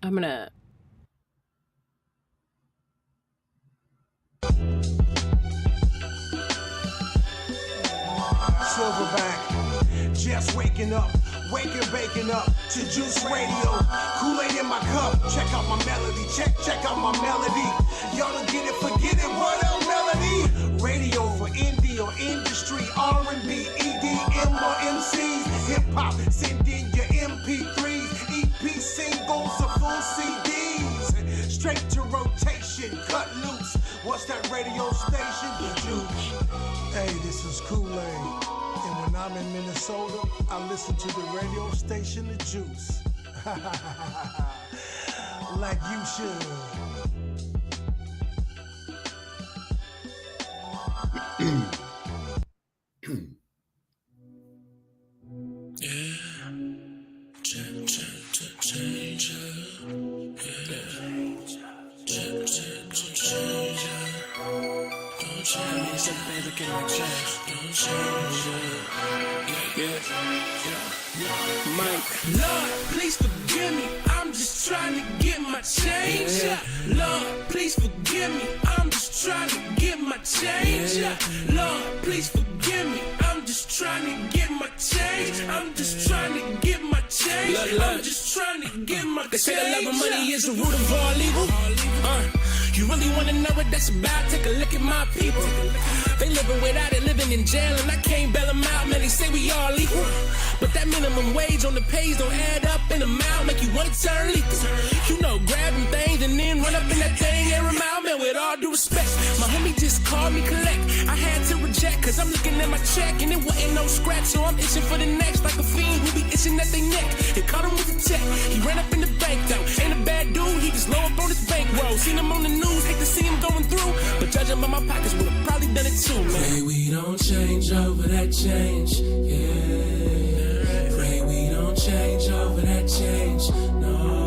I'm gonna. Silverback, just waking up, baking up to Juice Radio. Kool-Aid in my cup, check out my melody, check out my melody. Y'all don't get it, forget it, what up, melody? Radio for indie or industry, R&B, EDM or MCs, hip-hop, send in your MP3s, EP singles or full CDs. Straight to rotation, cut loose. What's that radio station? The Juice. Hey, this is Kool-Aid. And when I'm in Minnesota, I listen to the radio station The Juice. Like you should. Mike, Lord, please forgive me. I'm just trying to get my change up. Lord, please forgive me. I'm just trying to get my change up. Lord, please forgive me. I'm just trying to get my change. I'm just trying to get my change. I'm just trying to get my change. They say the love of money is the root of all evil. You really wanna know what that's about? Take a look at my people. They living without it, living in jail, and I can't bail them out. Man, they say we all equal, but that minimum wage on the page don't add up in the mouth, make you wanna turn lethal. You know, grabbing things and then run up in that thing every mile. Man, with all due respect, my homie just called me collect. I had to reject, cause I'm looking at my check and it wasn't no scratch, so I'm itching for the next, like a fiend who be itching at their neck. They caught him with the check, he ran up in the bank though. Ain't a bad dude, he just low up on his bankroll. Seen him on the news, hate to see him going through, but judging by my pockets, would've probably done it too, man. Pray we don't change over that change, yeah. Pray we don't change over that change, no.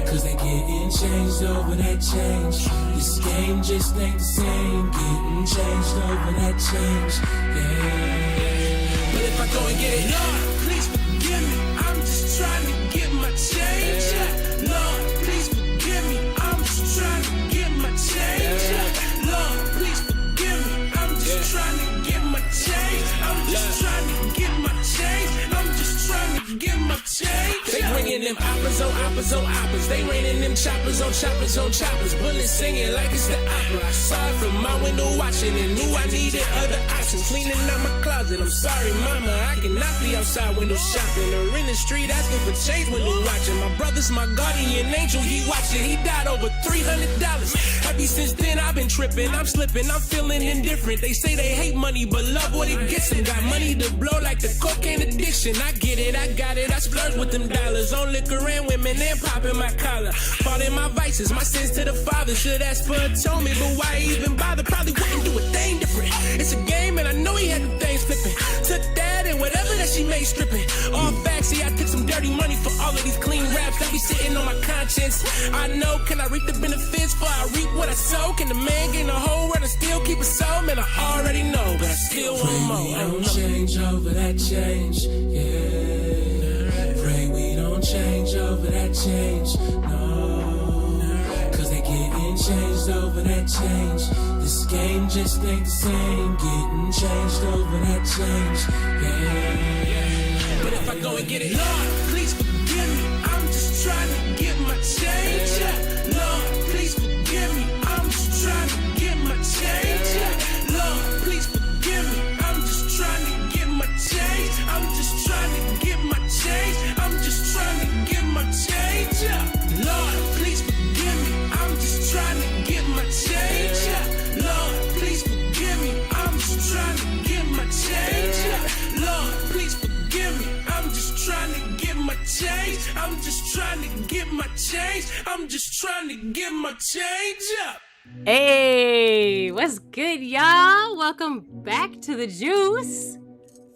Cause they getting changed over that change. This game just ain't the same, getting changed over that change, yeah. But if I go and get it, Lord, please forgive me. I'm just trying to get my change, yeah. Lord, please forgive me. I'm just trying to get my change, yeah. Lord, please forgive me. I'm just trying to get my change. I'm just trying to get my change. I'm just trying to get my change. They bringing them oppas on oppas on oppas. They raining them choppers on choppers on choppers. Bullets singing like it's the opera. I saw it from my window watching and knew I needed other options. Cleaning out my closet. I'm sorry, mama, I cannot be outside window shopping or in the street asking for change window watching. My brother's my guardian angel. He watching. He died over $300. Ever since then I've been tripping. I'm slipping. I'm feeling indifferent. They say they hate money, but love what it gets them. Got money to blow like the cocaine addiction. I get it, I got it. I splurge with them dollars on liquor and women and popping my collar. Fall in my vices, my sins to the Father. Should ask for atonement, but why even bother? Probably wouldn't do a thing different. It's a game, and I know he had them things flipping. Took that and whatever that she made stripping. All facts, see, I took some dirty money for all of these clean raps that be sitting on my conscience. I know, can I reap the benefits for I reap what I sow? Can the man gain the whole world and still keep it so? Man, I already know, but I still want more. I don't change over that change, yeah. Pray we don't change over that change, no. Cause they getting changed over that change. This game just ain't the same, getting changed over that change, yeah. But if I go and get it, Lord, please forgive me. I'm just trying to get my change, yeah. Lord, please forgive me. I'm just trying to get my change, yeah. Lord, please forgive me. I'm just trying to get my change. I'm just trying to get my change. I'm just trying to get my change, yeah. Lord, please forgive me. I'm just trying to get my change, yeah. Lord, please forgive me. I'm just trying to get my change, yeah. Lord, please forgive me. I'm just trying to get my change. I'm just trying to get my change. I'm just trying to get my change up. Hey, what's good, y'all? Welcome back to The Juice.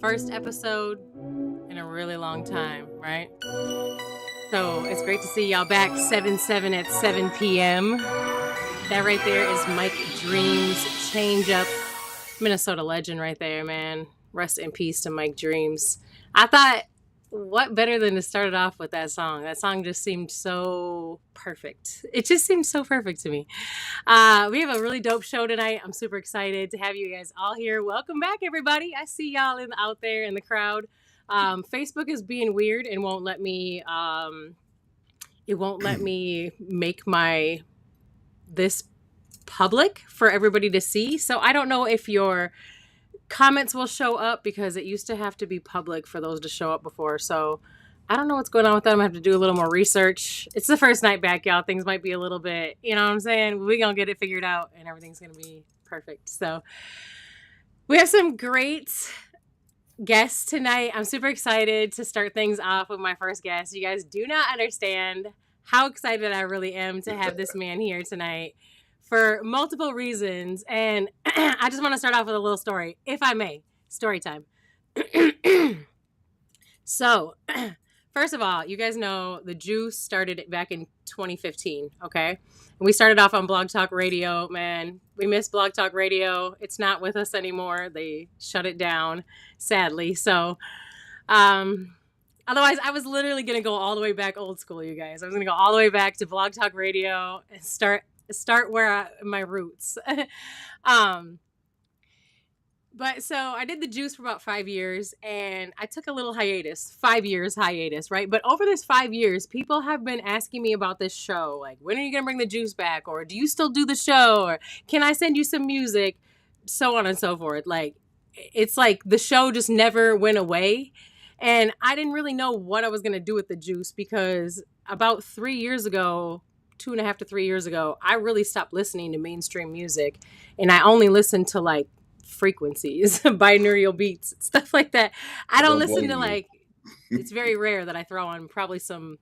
First episode in a really long time, right? So it's great to see y'all back 7/7 at 7 p.m. That right there is Mike Dreams Change Up. Minnesota legend right there, man. Rest in peace to Mike Dreams. I thought what better than to start it off with that song? That song just seemed so perfect. It just seemed so perfect to me. We have a really dope show tonight. I'm super excited to have you guys all here. Welcome back, everybody. I see y'all out there in the crowd. Facebook is being weird and won't let me. It won't let me make this public for everybody to see. So I don't know if your comments will show up, because it used to have to be public for those to show up before. So I don't know what's going on with that. I'm gonna have to do a little more research. It's the first night back, y'all. Things might be a little bit, you know what I'm saying? We're gonna get it figured out and everything's gonna be perfect. So we have some great guests tonight. I'm super excited to start things off with my first guest. You guys do not understand how excited I really am to have this man here tonight, for multiple reasons. And I just want to start off with a little story, if I may. Story time. So, first of all, you guys know the Juice started back in 2015, okay? And we started off on Blog Talk Radio. Man, we miss Blog Talk Radio. It's not with us anymore. They shut it down, sadly. So, otherwise, I was literally going to go all the way back old school, you guys. I was going to go all the way back to Blog Talk Radio and start where my roots. But so I did the Juice for about 5 years, and I took a little hiatus, 5 years hiatus, right? But over this 5 years, people have been asking me about this show. Like, when are you going to bring the Juice back? Or do you still do the show? Or can I send you some music? So on and so forth. Like, it's like the show just never went away. And I didn't really know what I was going to do with the Juice, because about 3 years ago, 2.5 to 3 years ago, I really stopped listening to mainstream music, and I only listened to like frequencies, binaural beats, stuff like that. I don't listen to like, it's very rare that I throw on probably some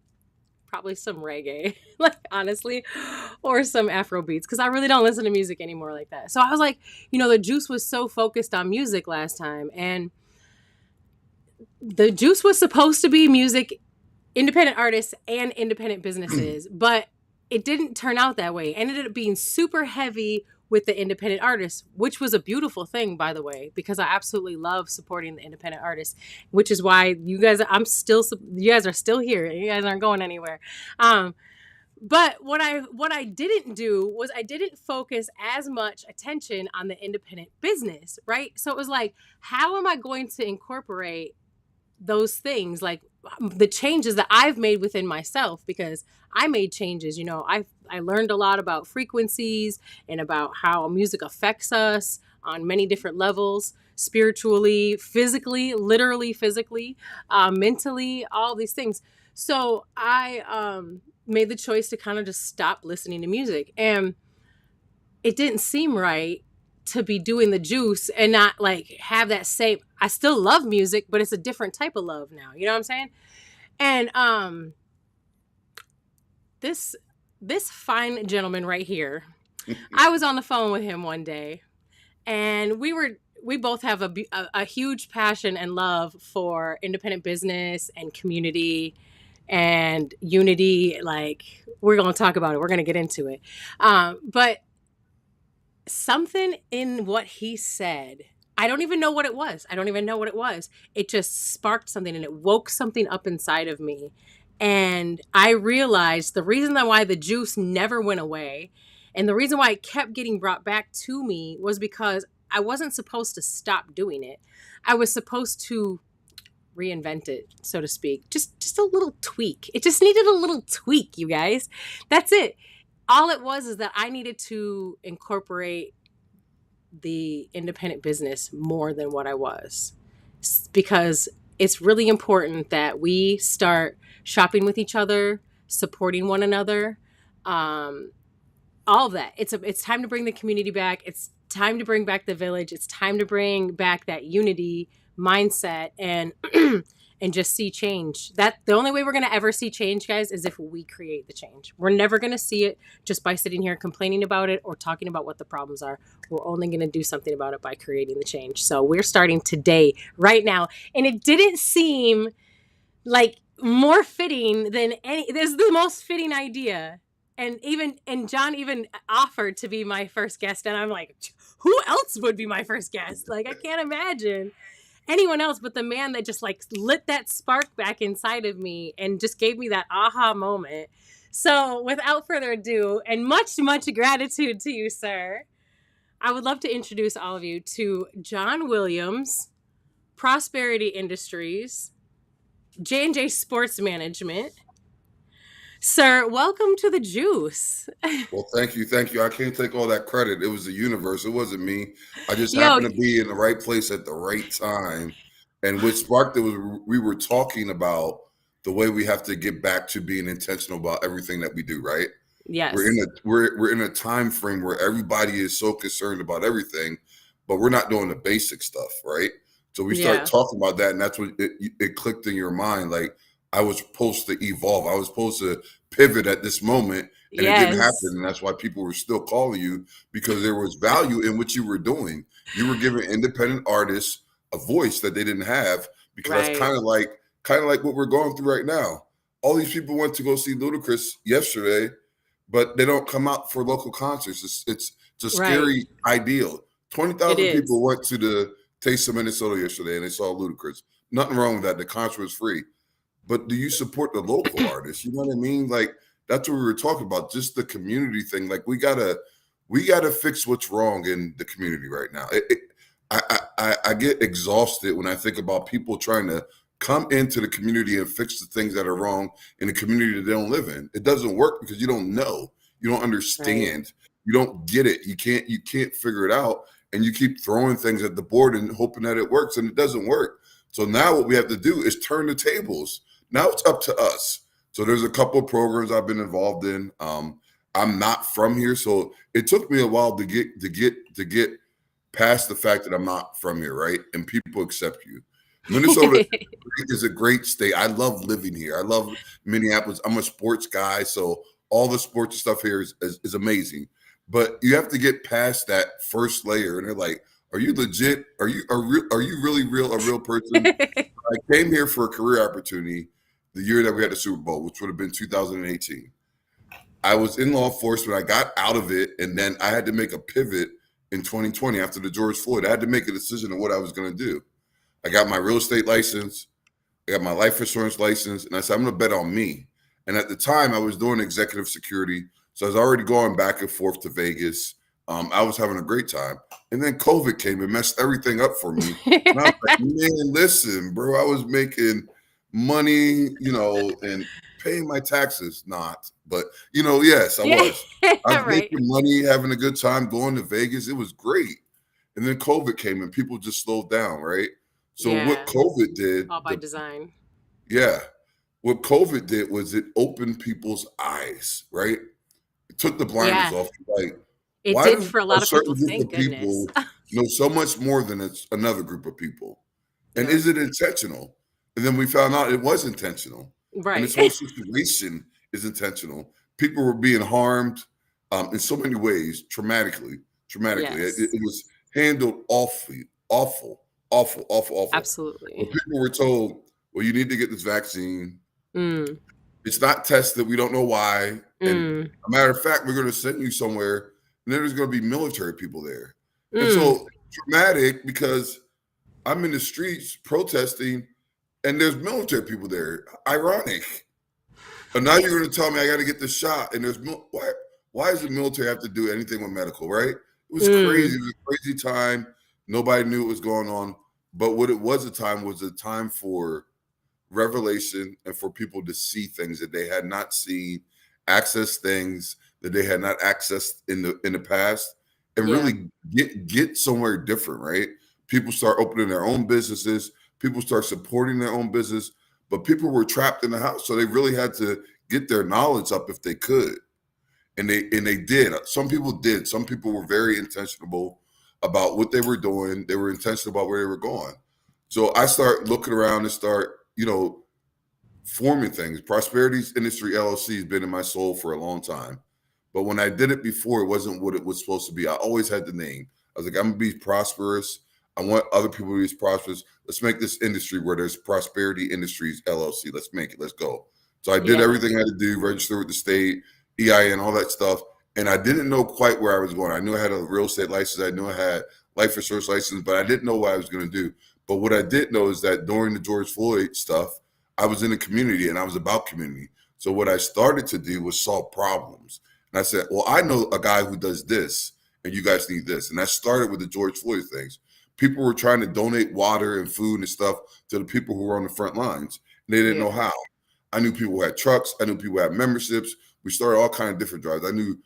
reggae, like honestly, or some Afro beats, because I really don't listen to music anymore like that. So I was like, the Juice was so focused on music last time, and the Juice was supposed to be music, independent artists and independent businesses, but it didn't turn out that way. It ended up being super heavy with the independent artists, which was a beautiful thing, by the way, because I absolutely love supporting the independent artists, which is why you guys are still here. You guys aren't going anywhere. But what I didn't do was I didn't focus as much attention on the independent business, right? So it was like, how am I going to incorporate those things, like the changes that I've made within myself? Because I made changes, I learned a lot about frequencies and about how music affects us on many different levels, spiritually, physically, literally physically, mentally, all these things. So I made the choice to kind of just stop listening to music, and it didn't seem right to be doing the Juice and not like have that same, I still love music, but it's a different type of love now. You know what I'm saying? And this fine gentleman right here, I was on the phone with him one day, and we both have a huge passion and love for independent business and community and unity. Like, we're going to talk about it. We're going to get into it. But something in what he said, I don't even know what it was. It just sparked something, and it woke something up inside of me. And I realized the reason why the Juice never went away, and the reason why it kept getting brought back to me, was because I wasn't supposed to stop doing it. I was supposed to reinvent it, so to speak. Just a little tweak. It just needed a little tweak, you guys. That's it. All it was is that I needed to incorporate the independent business more than what I was, because it's really important that we start shopping with each other, supporting one another, all of that. It's time to bring the community back. It's time to bring back the village. It's time to bring back that unity mindset and and just see change. That the only way we're going to ever see change, guys, is if we create the change. We're never going to see it just by sitting here complaining about it or talking about what the problems are. We're only going to do something about it by creating the change. So we're starting today, right now. And it didn't seem like more fitting than any, this is the most fitting idea. And John even offered to be my first guest. And I'm like, who else would be my first guest? Like, I can't imagine. anyone else, but the man that just like lit that spark back inside of me and just gave me that aha moment. So without further ado, and much, much gratitude to you, sir, I would love to introduce all of you to John Williams, Prosperity Industries, J&J Sports Management. Sir, welcome to the Juice. Well, thank you. I can't take all that credit. It was the universe. It wasn't me. I just happened to be in the right place at the right time. And what sparked it was we were talking about the way we have to get back to being intentional about everything that we do, right? Yes. We're in a time frame where everybody is so concerned about everything, but we're not doing the basic stuff, right? So we started talking about that, and that's what it clicked in your mind. Like, I was supposed to evolve. I was supposed to pivot at this moment, and it didn't happen. And that's why people were still calling you, because there was value in what you were doing. You were giving independent artists a voice that they didn't have, because that's kind of like what we're going through right now. All these people went to go see Ludacris yesterday, but they don't come out for local concerts. It's a scary ideal. 20,000 people went to the Taste of Minnesota yesterday, and they saw Ludacris. Nothing wrong with that. The concert was free. But do you support the local artists? You know what I mean? Like, that's what we were talking about, just the community thing. Like, we gotta fix what's wrong in the community right now. I get exhausted when I think about people trying to come into the community and fix the things that are wrong in the community that they don't live in. It doesn't work because you don't know, you don't understand, you don't get it, you can't figure it out, and you keep throwing things at the board and hoping that it works, and it doesn't work. So now what we have to do is turn the tables. Now it's up to us. So there's a couple of programs I've been involved in. I'm not from here, so it took me a while to get past the fact that I'm not from here, right? And people accept you. Minnesota is a great state. I love living here. I love Minneapolis. I'm a sports guy, so all the sports stuff here is amazing. But you have to get past that first layer, and they're like, "Are you legit? Are you really a real person?" I came here for a career opportunity the year that we had the Super Bowl, which would have been 2018. I was in law enforcement. I got out of it, and then I had to make a pivot in 2020 after the George Floyd. I had to make a decision on what I was going to do. I got my real estate license. I got my life insurance license, and I said, I'm going to bet on me. And at the time, I was doing executive security, so I was already going back and forth to Vegas. I was having a great time. And then COVID came and messed everything up for me. And I was like, man, listen, bro, I was making money, and paying my taxes, not. But, yes, I was. I was making money, having a good time, going to Vegas. It was great. And then COVID came and people just slowed down, right? So what COVID did. All by design. Yeah. What COVID did was it opened people's eyes, right? It took the blinders off. Like, it why did for a lot of people, thank goodness. People know so much more than another group of people. And is it intentional? And then we found out it was intentional. Right. And this whole situation is intentional. People were being harmed in so many ways, traumatically. Yes. It was handled awful. Absolutely. When people were told, well, you need to get this vaccine. It's not tested. We don't know why. And a matter of fact, we're going to send you somewhere, and then there's going to be military people there. And so traumatic, because I'm in the streets protesting, and there's military people there. Ironic. And now you're going to tell me I got to get the shot, and there's why does the military have to do anything with medical, right? It was crazy. It was a crazy time. Nobody knew what was going on. But what it was a time for revelation and for people to see things that they had not seen, access things that they had not accessed in the past, and really get somewhere different, right? People start opening their own businesses. People start supporting their own business, but people were trapped in the house. So they really had to get their knowledge up if they could. And they did. Some people did. Some people were very intentional about what they were doing. They were intentional about where they were going. So I start looking around and start, forming things. Prosperity's Industry LLC has been in my soul for a long time. But when I did it before, it wasn't what it was supposed to be. I always had the name. I was like, I'm going to be prosperous. I want other people to be prosperous. Let's make this industry where there's Prosperity Industries LLC. Let's make it. Let's go. So I did everything I had to do, register with the state, EIN, all that stuff. And I didn't know quite where I was going. I knew I had a real estate license. I knew I had life insurance license, but I didn't know what I was going to do. But what I did know is that during the George Floyd stuff, I was in the community and I was about community. So what I started to do was solve problems. And I said, well, I know a guy who does this and you guys need this. And I started with the George Floyd things. People were trying to donate water and food and stuff to the people who were on the front lines. And they didn't know how. I knew people who had trucks. I knew people who had memberships. We started all kinds of different drives. I knew,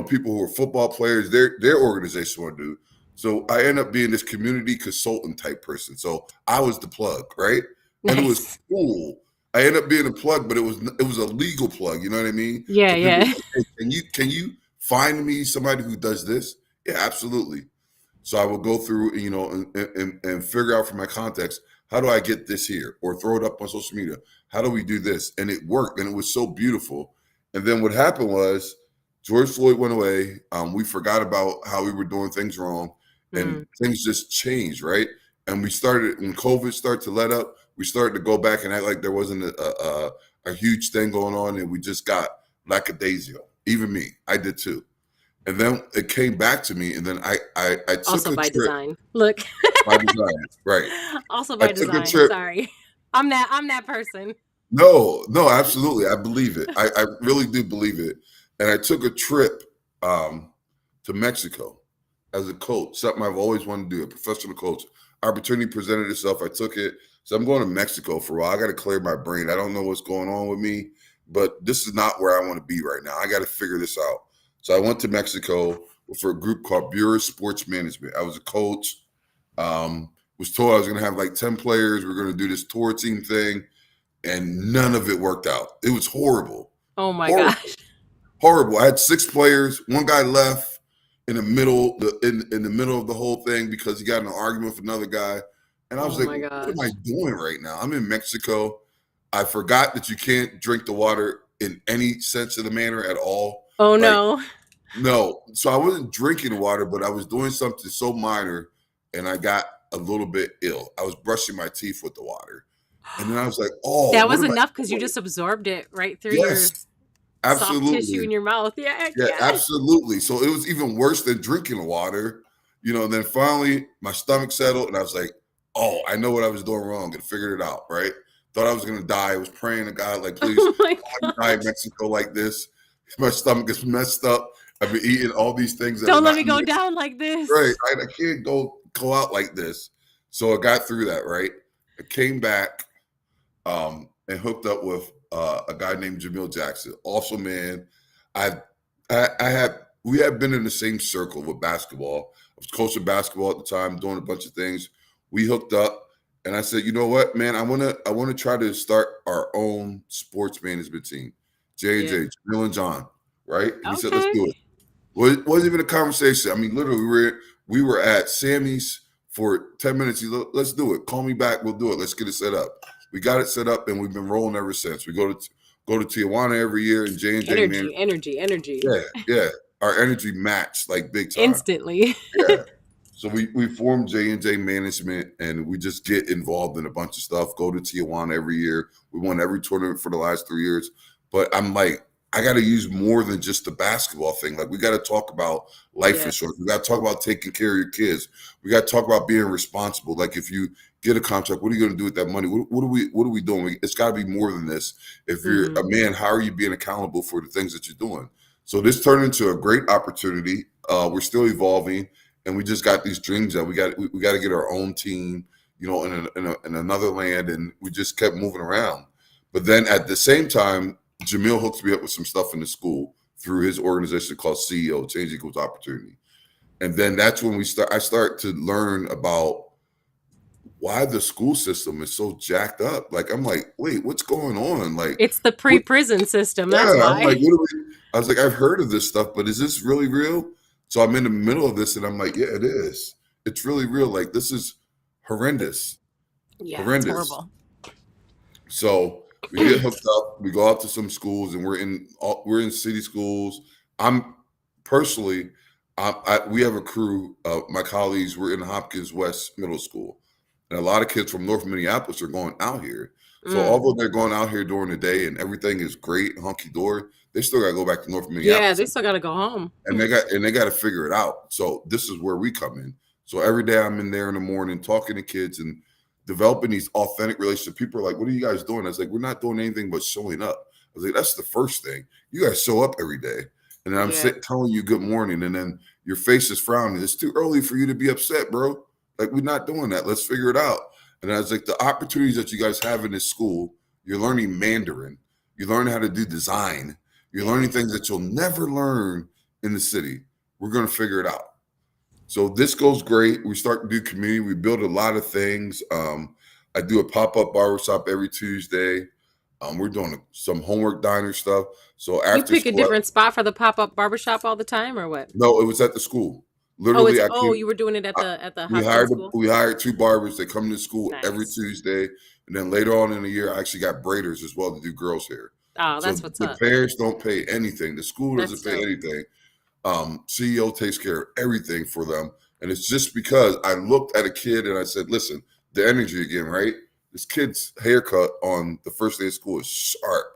people who were football players, their organization wanted to do. So I ended up being this community consultant type person. So I was the plug, right? Nice. And it was cool. I ended up being a plug, but it was a legal plug. You know what I mean? Yeah, so yeah. Like, hey, can you find me somebody who does this? Yeah, absolutely. So I would go through, and figure out from my context, how do I get this here, or throw it up on social media? How do we do this? And it worked, and it was so beautiful. And then what happened was George Floyd went away. We forgot about how we were doing things wrong, and things just changed, right? And we started, when COVID started to let up, we started to go back and act like there wasn't a huge thing going on, and we just got lackadaisical. Even me, I did too. And then it came back to me, and then I took also a by trip. Design. Look. By design, right. Also by design. Sorry. I'm that person. No, absolutely. I believe it. I really do believe it. And I took a trip to Mexico as a coach, something I've always wanted to do, a professional coach. Opportunity presented itself. I took it. So I'm going to Mexico for a while. I got to clear my brain. I don't know what's going on with me, but this is not where I want to be right now. I got to figure this out. So I went to Mexico for a group called Bureau of Sports Management. I was a coach. Was told I was going to have like 10 players. We're going to do this tour team thing, and none of it worked out. It was horrible. Oh my gosh. Horrible. I had 6 players. One guy left in the middle, in the middle of the whole thing because he got in an argument with another guy. And I was like, what am I doing right now? I'm in Mexico. I forgot that you can't drink the water in any sense of the manner at all. Oh, no. No. So I wasn't drinking water, but I was doing something so minor, and I got a little bit ill. I was brushing my teeth with the water. And then I was like, oh. That was enough because you just absorbed it right through your soft tissue in your mouth. Yeah, absolutely. So it was even worse than drinking the water. And then finally my stomach settled, and I was like, oh, I know what I was doing wrong, and figured it out, right? Thought I was going to die. I was praying to God, like, please, don't die in Mexico like this. My stomach is messed up. I've been eating all these things. Don't let me go down like this. Right. I can't go out like this. So I got through that, right? I came back and hooked up with a guy named Jamil Jackson. Also, man, we had been in the same circle with basketball. I was coaching basketball at the time, doing a bunch of things. We hooked up, and I said, you know what, man, I want to try to start our own sports management team. J&J, Jamil and John, right? And he said, let's do it. Well, it wasn't even a conversation. I mean, literally, we were at Sammy's for 10 minutes. He said, let's do it. Call me back. We'll do it. Let's get it set up. We got it set up, and we've been rolling ever since. We go to Tijuana every year, and J&J. Energy. Yeah. Our energy matched like big time. Instantly. Yeah. So we formed J&J Management, and we just get involved in a bunch of stuff. Go to Tijuana every year. We won every tournament for the last 3 years. But I'm like, I got to use more than just the basketball thing. Like, we got to talk about life insurance. We got to talk about taking care of your kids. We got to talk about being responsible. Like, if you get a contract, what are you going to do with that money? What are we doing? It's got to be more than this. If you're a man, how are you being accountable for the things that you're doing? So this turned into a great opportunity. We're still evolving, and we just got these dreams that we got to get our own team, in another land, and we just kept moving around. But then at the same time, Jamil hooks me up with some stuff in the school through his organization called CEO, Change Equals Opportunity. And then that's when I start to learn about why the school system is so jacked up. Like, I'm like, wait, what's going on? Like, it's the pre-prison system. That's why. I'm like, I was like, I've heard of this stuff, but is this really real? So I'm in the middle of this, and I'm like, yeah, it is. It's really real. Like, this is horrendous. Yeah, horrendous. It's horrible. So we get hooked up. We go out to some schools, and we're in city schools. We have a crew of my colleagues. We're in Hopkins West Middle School, and a lot of kids from North Minneapolis are going out here. So although they're going out here during the day and everything is great, hunky dory, they still got to go back to North Minneapolis. Yeah, they still got to go home, and they got to figure it out. So this is where we come in. So every day I'm in there in the morning talking to kids and developing these authentic relationships. People are like, what are you guys doing? I was like, we're not doing anything but showing up. I was like, that's the first thing. You guys show up every day. And then I'm telling you good morning. And then your face is frowning. It's too early for you to be upset, bro. Like, we're not doing that. Let's figure it out. And I was like, the opportunities that you guys have in this school, you're learning Mandarin. You're learning how to do design. You're learning things that you'll never learn in the city. We're going to figure it out. So this goes great. We start to do community. We build a lot of things. I do a pop-up barbershop every Tuesday. We're doing some homework diner stuff. So after you pick a different spot for the pop-up barbershop all the time, or what? No, it was at the school. Literally, you were doing it at the school? We hired 2 barbers that come to school every Tuesday, and then later on in the year, I actually got braiders as well to do girls' hair. Oh, that's what's up. The parents don't pay anything. The school doesn't pay anything. CEO takes care of everything for them, and it's just because I looked at a kid and I said, "Listen, the energy again, right? This kid's haircut on the first day of school is sharp."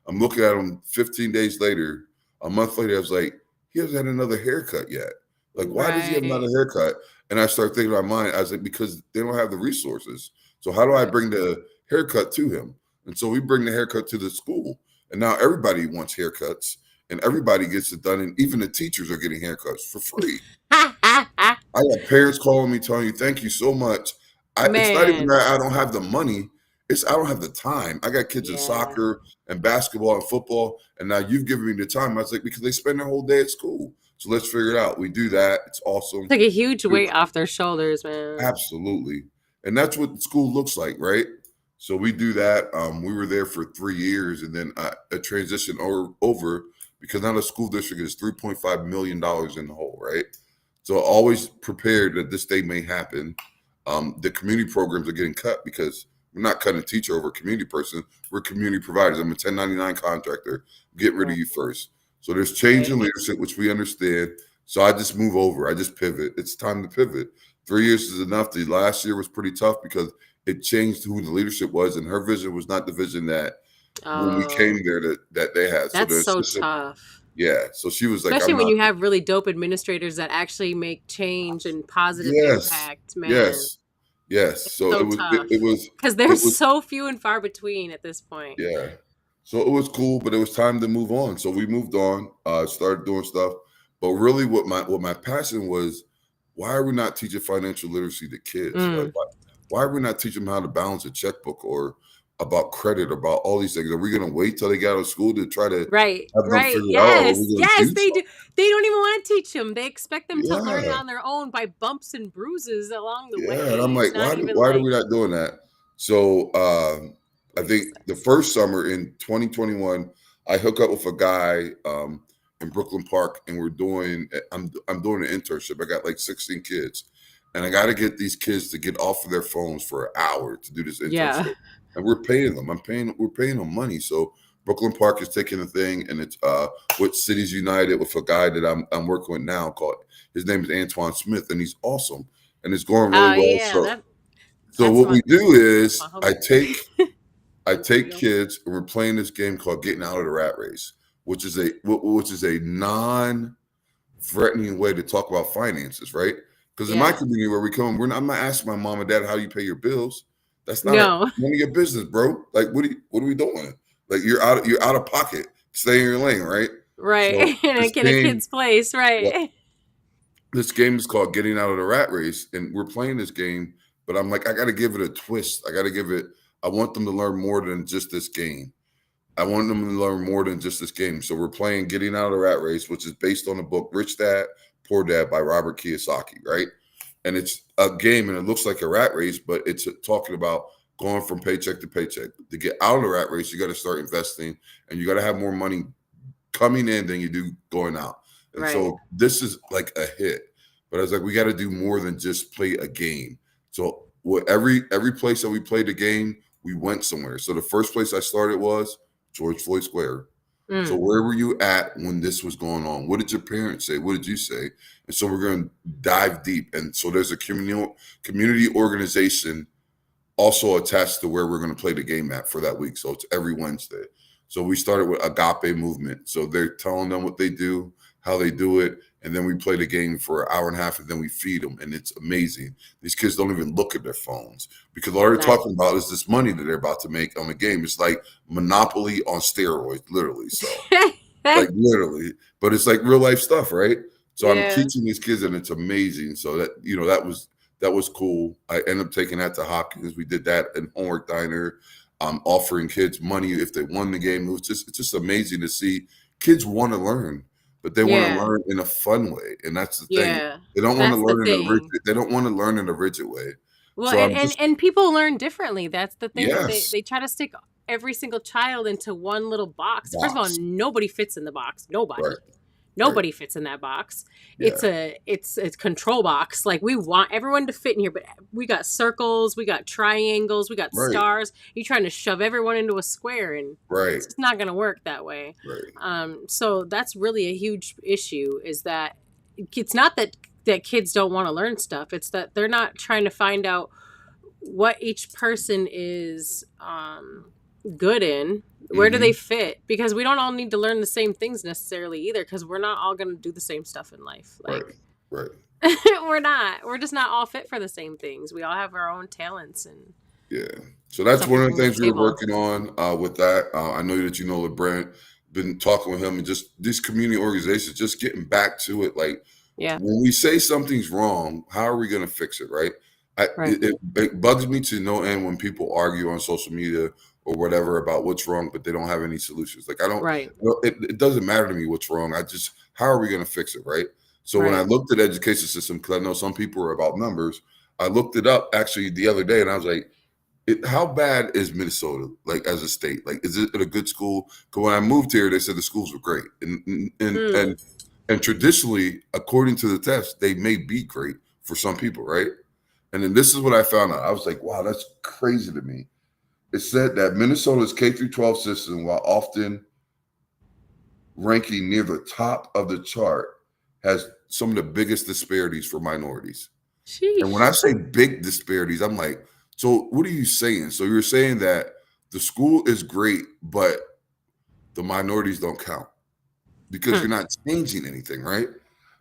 I'm looking at him 15 days later, a month later, I was like, he hasn't had another haircut yet. Like, why does he have another haircut? And I started thinking in my mind, I was like, because they don't have the resources. So how do I bring the haircut to him? And so we bring the haircut to the school. And now everybody wants haircuts and everybody gets it done. And even the teachers are getting haircuts for free. I got parents calling me, telling you, thank you so much. It's not even that I don't have the money. It's I don't have the time. I got kids in soccer and basketball and football. And now you've given me the time. I was like, because they spend their whole day at school. So let's figure it out. We do that. It's awesome. It's like a huge weight off their shoulders, man. Absolutely. And that's what school looks like, right? So we do that. We were there for 3 years, and then I transitioned over because now the school district is $3.5 million in the hole, right? So always prepared that this day may happen. The community programs are getting cut because we're not cutting a teacher over a community person. We're community providers. I'm a 1099 contractor. Get rid of you first. So there's change in leadership, which we understand. So I just move over. I just pivot. It's time to pivot. 3 years is enough. The last year was pretty tough because it changed who the leadership was, and her vision was not the vision that when we came there that they had. That's so tough. Yeah. So she was like, especially when you have really dope administrators that actually make change and positive impact, man. Yes. So it was because they're so few and far between at this point. Yeah. So it was cool, but it was time to move on. So we moved on, started doing stuff. But really what my passion was, why are we not teaching financial literacy to kids? Like, why are we not teaching them how to balance a checkbook or about credit, about all these things? Are we going to wait till they get out of school to try to have them figure out? Yes, they do. They don't even want to teach them. They expect them to learn it on their own by bumps and bruises along the way. And I'm like, why are we not doing that? So I think the first summer in 2021, I hook up with a guy in Brooklyn Park, and I'm doing an internship. I got like 16 kids, and I got to get these kids to get off of their phones for an hour to do this internship. Yeah. And we're paying them. We're paying them money. So Brooklyn Park is taking the thing, and it's with Cities United with a guy that I'm working with now his name is Antoine Smith, and he's awesome, and it's going really well. So what we do is I take kids, and we're playing this game called Getting Out of the Rat Race, which is a non-threatening way to talk about finances, right? Because in my community where we come, I'm not asking my mom and dad how you pay your bills. That's not none of your business, bro. Like, what are we doing? Like, you're out of pocket. Stay in your lane, right? Right. So in a kid's place, right? Yeah. This game is called Getting Out of the Rat Race, and we're playing this game, but I'm like, I got to give it a twist. I want them to learn more than just this game. I want them to learn more than just this game. So we're playing Getting Out of the Rat Race, which is based on the book Rich Dad, Poor Dad by Robert Kiyosaki, right? And it's a game, and it looks like a rat race, but it's talking about going from paycheck to paycheck. To get out of the rat race, you got to start investing, and you got to have more money coming in than you do going out. And so this is like a hit. But I was like, we got to do more than just play a game. So every place that we played the game, we went somewhere. So the first place I started was George Floyd Square. So where were you at when this was going on? What did your parents say? What did you say? And so we're going to dive deep. And so there's a community organization also attached to where we're going to play the game at for that week. So it's every Wednesday. So we started with Agape Movement. So they're telling them what they do, how they do it. and then we play the game for an hour and a half, and then we feed them, and it's amazing. These kids don't even look at their phones because all they're talking about is this money that they're about to make on the game. It's like Monopoly on steroids, literally. So, like literally, but it's like real life stuff, right? So I'm teaching these kids, and it's amazing. So that was cool. I ended up taking that to Hopkins. We did that in Homework Diner, offering kids money if they won the game. It's just amazing to see kids want to learn, but they want to learn in a fun way, and that's the thing. They don't want to learn in a rigid. They don't want to learn in a rigid way. Well, so and people learn differently. That's the thing. Yes. They try to stick every single child into one little box. First of all, nobody fits in the box. Nobody fits in that box. Yeah. It's a control box. Like, we want everyone to fit in here, but we got circles, we got triangles, we got stars. You're trying to shove everyone into a square, and it's just not going to work that way. So that's really a huge issue, is that it's not that kids don't want to learn stuff. It's that they're not trying to find out what each person is good in. Where do they fit? Because we don't all need to learn the same things necessarily either, because we're not all going to do the same stuff in life. Like, right. We're not. We're just not all fit for the same things. We all have our own talents. And so that's one of the things we're working on with that. I know that you know LeBrant, been talking with him, and just these community organizations, just getting back to it. Like, when we say something's wrong, how are we going to fix it, right? It bugs me to no end when people argue on social media or whatever about what's wrong, but they don't have any solutions. Like, I don't, it doesn't matter to me what's wrong. How are we going to fix it, right? So when I looked at the education system, because I know some people are about numbers, I looked it up actually the other day, and I was like, how bad is Minnesota, like, as a state? Like, is it a good school? Because when I moved here, they said the schools were great. And traditionally, according to the test, they may be great for some people, right? And then this is what I found out. I was like, wow, that's crazy to me. It said that Minnesota's K-12 system, while often ranking near the top of the chart, has some of the biggest disparities for minorities. Sheesh. And when I say big disparities, I'm like, so what are you saying? So you're saying that the school is great, but the minorities don't count because you're not changing anything, right?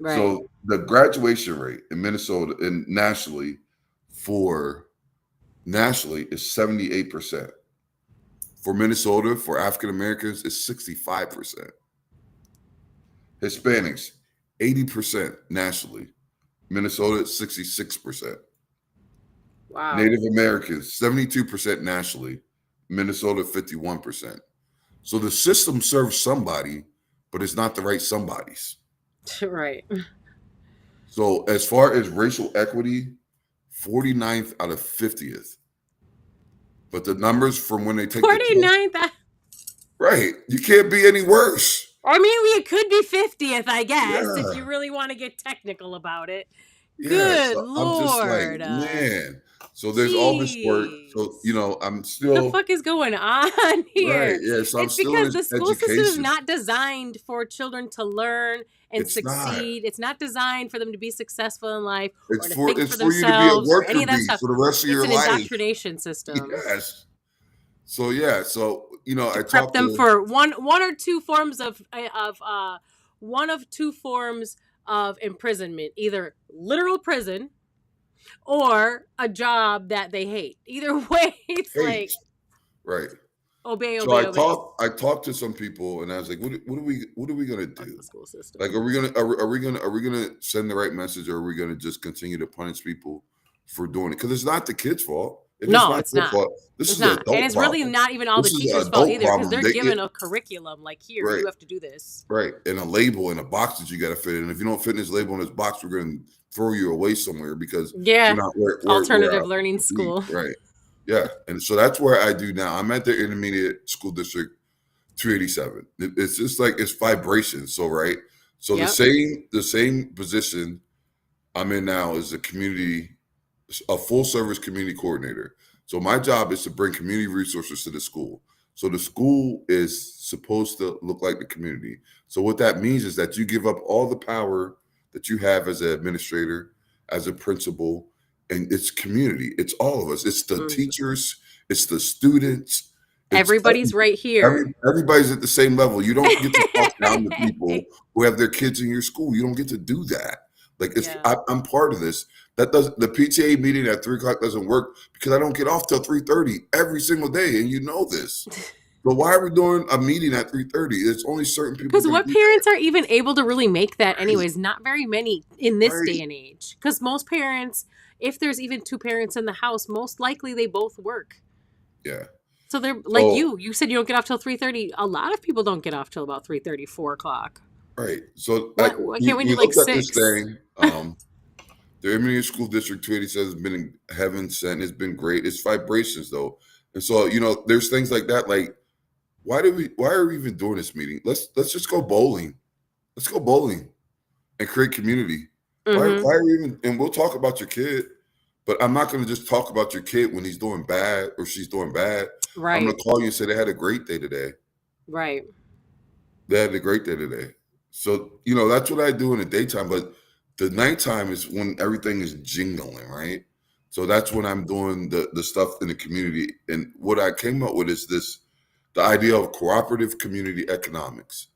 So the graduation rate in Minnesota and nationally is 78%. For Minnesota, for African Americans, it's 65%. Hispanics, 80% nationally. Minnesota, 66%. Wow. Native Americans, 72% nationally. Minnesota, 51%. So the system serves somebody, but it's not the right somebodies. Right. So as far as racial equity, 49th out of 50th. But the numbers from when they take 49th. Right. You can't be any worse. I mean, we could be 50th, I guess, if you really want to get technical about it. Good Lord. I'm just like, man. So there's all this work. So, I'm still. What the fuck is going on here? Right. Yeah. So I'm still in because the school system is not designed for children to learn and succeed. It's not designed for them to be successful in life or to think for themselves or any of that stuff. For the rest of your life. It's an indoctrination system. Yes. So I prep them for one or two forms of one of two forms of imprisonment, either literal prison or a job that they hate. Either way, it's like obey. So I talked to some people, and I was like, "What are we gonna do? The school system. Like, are we gonna send the right message, or are we gonna just continue to punish people for doing it? Because it's not the kids' fault. It's not. This is not. And it's really not even all the teachers' fault either, because they're given a curriculum like, here, you have to do this. Right. And a label and a box that you got to fit in. And if you don't fit in this label in this box, we're going to throw you away somewhere because you're not alternative learning school. Right. Yeah. And so that's where I do now. I'm at the Intermediate School District 287. It's just like, it's vibration. So, right. So the same position I'm in now is a full service community coordinator. So my job is to bring community resources to the school. So the school is supposed to look like the community. So what that means is that you give up all the power that you have as an administrator, as a principal, and it's community. It's all of us. It's the teachers, it's the students, Everybody's right here. Everybody's at the same level. You don't get to talk down to people who have their kids in your school. You don't get to do that. Like I'm part of this. The PTA meeting at 3:00 doesn't work because I don't get off till 3:30 every single day, and you know this. But why are we doing a meeting at 3:30? It's only certain people. Because what parents are even able to really make that anyways? Not very many in this day and age. Because most parents, if there's even two parents in the house, most likely they both work. Yeah. So they're like you said you don't get off till 3:30. A lot of people don't get off till about 3:30, 4:00. Right. So why can't we do like 6? This thing, the Emily School District 280 says it's been heaven sent. It's been great. It's vibrations though. And so, there's things like that. Like, why are we even doing this meeting? Let's just go bowling. Let's go bowling and create community. Mm-hmm. Why are we even, and we'll talk about your kid, but I'm not going to just talk about your kid when he's doing bad or she's doing bad. Right. I'm going to call you and say they had a great day today. Right. They had a great day today. So, that's what I do in the daytime, but the nighttime is when everything is jingling, right? So that's when I'm doing the stuff in the community. And what I came up with is the idea of cooperative community economics.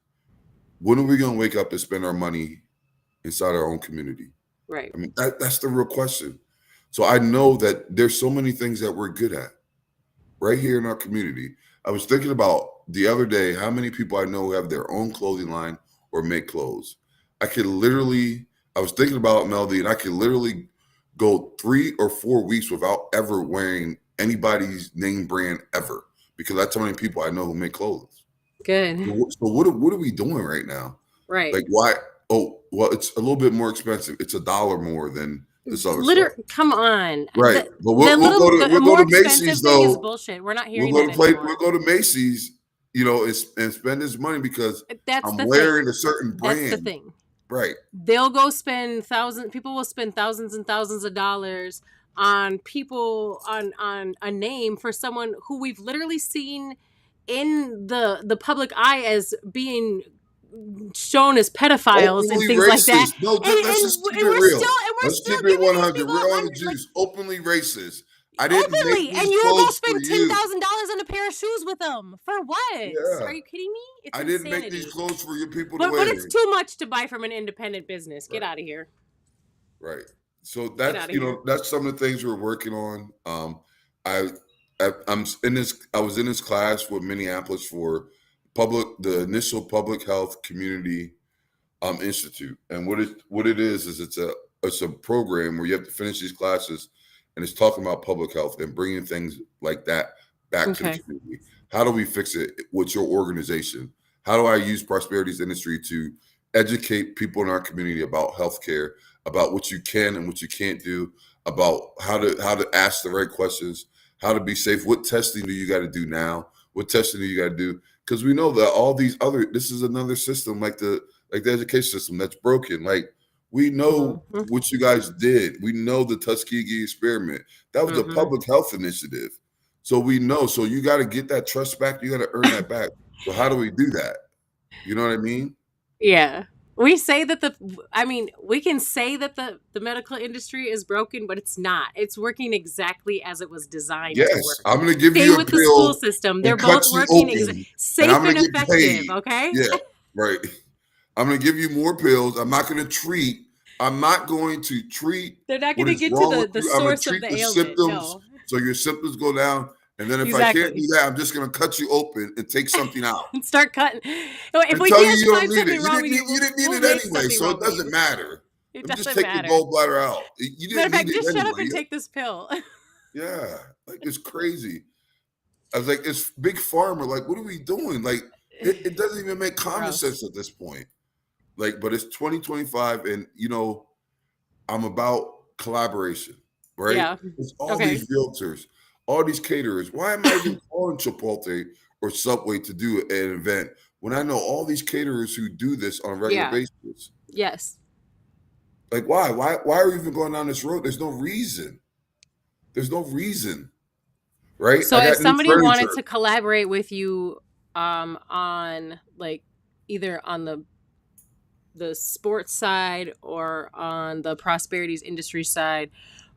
When are we going to wake up and spend our money inside our own community? Right. I mean, that's the real question. So I know that there's so many things that we're good at right here in our community. I was thinking about the other day, how many people I know have their own clothing line or make clothes. I was thinking about Melody, and I could literally go 3 or 4 weeks without ever wearing anybody's name brand ever, because that's how many people I know who make clothes. Good. So what are we doing right now? Right. Like, why? Oh, well, it's a little bit more expensive. It's $1 more than this other stuff. Come on. Right. But we'll go to Macy's though. Is bullshit. We're not hearing that anymore. We'll go to Macy's, and spend this money because I'm wearing a certain brand. That's the thing. Right. They'll go spend people will spend thousands and thousands of dollars on people on a name for someone who we've literally seen in the public eye as being shown as pedophiles and things like that. No, let's just keep it real. Let's keep it 100. We're on the juice. Openly racist. I didn't make these and you'll go spend $10,000 on a pair of shoes with them for what? Yeah. Are you kidding me? It's I insanity. didn't make these clothes for your people to wear. But it's too much to buy from an independent business. Get out of here. Right. So that's that's some of the things we're working on. I was in this class with Minneapolis for the initial public health community institute, and what it is it's a program where you have to finish these classes, and it's talking about public health and bringing things like that back to the community. How do we fix it? What's your organization? How do I use Prosperity's industry to educate people in our community about healthcare, about what you can and what you can't do, about how to ask the right questions, how to be safe? What testing do you got to do now? What testing do you got to do? Because we know that all these this is another system like the education system that's broken. Like, we know what you guys did. We know the Tuskegee experiment. That was a public health initiative. So we know. So you got to get that trust back. You got to earn that back. So how do we do that? You know what I mean? Yeah. We say that we can say that the medical industry is broken, but it's not. It's working exactly as it was designed to work. I'm going to give you a pill. Same with the school system. They're both working safe and effective, okay? Yeah, right. I'm going to give you more pills. I'm not going to treat. They're not going to get to the source of the ailment. Symptoms, so your symptoms go down. And then if I can't do that, I'm just going to cut you open and take something out. And start cutting. If we can't find something wrong with you, you didn't need it anyway, so it doesn't matter. It doesn't just take matter. your gallbladder out. You didn't need it just anyway. Shut up and take this pill. Yeah, like, it's crazy. I was like, it's big pharma. Like, what are we doing? Like, it doesn't even make common sense at this point. Like, but it's 2025, and I'm about collaboration, right? Yeah. It's all these realtors, all these caterers. Why am I even calling Chipotle or Subway to do an event when I know all these caterers who do this on a regular basis? Yes. Like, why? Why are we even going down this road? There's no reason. Right? So if somebody wanted to collaborate with you on, like, either on the sports side or on the Prosperity's industry side,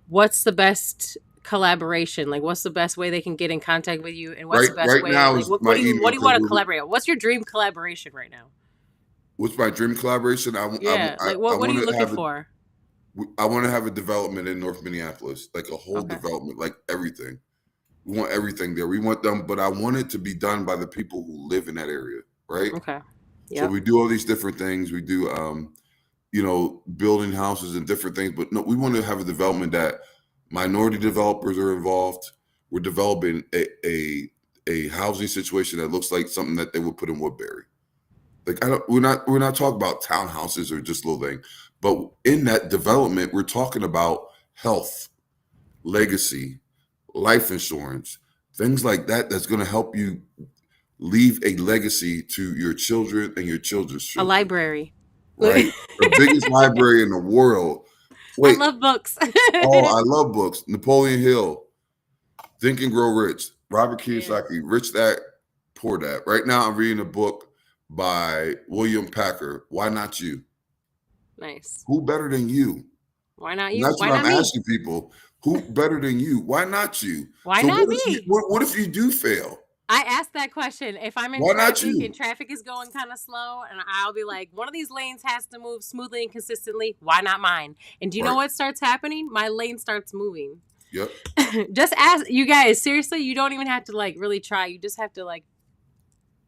what's the best collaboration? Like, what's the best way they can get in contact with you, and what's the best Right way? now Like, is what my do you email. want to collaborate on? What's your dream collaboration right now? What's my dream collaboration? Yeah, like what are you looking for? I want to have a development in North Minneapolis, like a whole development, like everything. We want everything there. We want them, but I want it to be done by the people who live in that area, right? Okay. So we do all these different things. We do, building houses and different things, but no, we want to have a development that minority developers are involved. We're developing a housing situation that looks like something that they would put in Woodbury. Like we're not talking about townhouses or just little thing, but in that development, we're talking about health, legacy, life insurance, things like that. That's going to help you leave a legacy to your children and your children's children. A library, right? The biggest library in the world. Wait, I love books. I love books. Napoleon Hill, Think and Grow Rich, Robert Kiyosaki, Rich Dad, Poor Dad. Right now, I'm reading a book by William Packer. Why not you? Nice. Who better than you? Why not And you? that's Why what not I'm me? asking people. Who better than you? Why not you? Why not me? What if you do fail? I ask that question. If I'm in Why not traffic you? and traffic is going kind of slow, and I'll be like, one of these lanes has to move smoothly and consistently. Why not mine? And do you know what starts happening? My lane starts moving. Yep. Just ask you guys. Seriously, you don't even have to like really try. You just have to like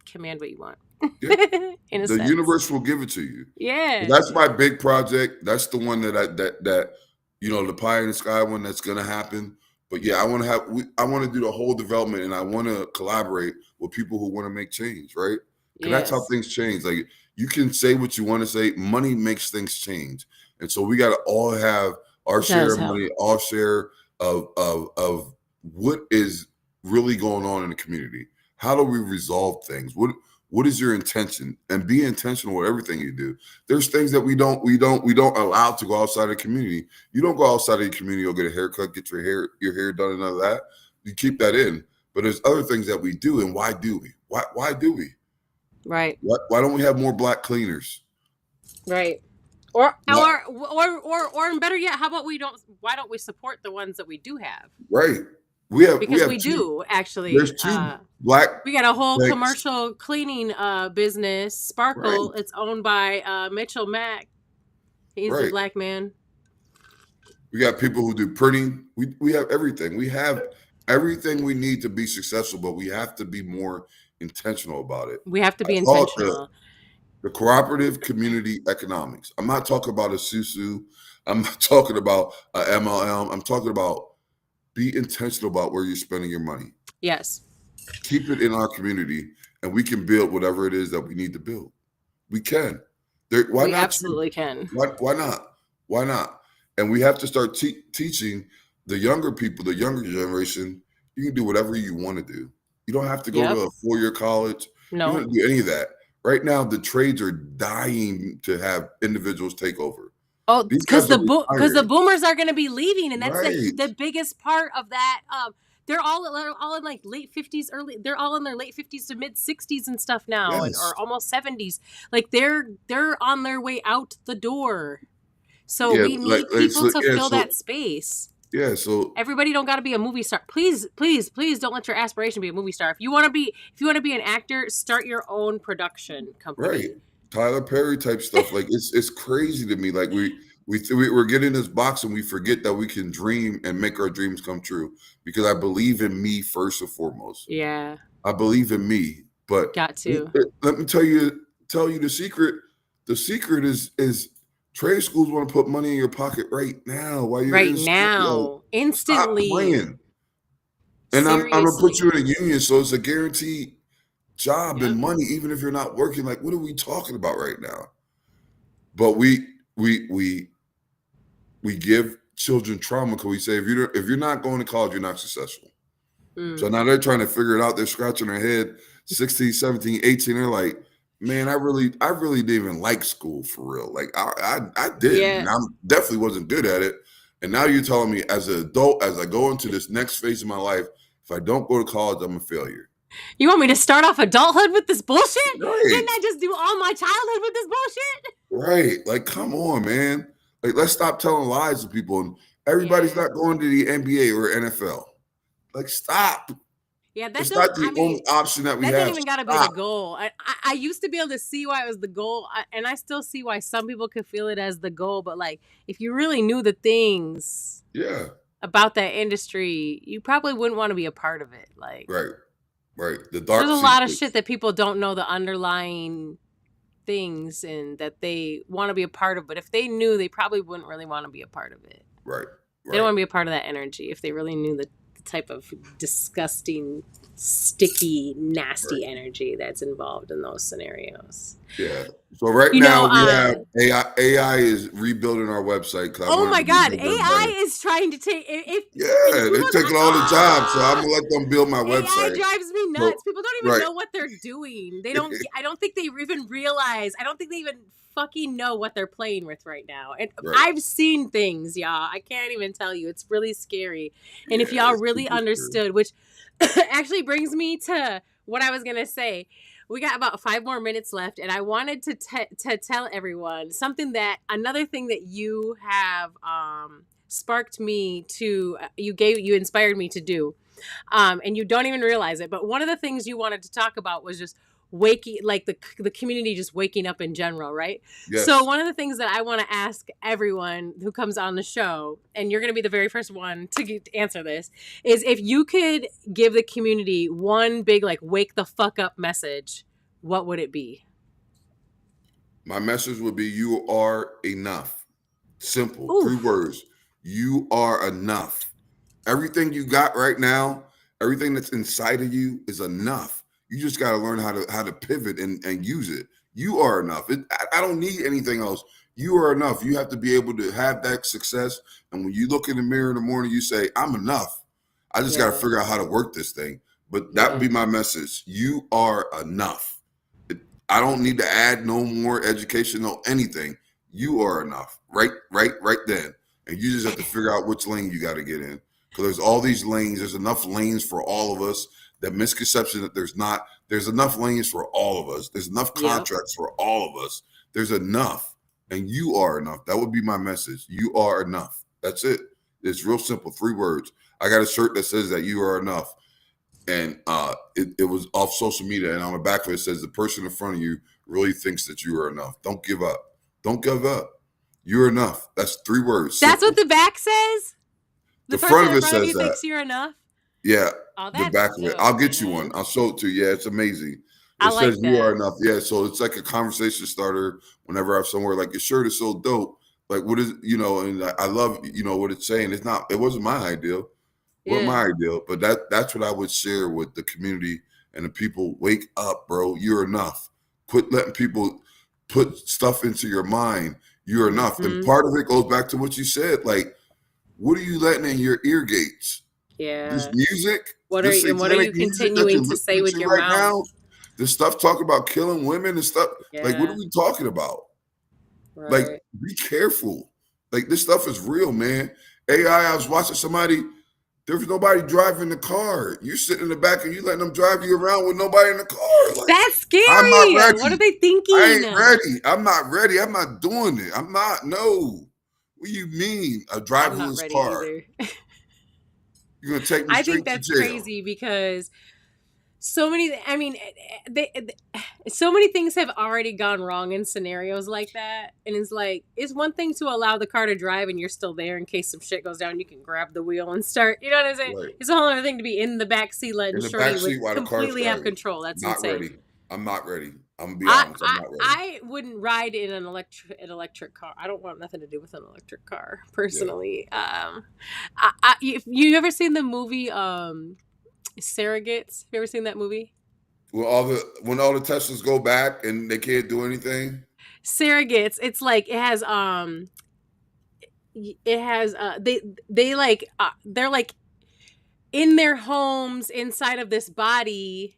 command what you want. Yeah. In a The sense. universe will give it to you. Yeah. That's my big project. That's the one that the pie in the sky one that's gonna happen. But yeah, I want to do the whole development, and I want to collaborate with people who want to make change, right? Because that's how things change. Like you can say what you want to say. Money makes things change, and so we got to all have our share of money, our share of what is really going on in the community. How do we resolve things? What is your intention? And be intentional with everything you do. There's things that we don't allow to go outside of the community. You don't go outside of the community, you'll get a haircut, get your hair done, and none of that. You keep that in. But there's other things that we do, and why do we? Why do we? Right. Why don't we have more black cleaners? Right. Or better yet, how about why don't we support the ones that we do have? Right. Because we do actually. There's two black. We got a whole commercial cleaning business, Sparkle. Right. It's owned by Mitchell Mack. He's a black man. We got people who do printing. We have everything. We have everything we need to be successful, but we have to be more intentional about it. We have to be intentional. The cooperative community economics. I'm not talking about a SUSU. I'm not talking about a MLM. I'm talking about be intentional about where you're spending your money. Yes. Keep it in our community, and we can build whatever it is that we need to build. We can. We absolutely can. Why not? Why not? And we have to start teaching the younger people, the younger generation, you can do whatever you want to do. You don't have to go to a 4-year college. No. You don't do any of that. Right now, the trades are dying to have individuals take over. Oh, because the boomers are going to be leaving, and that's the biggest part of that. They're all in like late 50s, they're all in their late 50s to mid 60s and stuff now, or almost 70s. Like they're on their way out the door. So we need people to fill that space. Yeah, so everybody don't got to be a movie star. Please don't let your aspiration be a movie star. If you want to be an actor, start your own production company. Right. Tyler Perry type stuff. Like it's crazy to me. Like we're getting this box and we forget that we can dream and make our dreams come true, because I believe in me first and foremost. Yeah. I believe in me, but got to. Let me tell you the secret. The secret is trade schools want to put money in your pocket right now while you're instantly. Stop playing. And I'm gonna put you in a union, so it's a guaranteed job and money, even if you're not working. Like, what are we talking about right now? But we give children trauma because we say if you're not going to college, you're not successful. So now they're trying to figure it out. They're scratching their head, 16, 17, 18. They're like, man, I really didn't even like school for real. Like I did, and I definitely wasn't good at it. And now you're telling me as an adult, as I go into this next phase of my life, if I don't go to college, I'm a failure. You want me to start off adulthood with this bullshit? Right. Didn't I just do all my childhood with this bullshit? Right. Like, come on, man. Like, let's stop telling lies to people Everybody's not going to the NBA or NFL. Like, stop. Yeah, It's not the only option that we have. That don't even got to be the goal. I used to be able to see why it was the goal, and I still see why some people could feel it as the goal. But like, if you really knew the things, about that industry, you probably wouldn't want to be a part of it. Like, right. There's a lot of shit that people don't know the underlying things and that they want to be a part of. But if they knew, they probably wouldn't really want to be a part of it. Right. They don't want to be a part of that energy if they really knew the type of disgusting, sticky, nasty energy that's involved in those scenarios. Yeah. So now we have AI is rebuilding our website. Oh my God. AI is trying to take they're taking all the jobs. So I'm gonna let them build my website. AI drives me nuts. People don't even know what they're doing. They don't I don't think they even realize. I don't think they even fucking know what they're playing with right now. And I've seen things, y'all. I can't even tell you. It's really scary. And if y'all really understood, which actually brings me to what I was going to say. We got about 5 more minutes left, and I wanted to tell everyone another thing that you have sparked me to, you inspired me to do, and you don't even realize it. But one of the things you wanted to talk about was just the community just waking up in general, right? Yes. So one of the things that I want to ask everyone who comes on the show, and you're going to be the very first one to answer this, is if you could give the community one big wake the fuck up message, what would it be? My message would be you are enough. Simple. 3 words. You are enough. Everything you got right now, everything that's inside of you is enough. You just got to learn how to pivot and use it. You are enough. I don't need anything else. You are enough. You have to be able to have that success. And when you look in the mirror in the morning, you say, I'm enough. I just got to figure out how to work this thing. But that would be my message. You are enough. I don't need to add no more education, no anything. You are enough. Right then. And you just have to figure out which lane you got to get in. Because there's all these lanes. There's enough lanes for all of us. That misconception that there's enough lanes for all of us. There's enough contracts for all of us. There's enough. And you are enough. That would be my message. You are enough. That's it. It's real simple. 3 words. I got a shirt that says that you are enough. And it was off social media. And on the back of it says the person in front of you really thinks that you are enough. Don't give up. Don't give up. You're enough. That's 3 words. That's simple. What the back says? The front of it says that. Thinks you're enough? Yeah, the back of it. I'll get you one. I'll show it to you. Yeah, it's amazing. It says you are enough. Yeah, so it's like a conversation starter whenever I'm somewhere. Like, your shirt is so dope. Like, what is, and I love, what it's saying. It wasn't my ideal. It wasn't my ideal. But that's what I would share with the community and the people. Wake up, bro. You're enough. Quit letting people put stuff into your mind. You're enough. Mm-hmm. And part of it goes back to what you said. Like, what are you letting in your ear gates? Yeah. This music. What are you continuing to say with your mouth? Now, this stuff talk about killing women and stuff. Yeah. Like, what are we talking about? Right. Like, be careful. Like, this stuff is real, man. AI, I was watching somebody. There was nobody driving the car. You sitting in the back and you letting them drive you around with nobody in the car. Like, that's scary. I'm not ready. What are they thinking? I ain't ready. I'm not ready. I'm not doing it. I'm not. No. What do you mean? A driverless car? You're gonna take me. I think that's crazy because so many things have already gone wrong in scenarios like that. And it's one thing to allow the car to drive and you're still there in case some shit goes down. You can grab the wheel and start. You know what I'm saying? Right. It's a whole other thing to be in the back seat letting Shorty completely have control. That's not insane. Ready. I'm not ready. I'm gonna be honest. I'm not ready. I wouldn't ride in an electric car. I don't want nothing to do with an electric car personally. Yeah. If you ever seen the movie Surrogates? Have you ever seen that movie? When all the Teslas go back and they can't do anything. Surrogates. It's like they're like in their homes inside of this body.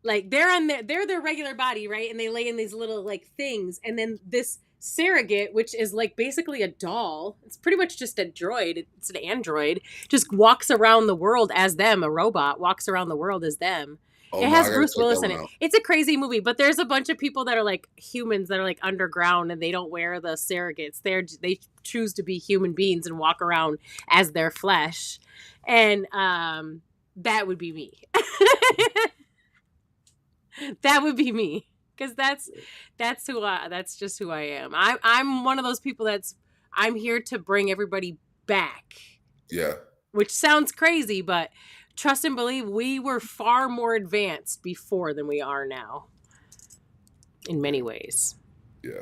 Like they're their regular body, right? And they lay in these little things, and then this surrogate, which is basically a doll, it's pretty much just a droid. It's an android, just walks around the world as them. A robot walks around the world as them, Oh It no, I has gotta Bruce check that Willis in one it. out. It's a crazy movie, but there's a bunch of people that are like humans that are like underground and they don't wear the surrogates. They choose to be human beings and walk around as their flesh. And that would be me. That would be me. Because that's just who I am. I'm one of those people I'm here to bring everybody back. Yeah. Which sounds crazy, but trust and believe we were far more advanced before than we are now. In many ways. Yeah.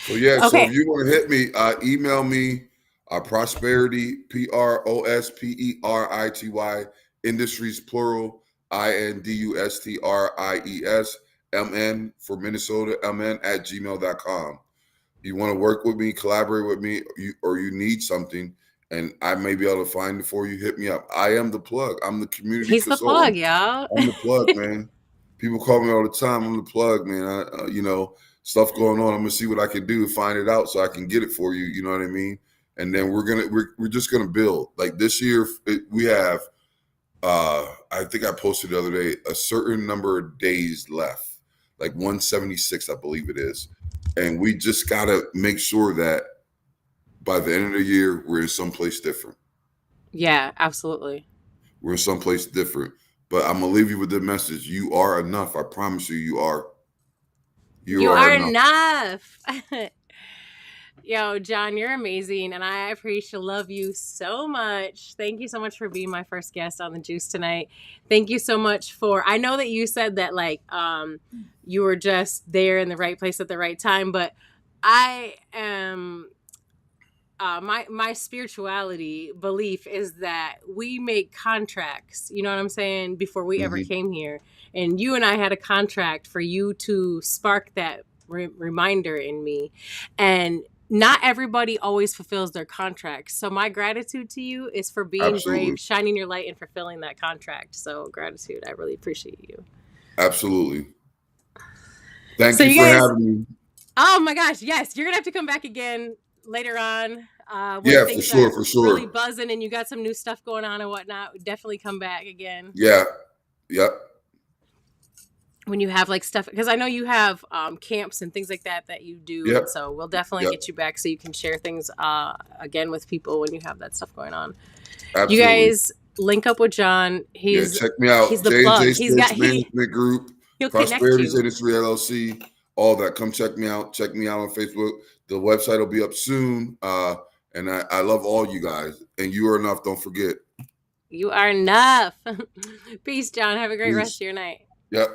So yeah, so if you want to hit me, email me prosperity, prosperity, industries plural, industries mn for Minnesota, mn at gmail.com. You want to work with me, collaborate with me, or you need something, and I may be able to find it for you, hit me up. I am the plug. I'm the community He's consultant. The plug, y'all. I'm the plug, man. People call me all the time. I'm the plug, man. Stuff going on. I'm gonna see what I can do to find it out so I can get it for you. You know what I mean? And then we're just gonna build. Like this year, we have. I think I posted the other day a certain number of days left, like 176, I believe it is, and we just gotta make sure that by the end of the year we're in someplace different. Yeah, absolutely. We're in someplace different. But I'm gonna leave you with the message: you are enough. I promise you, you are. You are enough. Yo, John, you're amazing, and I love you so much. Thank you so much for being my first guest on The Juice tonight. Thank you so much I know that you said that like you were just there in the right place at the right time, but I am my spirituality belief is that we make contracts, you know what I'm saying, before we ever came here. And you and I had a contract for you to spark that reminder in me. And not everybody always fulfills their contracts. So my gratitude to you is for being brave, shining your light, and fulfilling that contract. So gratitude. I really appreciate you. Absolutely. Thank you for having me. Oh my gosh. Yes. You're going to have to come back again later on. Yeah, for sure. Really buzzing and you got some new stuff going on and whatnot. Definitely come back again. Yeah. Yep. When you have like stuff, because I know you have camps and things like that you do. Yep. And so we'll definitely get you back so you can share things again with people when you have that stuff going on. Absolutely. You guys link up with John. Check me out. He's the plug. He's got Management Group, Prosperity Industry LLC, all that. Come check me out. Check me out on Facebook. The website will be up soon. And I love all you guys. And you are enough. Don't forget. You are enough. Peace, John. Have a great rest of your night. Yep.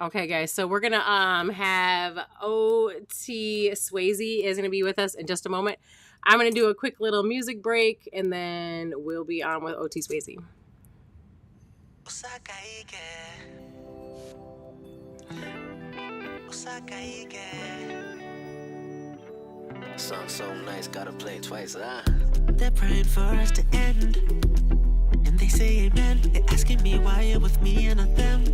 Okay, guys. So we're gonna have OT Swayze is gonna be with us in just a moment. I'm gonna do a quick little music break, and then we'll be on with OT Swayze. Song so nice, gotta play it twice, huh? They're praying for us to end, and they say amen. They're asking me why you're with me and not them.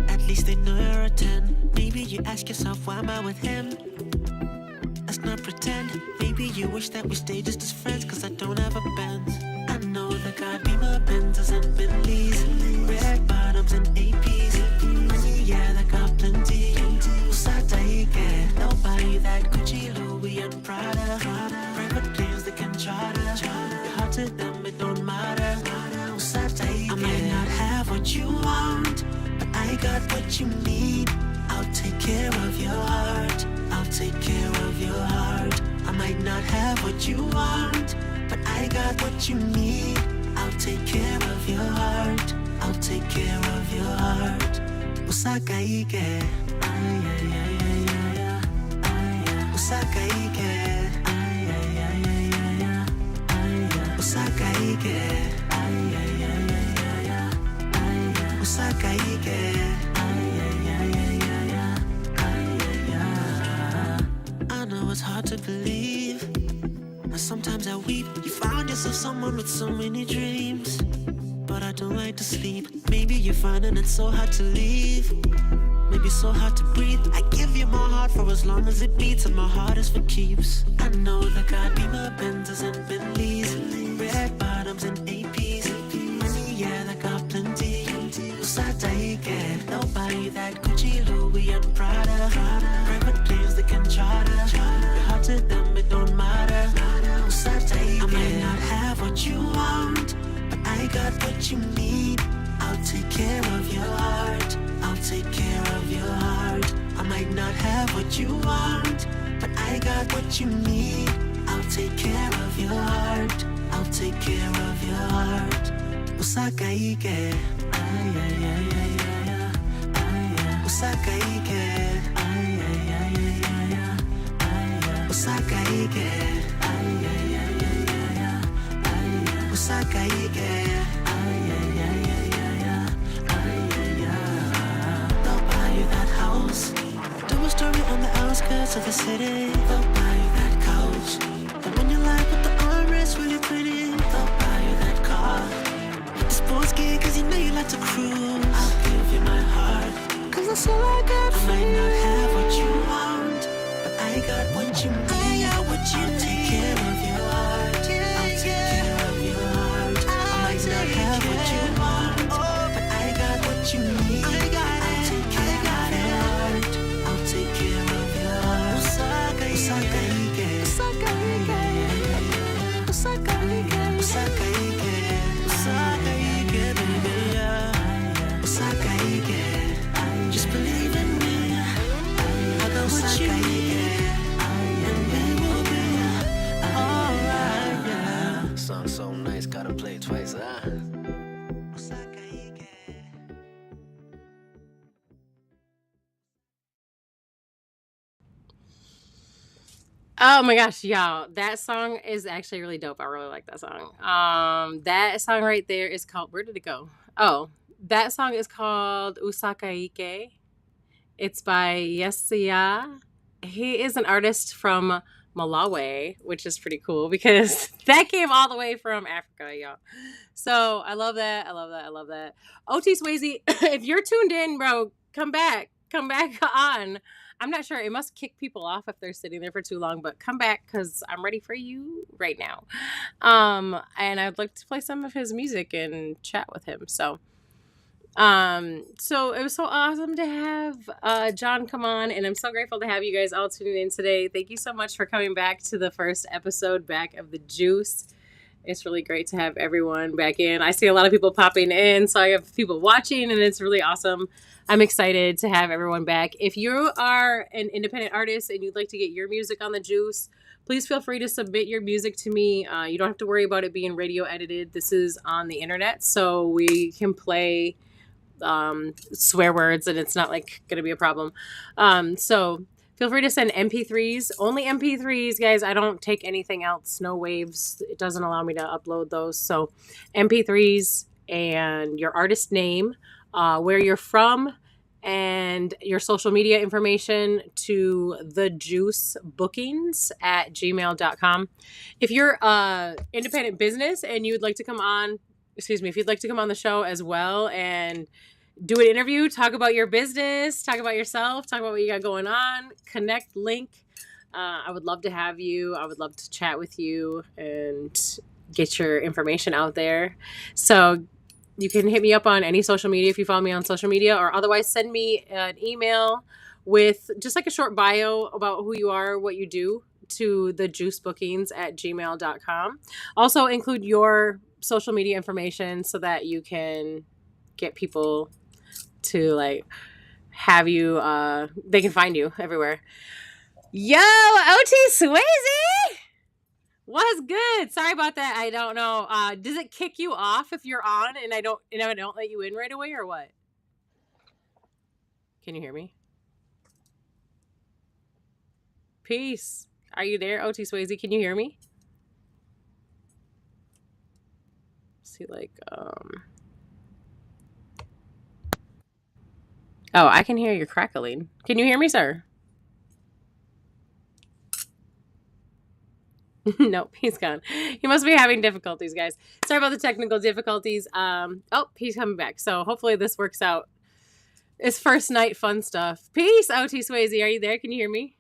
At least they know you're a 10. Maybe you ask yourself, why am I with him? Let's not pretend. Maybe you wish that we stay just as friends, cause I don't have a Benz. I know that God be my Benzes and Bentleys, red bottoms and APs. Money, yeah, that got plenty. Nobody that Gucci, Louis, and Prada. Private planes they can charter. Your heart to them, it don't matter. I might not have what you want, but I got what you need. I'll take care of your heart. I'll take care of your heart. I might not have what you want, but I got what you need. I'll take care of your heart. I'll take care of your heart. Usakaike, ay ay ay ay ay ay. Usakaike, ay ay ay ay ay ay. Usakaike, ay ay ay ay ay ay. Usakaike, ay ay ay ay ay ay. I know it's hard to believe, but sometimes I weep. You found yourself someone with so many dreams, but I don't like to sleep. Maybe you're finding it so hard to leave, maybe so hard to breathe. I give you my heart for as long as it beats, and my heart is for keeps. I know that God be my Benzes and Bentleys, red bottoms and APs. Money, yeah, Private planes they can charter. Your heart to them, it don't matter. I might not have what you want, but I got what you need. I'll take care of your heart. I'll take care of your heart. I might not have what you want, but I got what you need. I'll take care of your heart. I'll take care of your heart. Usakaike, ay ay ay ay ay ay. Usakaike, ay ay ay ay ay ay. Usakaike, ay ay ay ay ay ay. Usakaike, ay ay ay ay ay ay ay. They'll buy you that house, do a story on the outskirts of the city. They'll buy you that couch, and when you lie with the armrest really pretty. They'll buy you that car, the sports gear, cause you know you like to cruise. I'll give you my heart, cause that's all I got for you. I might not have what you want, but I got what you need. I got what you need. I'll take care of your heart. I'll take care of your heart. I might not have what you want, but I got what you need. I'll take care of your heart. I'll take care of your heart. Usakaike, Usakaike, Usakaike, Usakaike, Usakaike, baby, yeah. Usakaike, just believe in me. I got what you need, and we will be alright, yeah. Song so nice, gotta play twice, huh? Usakaike. Oh my gosh, y'all. That song is actually really dope. I really like that song. That song right there is called, where did it go? Oh, that song is called Usakaike. It's by Yesiya. He is an artist from Malawi, which is pretty cool because that came all the way from Africa, y'all. So I love that. I love that. I love that. OT Swayze, if you're tuned in, bro, come back. Come back on. I'm not sure. It must kick people off if they're sitting there for too long, but come back because I'm ready for you right now. And I'd like to play some of his music and chat with him. So it was so awesome to have John come on, and I'm so grateful to have you guys all tuning in today. Thank you so much for coming back to the first episode back of The Juice. It's really great to have everyone back in. I see a lot of people popping in, so I have people watching, and it's really awesome. I'm excited to have everyone back. If you are an independent artist and you'd like to get your music on The Juice, please feel free to submit your music to me. You don't have to worry about it being radio edited. This is on the internet, so we can play swear words, and it's not like going to be a problem. So feel free to send MP3s. Only MP3s, guys. I don't take anything else. No waves. It doesn't allow me to upload those. So MP3s and your artist name, where you're from, and your social media information to thejuicebookings@gmail.com. If you're independent business and you'd like to come on, if you'd like to come on the show as well and do an interview, talk about your business, talk about yourself, talk about what you got going on, connect, link. I would love to have you. I would love to chat with you and get your information out there. So you can hit me up on any social media if you follow me on social media, or otherwise send me an email with just like a short bio about who you are, what you do, to thejuicebookings@gmail.com. Also include your social media information so that you can get people to like have you, they can find you everywhere. Yo, OT Swayze! What's good? Sorry about that. I don't know. Does it kick you off if you're on and I don't let you in right away, or what? Can you hear me? Peace. Are you there, OT Swayze? Can you hear me? See, like, oh, I can hear you crackling. Can you hear me, sir? Nope, he's gone. He must be having difficulties, guys. Sorry about the technical difficulties. Oh, he's coming back. So hopefully this works out. It's first night fun stuff. Peace, OT Swayze. Are you there? Can you hear me?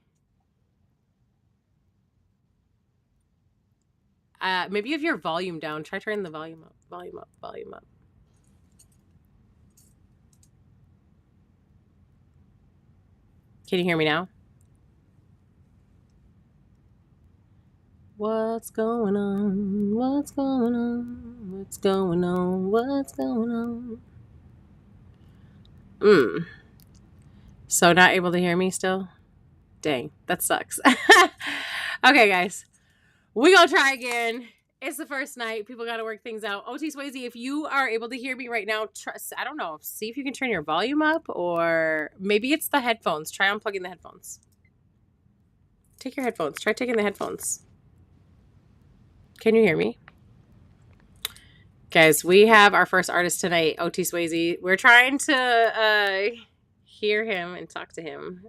Maybe if your volume down, try turning the volume up. Volume up, volume up. Can you hear me now? What's going on? What's going on? What's going on? What's going on? So not able to hear me still? Dang, that sucks. Okay, guys. We gonna try again. It's the first night. People gotta work things out. OT Swayze, if you are able to hear me right now, I don't know. See if you can turn your volume up, or maybe it's the headphones. Try unplugging the headphones. Take your headphones. Try taking the headphones. Can you hear me? Guys, we have our first artist tonight, OT Swayze. We're trying to hear him and talk to him.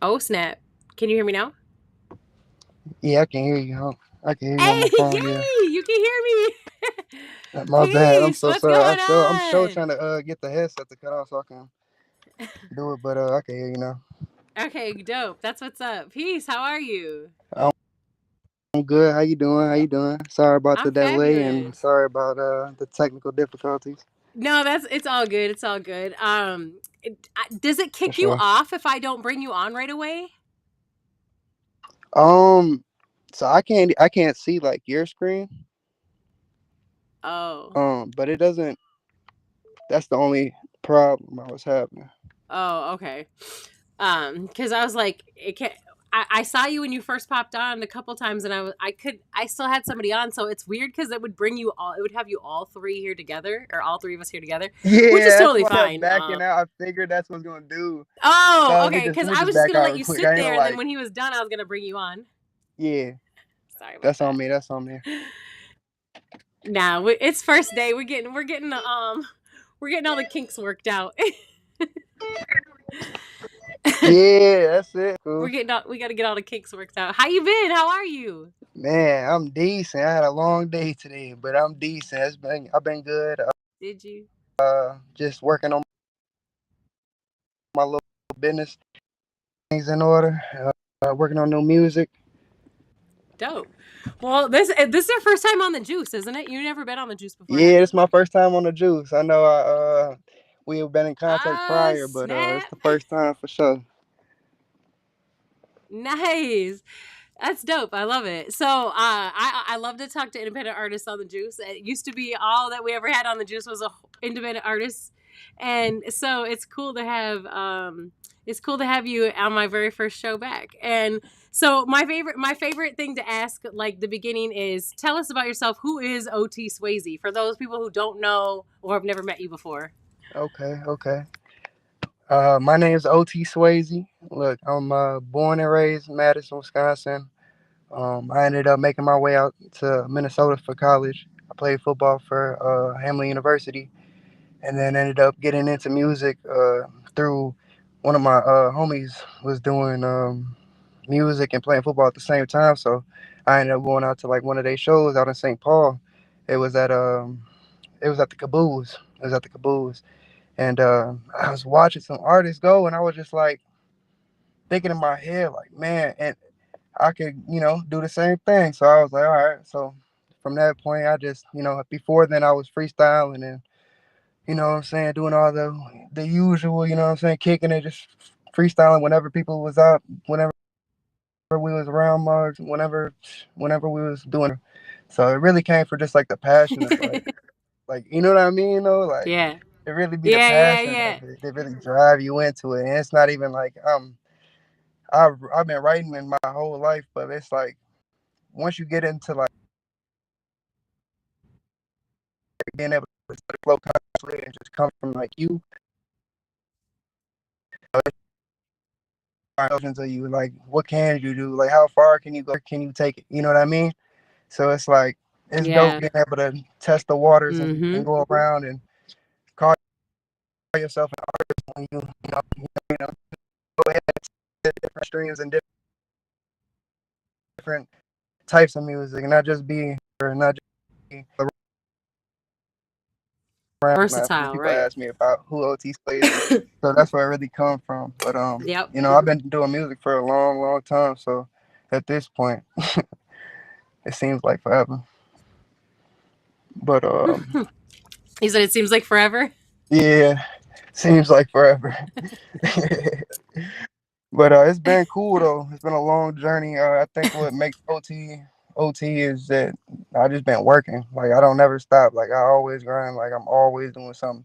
Oh, snap. Can you hear me now? Yeah, I can hear you. Huh? I can hear you Hey, on my phone. yay! Yeah, You can hear me. my bad. I'm Peace. so What's sorry. going I'm sure on? trying to get the headset to cut off so I can do it, but I can hear you now. Okay, dope. That's what's up. Peace. How are you? I'm good. How you doing? How you doing? Sorry about the I'm delay and fabulous. sorry about the technical difficulties. No, it's all good. It's all good. Does it For kick you sure. off if I don't bring you on right away? So I can't see like your screen. Oh. But it doesn't. That's the only problem I was having. Oh, okay. Because I was like, it can't. I saw you when you first popped on a couple times, and I still had somebody on, so it's weird because it would bring you all. It would have you all three here together, or all three of us here together, which is Yeah, that's totally why I kept fine. backing out. I figured that's what it's gonna do. Oh, So okay. Because let me I just was just back gonna out let real you quick. sit I ain't there, gonna and then like. when he was done, I was gonna bring you on. Yeah, Sorry about that's that. on me. That's on me. Nah, it's first day. We're getting all the kinks worked out. Yeah, that's it. Cool. We got to get all the kinks worked out. How you been? How are you? Man, I'm decent. I had a long day today, but I'm decent. I've been good. Did you? Just working on my little business things in order. Working on new music. Dope. Well, this is your first time on the juice, isn't it? You've never been on the juice before, have Yeah, you? it's my first time on the juice. I know. We have been in contact Ah, prior, but it's snap. the first time for sure. Nice. That's dope. I love it. So I love to talk to independent artists on the juice. It used to be all that we ever had on the juice was independent artists, and so it's cool to have you on my very first show back. And so my favorite thing to ask, like the beginning, is tell us about yourself. Who is OT Swayze for those people who don't know or have never met you before? Okay. My name is OT Swayze. Look, I'm born and raised in Madison, Wisconsin. I ended up making my way out to Minnesota for college. I played football for Hamlin University, and then ended up getting into music through one of my homies was doing music and playing football at the same time. So I ended up going out to like one of their shows out in St. Paul. It was at the Caboose. It was at the Caboose, and I was watching some artists go, and I was just like thinking in my head, like, man, and I could, do the same thing. So I was like, all right. So from that point, I just, before then I was freestyling and, what I'm saying, doing all the usual, what I'm saying, kicking it, just freestyling whenever people was up, whenever we was around mugs, whenever we was doing it. So it really came for just like the passion of like, you know what I mean? Like Yeah. it really be the passion Yeah. of it. They really drive you into it. And it's not even like, I've been writing in my whole life, but it's like, once you get into like being able to flow constantly and just come from like you, questions of you, like what can you do, like how far can you go, can you take it, you know what I mean? So it's like it's dope Yeah. being able to test the waters and Mm-hmm. go around and call yourself an artist when you know go ahead and different streams and different types of music and not just be around. Man, when Versatile, people right? ask me about who OT plays, so that's where it really come from. But Yep. I've been doing music for a long time, so at this point, it seems like forever. But You said it seems like forever. yeah, Seems like forever. But it's been cool though. It's been a long journey. I think what makes OT is that I just been working. Like I don't never stop. Like I always grind. Like I'm always doing something.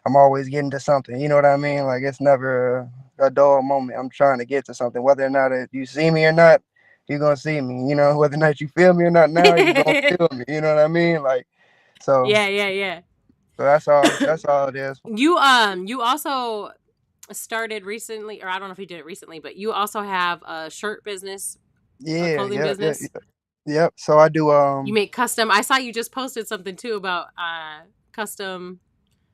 I'm always getting to something. You know what I mean? Like it's never a dull moment. I'm trying to get to something. Whether or not you see me or not, you're gonna see me. You know, whether or not you feel me or not now, you're gonna feel me. You know what I mean? Like so. Yeah. So that's all. That's all it is. You also started recently, or I don't know if you did it recently, but you also have a shirt business, a Yeah. clothing business. Yep. So I do. You make custom. I saw you just posted something too about custom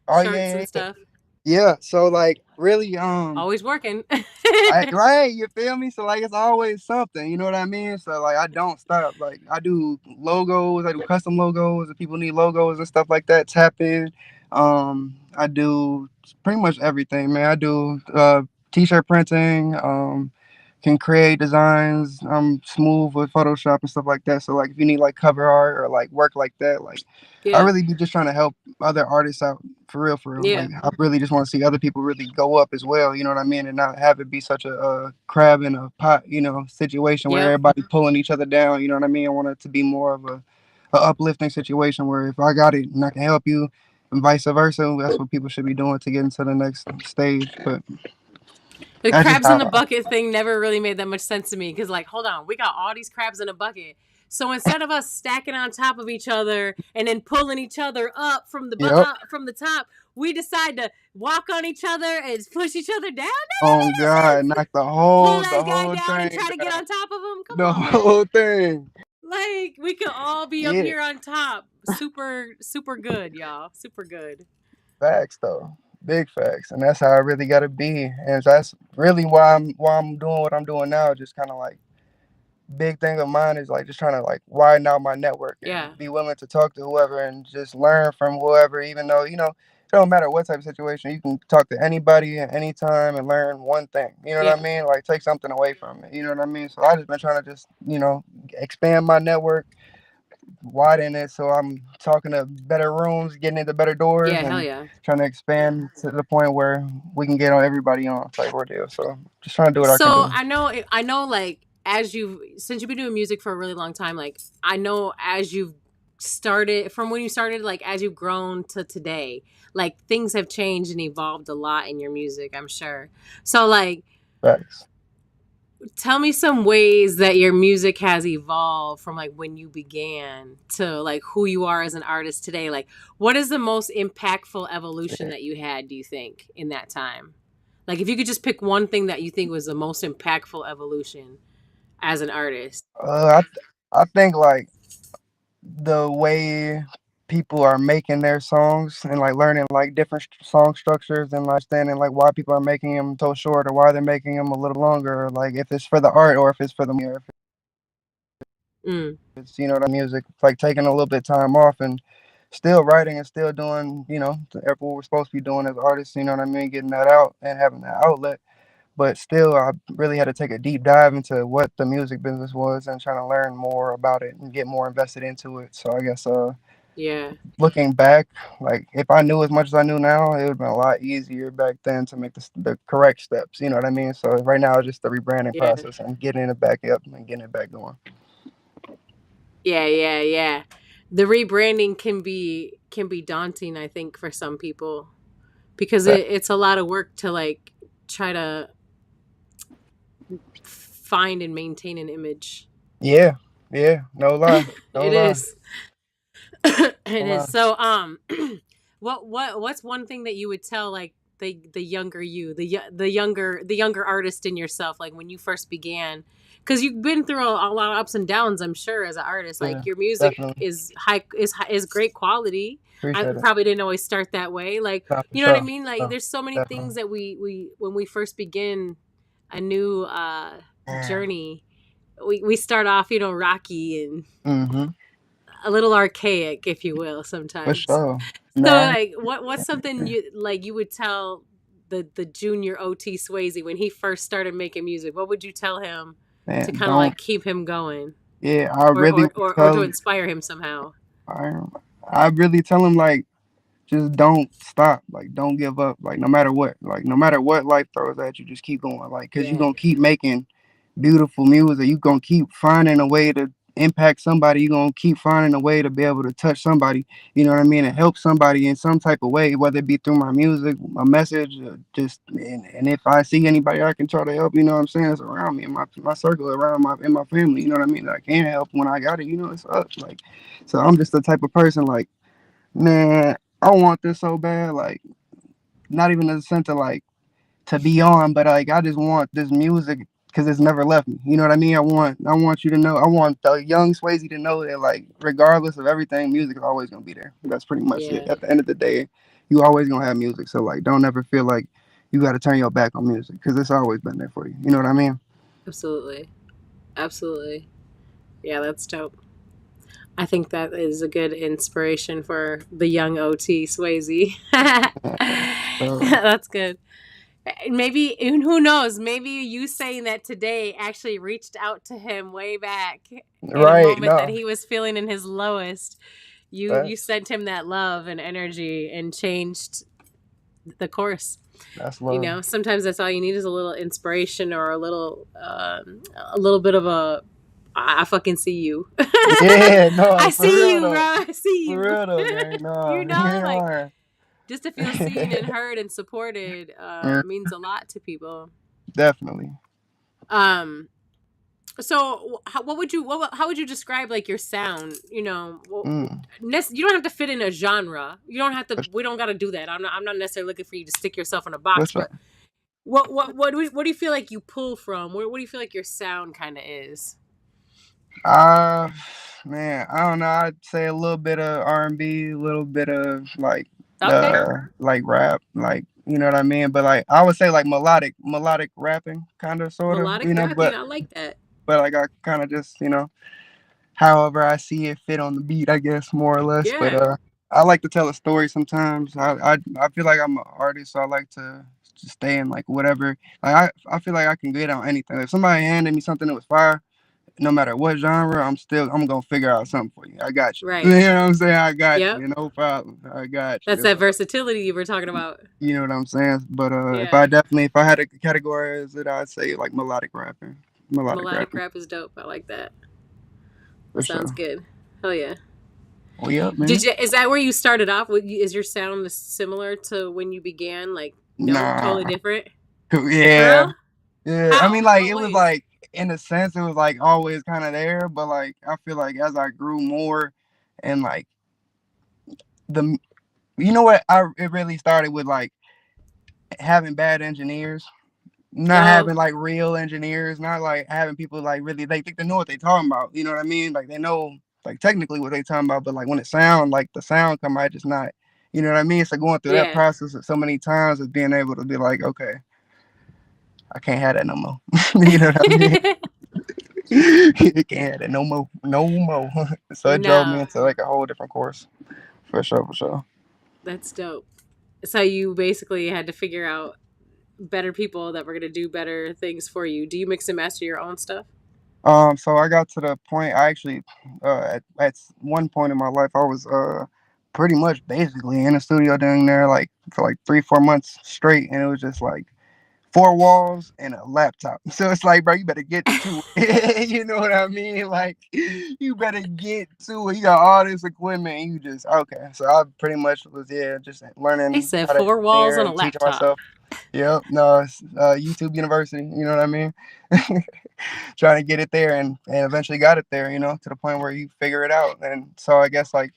Oh shirts and stuff. Yeah. So like really Always working. right, you feel me? So like it's always something, you know what I mean? So like I don't stop. Like I do logos, I do custom logos, if people need logos and stuff like that, tap in. I do pretty much everything, man. I do t-shirt printing, can create designs. I'm smooth with Photoshop and stuff like that. So like if you need like cover art or like work like that, like I Yeah. really be just trying to help other artists out for real, for real. Yeah. Like I really just want to see other people really go up as well. You know what I mean, and not have it be such a crab in a pot, you know, situation where Yep. everybody pulling each other down. You know what I mean? I want it to be more of a uplifting situation where if I got it and I can help you, and vice versa. That's what people should be doing to get into the next stage. But The that's just crabs in the how. bucket thing never really made that much sense to me because, like, hold on, we got all these crabs in a bucket. So instead of us stacking on top of each other and then pulling each other up from the Yep. from the top, we decide to walk on each other and push each other down. Oh God, knock the Pull whole that guy down train and try to get down. on top of him. Come The on, man. whole thing. Like we could all be up Yeah. here on top. Super good, y'all. Super good. Facts though, big facts, and that's how I really gotta be, and that's really why I'm doing what I'm doing now. Just kind of like big thing of mine is like just trying to like widen out my network and Yeah. be willing to talk to whoever and just learn from whoever. Even though it don't matter what type of situation, you can talk to anybody at any time and learn one thing. You know what I mean? Like take something away from it. You know what I mean? So I just been trying to just expand my network, widen it, so I'm talking to better rooms, getting into better doors, Yeah, hell and yeah. trying to expand to the point where we can get on everybody on type ordeal. So just trying to do what I So can do. I know, like since you've been doing music for a really long time, like I know as you've started from when you started, like as you've grown to today, like things have changed and evolved a lot in your music, I'm sure. So like, Facts. tell me some ways that your music has evolved from like when you began to like who you are as an artist today. Like, what is the most impactful evolution that you had, do you think, in that time? Like, if you could just pick one thing that you think was the most impactful evolution as an artist. I think like the way people are making their songs and like learning like different song structures and like understanding like why people are making them so short or why they're making them a little longer, or like if it's for the art or if it's for the or if Mm. it's music. It's like taking a little bit of time off and still writing and still doing what we're supposed to be doing as artists. You know what I mean? Getting that out and having that outlet. But still, I really had to take a deep dive into what the music business was and trying to learn more about it and get more invested into it. So I guess Yeah. looking back, like if I knew as much as I knew now, it would have been a lot easier back then to make the correct steps. You know what I mean? So right now, it's just the rebranding Yeah. process and getting it back up and getting it back going. Yeah. The rebranding can be daunting, I think, for some people because it's a lot of work to like try to find and maintain an image. Yeah, no lie. No It lie. is. It No is. So what's one thing that you would tell like the younger you, the younger artist in yourself, like when you first began, because you've been through a lot of ups and downs, I'm sure, as an artist. Like Yeah, your music definitely. is great quality. I Appreciate it. probably didn't always start that way. Like, No, for you know what I sure. mean? Like No, there's so many definitely. things that we when we first begin a new journey, we start off, rocky and Mm-hmm. a little archaic, if you will, For sometimes. sure. So Nah, like what's something you would tell the junior OT Swayze when he first started making music? What would you tell him to man, kind of don't. like keep him going I really or to tell. inspire him somehow? I really tell him like just don't stop. Like, don't give up. Like, no matter what. Like, no matter what life throws at you, just keep going. Like, cause you're Yeah. gonna keep making beautiful music. You're gonna keep finding a way to impact somebody. You're gonna keep finding a way to be able to touch somebody. You know what I mean? And help somebody in some type of way, whether it be through my music, my message, just and if I see anybody I can try to help, you know what I'm saying? It's around me, in my circle, around my in my family. You know what I mean? That I can help when I got it. You know, it's up. Like, so I'm just the type of person like, man, I want this so bad. Like, not even in the sense of like to be on, but like I just want this music because it's never left me. You know what I mean? I want you to know. I want the young Swayze to know that like regardless of everything, music is always gonna be there. That's pretty much it. Yeah. At the end of the day, you always gonna have music. So like, don't ever feel like you got to turn your back on music because it's always been there for you. You know what I mean? Absolutely. Absolutely. Yeah, that's dope. I think that is a good inspiration for the young OT Swayze. That's good. Maybe, and who knows, maybe you saying that today actually reached out to him way back in a Right? moment that No, he was feeling in his lowest. You that's sent him that love and energy and changed the course. that's You love. know, sometimes that's all you need is a little inspiration or a little bit of a I fucking see you. Yeah, no, I for see real you, bro. though. I see For you. real though, gang. No, You you know, ain't like lying. just to feel seen and heard and supported means a lot to people. Definitely. Um, so how would you describe like your sound? You know, Mm. you don't have to fit in a genre. You don't have to. We don't got to do that. I'm not necessarily looking for you to stick yourself in a box. What's But up? what do you feel like you pull from? What do you feel like your sound kind of is? Uh, man, I don't know. I'd say a little bit of R&B, a little bit of Okay, like rap, like you know what I mean. But like I would say like melodic rapping, kind of, sort of, melodic you know. rapping. But I like that. but like I kind of just however I see it fit on the beat, I guess more or less. But Yeah, I like to tell a story sometimes. I feel like I'm an artist, so I like to just stay in like whatever. Like I feel like I can get on anything. If somebody handed me something that was fire, no matter what genre, I'm gonna figure out something for you. I got you. You right. know what I'm saying? I got Yep. you. No problem. I got That's you. that So, versatility you were talking about. you know what I'm saying? But Yeah. if I had to categorize it, I'd say like melodic rapping. Melodic Melodic rapping rap is dope. I like that. for Sounds sure. good. Hell yeah. Well, yeah, man. Is that where you started off? Is your sound similar to when you began? Like, no, totally Nah. different. Yeah. Girl, Yeah. I how? mean, In like what it was ways? like in a sense, it was like always kind of there, but like I feel like as I grew more, and like the you know what it really started with like having bad engineers, not Oh, having like real engineers, not like having people like really they think they know what they talking about. You know what I mean? Like they know like technically what they talking about, but like when it sound like the sound come out, just not. You know what I mean? So going through that yeah. process so many times of being able to be like, okay, I can't have that no more. You know what I mean? You can't have that no more, no more. So it drove me No, into like a whole different course, for sure, for sure. that's dope. So you basically had to figure out better people that were going to do better things for you. Do you mix and master your own stuff? So I got to the point. I actually, at one point in my life, I was pretty much basically in the studio doing there like for like 3 4 months straight, and it was just like four walls and a laptop. So it's like, bro, you better get to it. You know what I mean? Like, you better get to it. You got all this equipment, and you just okay. So I pretty much was just He learning said how to 4 walls engineer and a and teaching laptop. myself. Yep, no, it's YouTube University. You know what I mean? Trying to get it there, and eventually got it there. You know, to the point where you figure it out. And so I guess like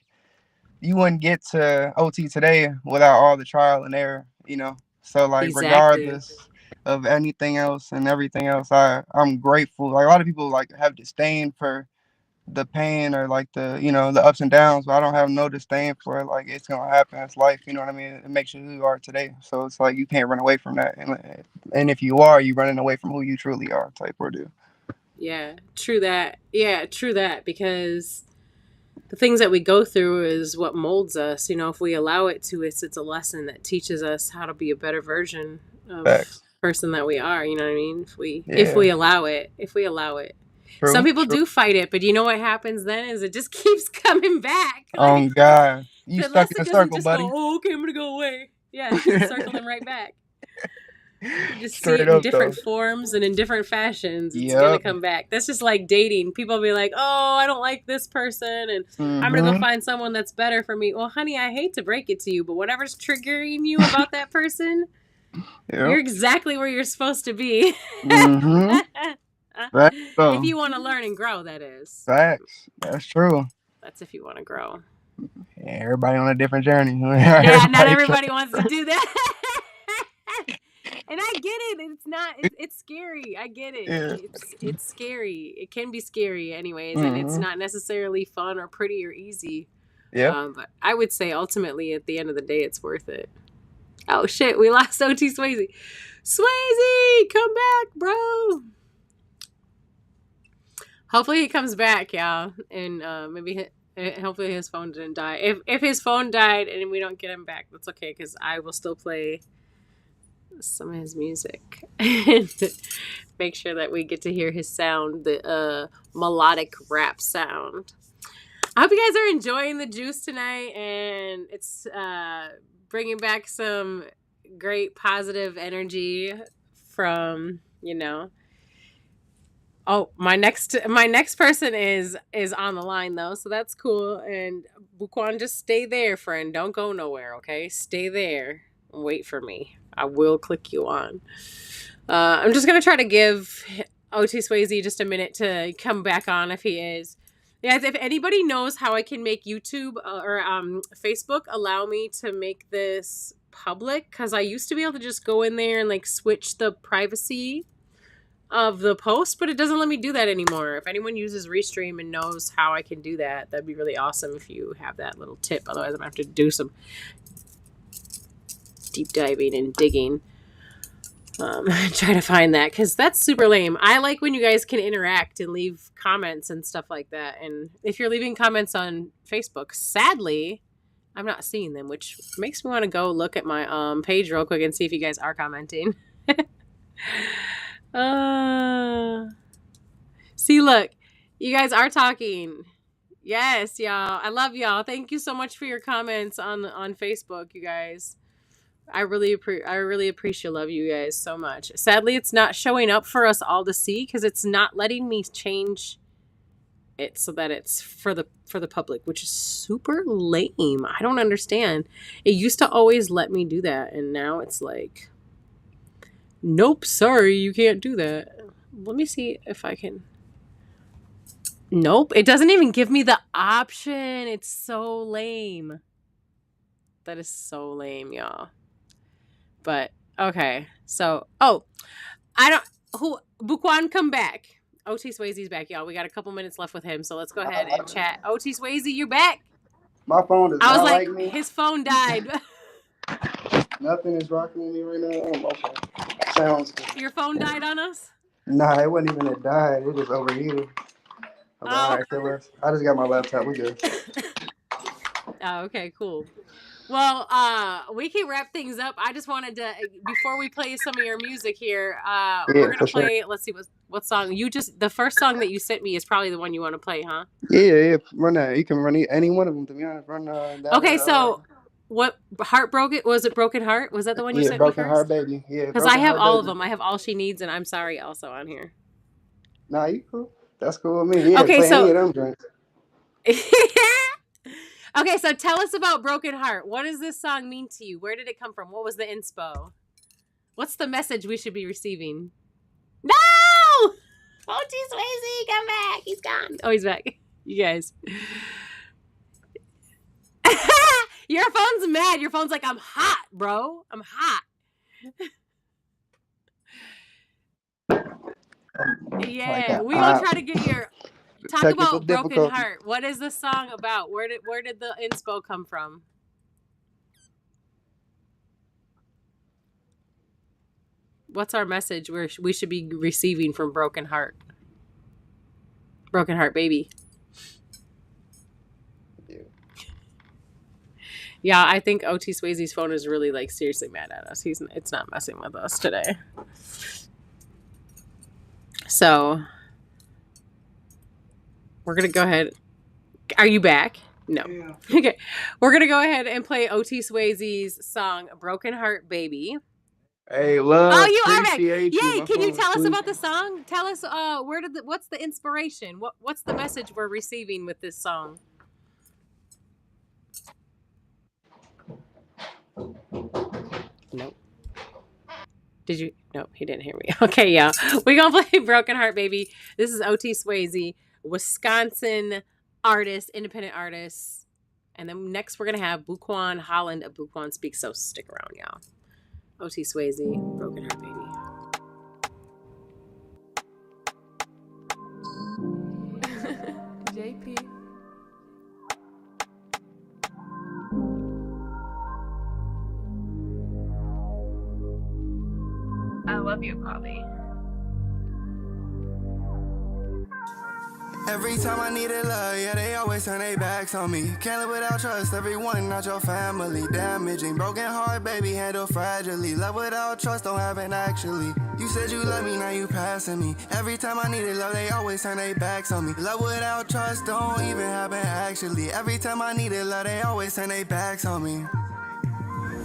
you wouldn't get to OT today without all the trial and error. You know, so like Exactly. regardless of anything else and everything else, I'm grateful. Like a lot of people like have disdain for the pain or like the ups and downs, but I don't have no disdain for it. Like it's gonna happen. It's life. You know what I mean? It makes you who you are today. So it's like you can't run away from that. And if you are, you running away from who you truly are. Type or do. Yeah, true that. Yeah, true that. Because the things that we go through is what molds us. You know, if we allow it to, it's a lesson that teaches us how to be a better version of Facts. person that we are. You know what I mean? If Yeah. we allow it, if we allow it. Some True. people True. do fight it, but you know what happens then is it just keeps coming back. Oh Like God. You That stuck in lesson a doesn't circle, just buddy. go, oh, okay, I'm gonna go away. Yeah, it's circling right back. You just see Straight it in up, different though. forms and in different fashions. It's gonna Yep. come back. That's just like dating. People be like, oh, I don't like this person, and I'm gonna go find someone that's better for me. Well, honey, I hate to break it to you, but whatever's triggering you about that person, you're exactly where you're supposed to be. Right. If you want to learn and grow, that is. Facts. That's true. That's if you want to grow. Yeah, everybody on a different journey. Yeah, not everybody wants to do that. And I get it. It's not. It's scary. I get it. Yeah. It's scary. It can be scary, anyways, and it's not necessarily fun or pretty or easy. Yeah. But I would say ultimately, at the end of the day, it's worth it. Oh shit, we lost OT Swayze. Swayze, come back, bro. Hopefully he comes back, y'all, and hopefully his phone didn't die. If his phone died and we don't get him back, that's okay, because I will still play some of his music and make sure that we get to hear his sound, the melodic rap sound. I hope you guys are enjoying the juice tonight, and it's bringing back some great positive energy from, Oh, my next person is on the line, though, so that's cool. And Bukwon, just stay there, friend. Don't go nowhere, okay? Stay there and wait for me. I will click you on. I'm just going to try to give OT Swayze just a minute to come back on if he is. Yeah, if anybody knows how I can make YouTube or Facebook allow me to make this public, because I used to be able to just go in there and like switch the privacy of the post, but it doesn't let me do that anymore. If anyone uses Restream and knows how I can do that, that'd be really awesome if you have that little tip. Otherwise, I'm going to have to do some deep diving and digging. Try to find that, because that's super lame. I like when you guys can interact and leave comments and stuff like that. And if you're leaving comments on Facebook, sadly, I'm not seeing them, which makes me want to go look at my page real quick and see if you guys are commenting. See, look, you guys are talking. Yes, y'all. I love y'all. Thank you so much for your comments on Facebook, you guys. I really appreciate love you guys so much. Sadly, it's not showing up for us all to see because it's not letting me change it so that it's for the public, which is super lame. I don't understand. It used to always let me do that, and now it's like, nope, sorry, you can't do that. Let me see if I can. Nope, it doesn't even give me the option. It's so lame. That is so lame, y'all. But okay, so Bukwon, come back. OT Swayze's back, y'all. We got a couple minutes left with him, so let's go ahead and chat. OT Swayze, you're back. My phone does I was not like me. his phone died. Nothing is rocking with me right now. Okay. Sounds good. Your phone died on us? Nah, it wasn't even it died. It just overheated. All right, killers. I just got my laptop. We good. Oh, okay, cool. Well, we can wrap things up. I just wanted to, before we play some of your music here, we're gonna play. Sure. Let's see what song the first song that you sent me is probably the one you want to play, huh? Yeah. Run that. You can run any one of them. To be honest, run that. Okay, so what Heartbroken? Was it Broken Heart? Was that the one you sent me first? Broken Heart, baby. Yeah, because I have all of them. I have All She Needs and I'm Sorry also on here. Nah, you cool. That's cool with me. Yeah, okay, play so any of them drinks. Okay, so tell us about Broken Heart. What does this song mean to you? Where did it come from? What was the inspo? What's the message we should be receiving? No! OT Swayze, come back. He's gone. Oh, he's back. You guys. Your phone's mad. Your phone's like, I'm hot, bro. I'm hot. Yeah, we gonna try to get your... Talk about Broken Heart. What is the song about? Where did the inspo come from? What's our message we should be receiving from Broken Heart? Broken Heart, baby. Yeah, I think OT Swayze's phone is really like seriously mad at us. It's not messing with us today. So we're gonna go ahead. Are you back? No. Okay. We're going to go ahead and play OT Swayze's song Broken Heart Baby. Hey, love. Oh, you are back. Appreciate you. Yay. My Can you phone's tell us tweaking. about the song? Tell us what's the inspiration? What's the message we're receiving with this song? Nope. Did you? Nope, he didn't hear me. Okay, yeah. We're going to play Broken Heart Baby. This is OT Swayze, Wisconsin artist, independent artist. And then next we're going to have Bukwon, Holland of Bukwon Speaks. So stick around, y'all. OT Swayze, Broken Heart Baby. JP. I love you, Polly. Every time I needed love, yeah, they always turn their backs on me. Can't live without trust, everyone, not your family. Damaging, broken heart, baby, handle fragilely. Love without trust don't happen actually. You said you love me, now you passing me. Every time I needed love, they always turn their backs on me. Love without trust don't even happen actually. Every time I needed love, they always turn their backs on me.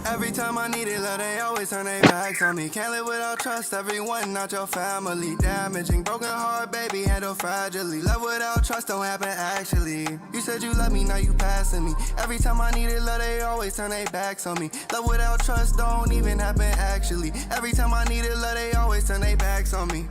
Every time I needed love, they always turn their backs on me. Can't live without trust, everyone, not your family. Damaging, broken heart, baby, handle fragilely. Love without trust don't happen actually. You said you love me, now you passing me. Every time I needed love, they always turn their backs on me. Love without trust don't even happen actually. Every time I needed love, they always turn their backs on me.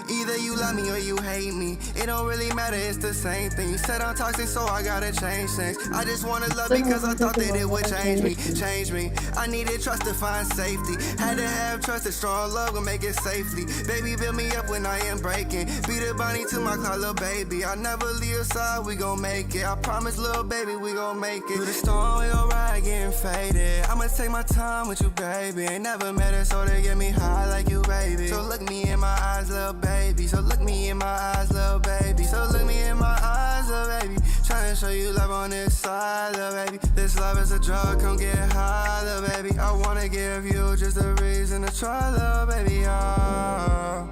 Either you love me or you hate me. It don't really matter, it's the same thing. You said I'm toxic, so I gotta change things. I just wanted love because I thought that it would change me. I needed trust to find safety. Had to have trust that strong love would make it safely. Baby, build me up when I am breaking. Be the bunny to my cloud, little baby. I'll never leave your side, we gon' make it. I promise, little baby, we gon' make it. Through the storm, we gon' ride, getting faded. I'ma take my time with you, baby. Ain't never met her, so they get me high like you, baby. So look me in my eyes, little baby. So look me in my eyes, little baby. So look me in my eyes, little baby. Tryna show you love on this side, little baby. This love is a drug, come get high, little baby. I wanna give you just a reason to try, little baby. I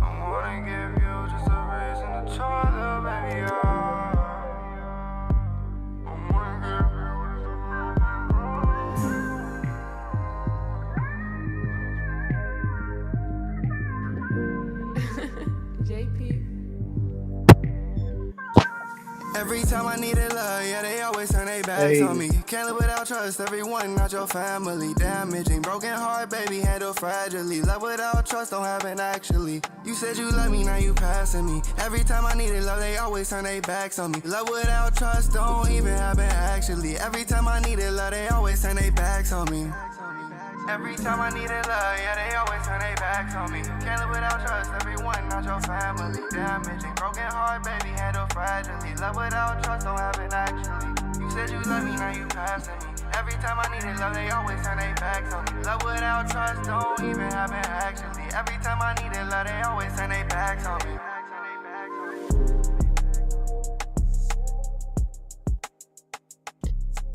wanna give you just a reason to try, little baby. I wanna give you. JP. Every time I needed love, yeah, they always turn their backs on me. Can't live without trust, everyone, not your family. Damaging, broken heart, baby, handle fragilely. Love without trust don't happen actually. You said you love me, now you passing me. Every time I needed love, they always turn their backs on me. Love without trust don't even happen actually. Every time I needed love, they always turn their backs on me. Every time I needed love, yeah, they always turn their backs on me. Can't live without trust, everyone, not your family. Damaging, broken heart, baby, handle fragilely. Love without trust don't happen actually. You said you love me, now you passing me. Every time I needed love, they always turn their backs on me. Love without trust don't even happen actually. Every time I needed love, they always turn their backs on me.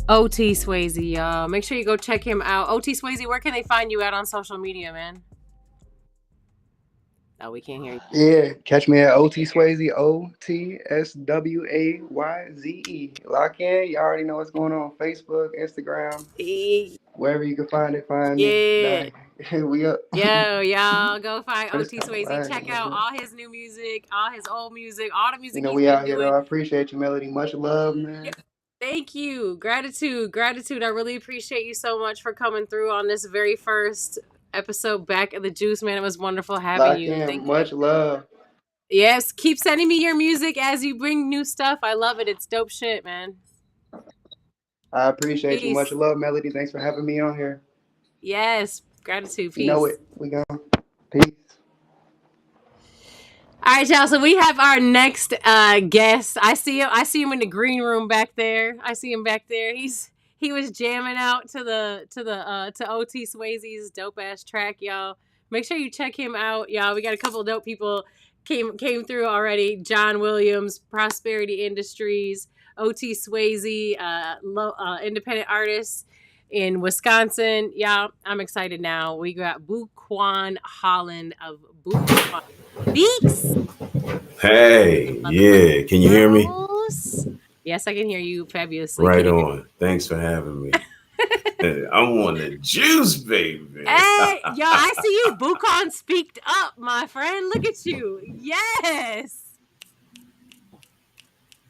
OT Swayze, y'all. Make sure you go check him out. OT Swayze, where can they find you at on social media, man? Oh, we can't hear you. Yeah, catch me at OT Swayze, OTSWAYZE. Lock in. You already know what's going on. Facebook, Instagram, wherever you can find it, find me. We up. Yo, y'all, go find OT Swayze. Check out all his new music, all his old music, all the music. You know, we out here, though. I appreciate you, Melody. Much love, man. Yeah. Thank you. Gratitude. I really appreciate you so much for coming through on this very first episode back at the Juice, man. It was wonderful having you. Thank much love. Yes, keep sending me your music as you bring new stuff. I love it. It's dope shit, man. I appreciate you. Much love, Melody. Thanks for having me on here. Yes, gratitude. Peace. You know it. We gone. Peace. All right, y'all. So we have our next guest. I see him in the green room back there. I see him back there. He was jamming out to OT Swayze's dope ass track, y'all. Make sure you check him out, y'all. We got a couple of dope people came through already. John Williams, Prosperity Industries, OT Swayze, independent artist in Wisconsin. Y'all, I'm excited now. We got Bukwon Holland of Bukwon Speaks. Hey, yeah. Can you hear me? Yes, I can hear you fabulously. Right Can you hear me? on. Thanks for having me. I'm on the juice, baby. Hey, yo, I see you. Bukwon speaked up, my friend. Look at you. Yes.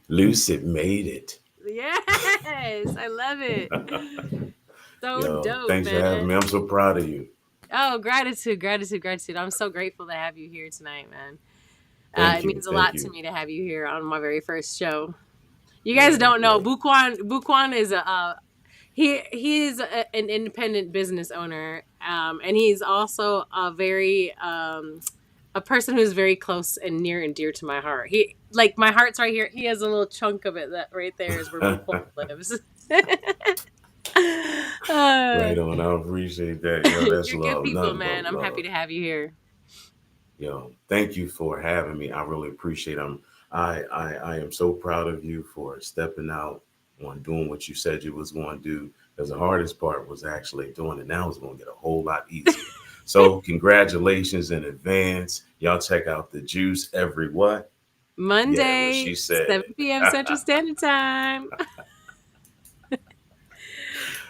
Lucid made it. Yes. I love it. So Yo, dope, thanks for having man. me. I'm so proud of you. Oh, gratitude, gratitude, gratitude. I'm so grateful to have you here tonight, man. Thank It you. means a Thank lot to you. me to have you here on my very first show. You guys Yeah, don't know yeah. Bukwon is he is an independent business owner, and he's also a very a person who's very close and near and dear to my heart. He like my heart's right here. He has a little chunk of it that right there is where Bukwon lives. Right on. I appreciate that. Yo, that's You're good love. people, Nothing man. but I'm happy love. to have you here. Yo, thank you for having me. I really appreciate them. I am so proud of you for stepping out on doing what you said you was going to do. Because the hardest part was actually doing it. Now it's going to get a whole lot easier. So congratulations in advance. Y'all check out the juice every what? Yeah, what Monday, she said. 7 p.m. Central Standard Time. Oh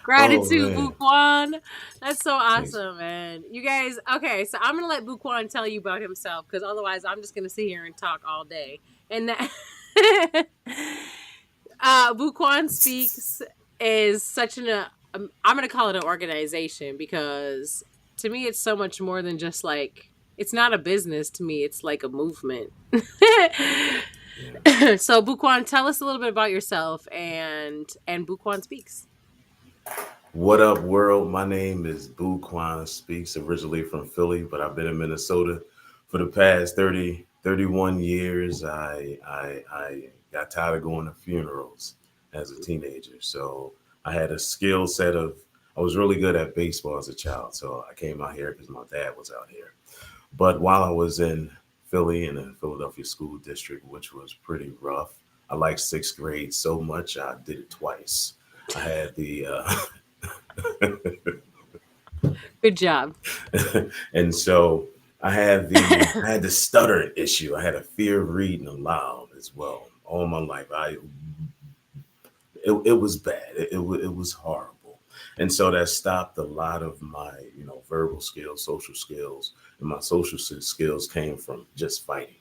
Gratitude, man. Bukwon. That's so Thanks. awesome, man. You guys, okay, so I'm gonna let Bukwon tell you about himself because otherwise I'm just gonna sit here and talk all day. And that Bukwon Speaks is such I'm gonna call it an organization because to me it's so much more than just like it's not a business to me, it's like a movement. So Bukwon, tell us a little bit about yourself and Bukwon Speaks. What up, world? My name is Bukwon Speaks, originally from Philly, but I've been in Minnesota for the past 31 years. I got tired of going to funerals as a teenager. So I had a skill set I was really good at baseball as a child. So I came out here because my dad was out here. But while I was in Philly in the Philadelphia school district, which was pretty rough, I liked sixth grade so much I did it twice. I had the Good job. and so I had the stuttering issue. I had a fear of reading aloud as well. All my life, it was bad. It was horrible, and so that stopped a lot of my verbal skills, social skills, and my social skills came from just fighting.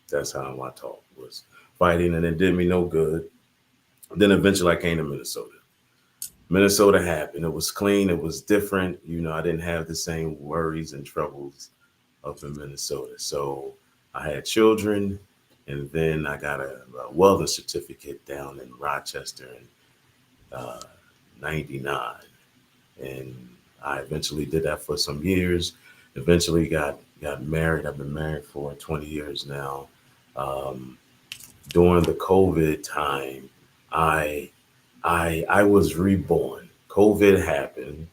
That's how I talk was fighting, and it did me no good. Then eventually I came to Minnesota. Minnesota happened. It was clean. It was different. I didn't have the same worries and troubles up in Minnesota. So I had children, and then I got a welding certificate down in Rochester in '99, and I eventually did that for some years. Eventually got married. I've been married for 20 years now. Um, During the COVID time, I I was reborn. COVID happened.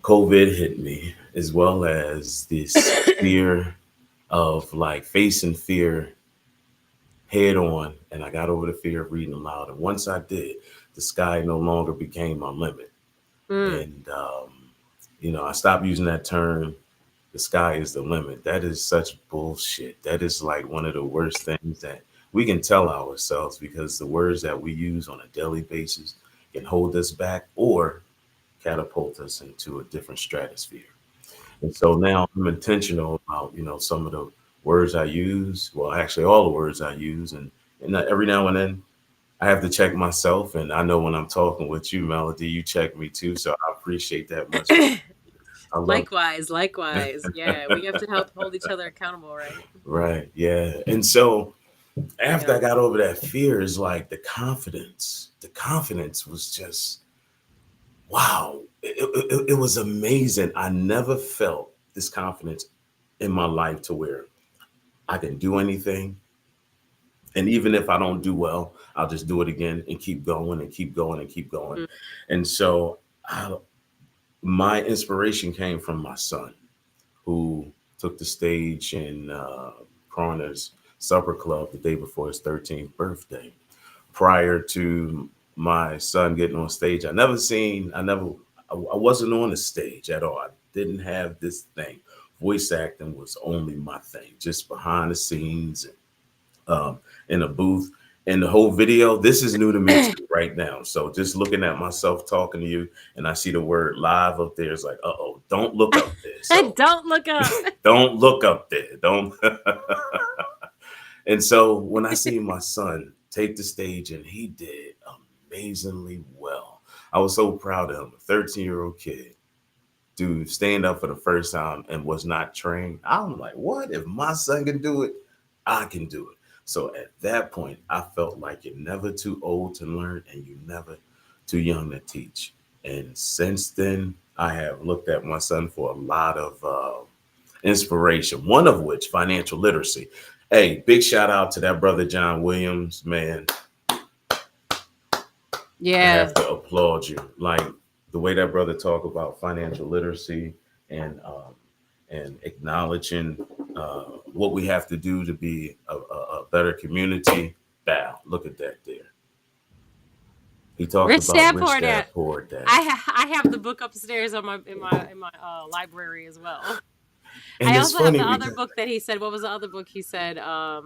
COVID hit me, as well as this fear of like facing fear head on. And I got over the fear of reading aloud. And once I did, the sky no longer became my limit. Mm. And, I stopped using that term. The sky is the limit. That is such bullshit. That is like one of the worst things that we can tell ourselves, because the words that we use on a daily basis can hold us back or catapult us into a different stratosphere. And so now I'm intentional about, some of the words I use. Well, actually, all the words I use. And every now and then I have to check myself. And I know when I'm talking with you, Melody, you check me too. So I appreciate that much. I love Likewise, likewise. Yeah, we have to help hold each other accountable, right? Right. Yeah. And so after Yeah. I got over that fear, is like the confidence. The confidence was just, wow. It was amazing. I never felt this confidence in my life to where I can do anything. And even if I don't do well, I'll just do it again and keep going and keep going and keep going. Mm. And so my inspiration came from my son, who took the stage in Coroner's Supper Club the day before his 13th birthday. Prior to my son getting on stage, I wasn't on the stage at all. I didn't have this thing. Voice acting was only my thing, just behind the scenes, in a booth. And the whole video, this is new to me too right now. So just looking at myself talking to you, and I see the word live up there, it's like, uh-oh, don't look up there. So Don't look up. don't look up there. Don't. And so when I see my son take the stage, and he did amazingly well, I was so proud of him. A 13-year-old kid, dude, stand up for the first time and was not trained. I'm like, what? If my son can do it, I can do it. So at that point, I felt like you're never too old to learn and you're never too young to teach. And since then, I have looked at my son for a lot of inspiration, one of which financial literacy. Hey, big shout out to that brother, John Williams, man. Yeah. I have to applaud you. Like the way that brother talk about financial literacy and acknowledging what we have to do to be a better community. Bow, look at that there. He talked Rich about Dad, Rich Poor Dad, Dad. Poor Dad. I have the book upstairs on in my library as well. And I it's also have funny the other because book that he said. What was the other book he said? I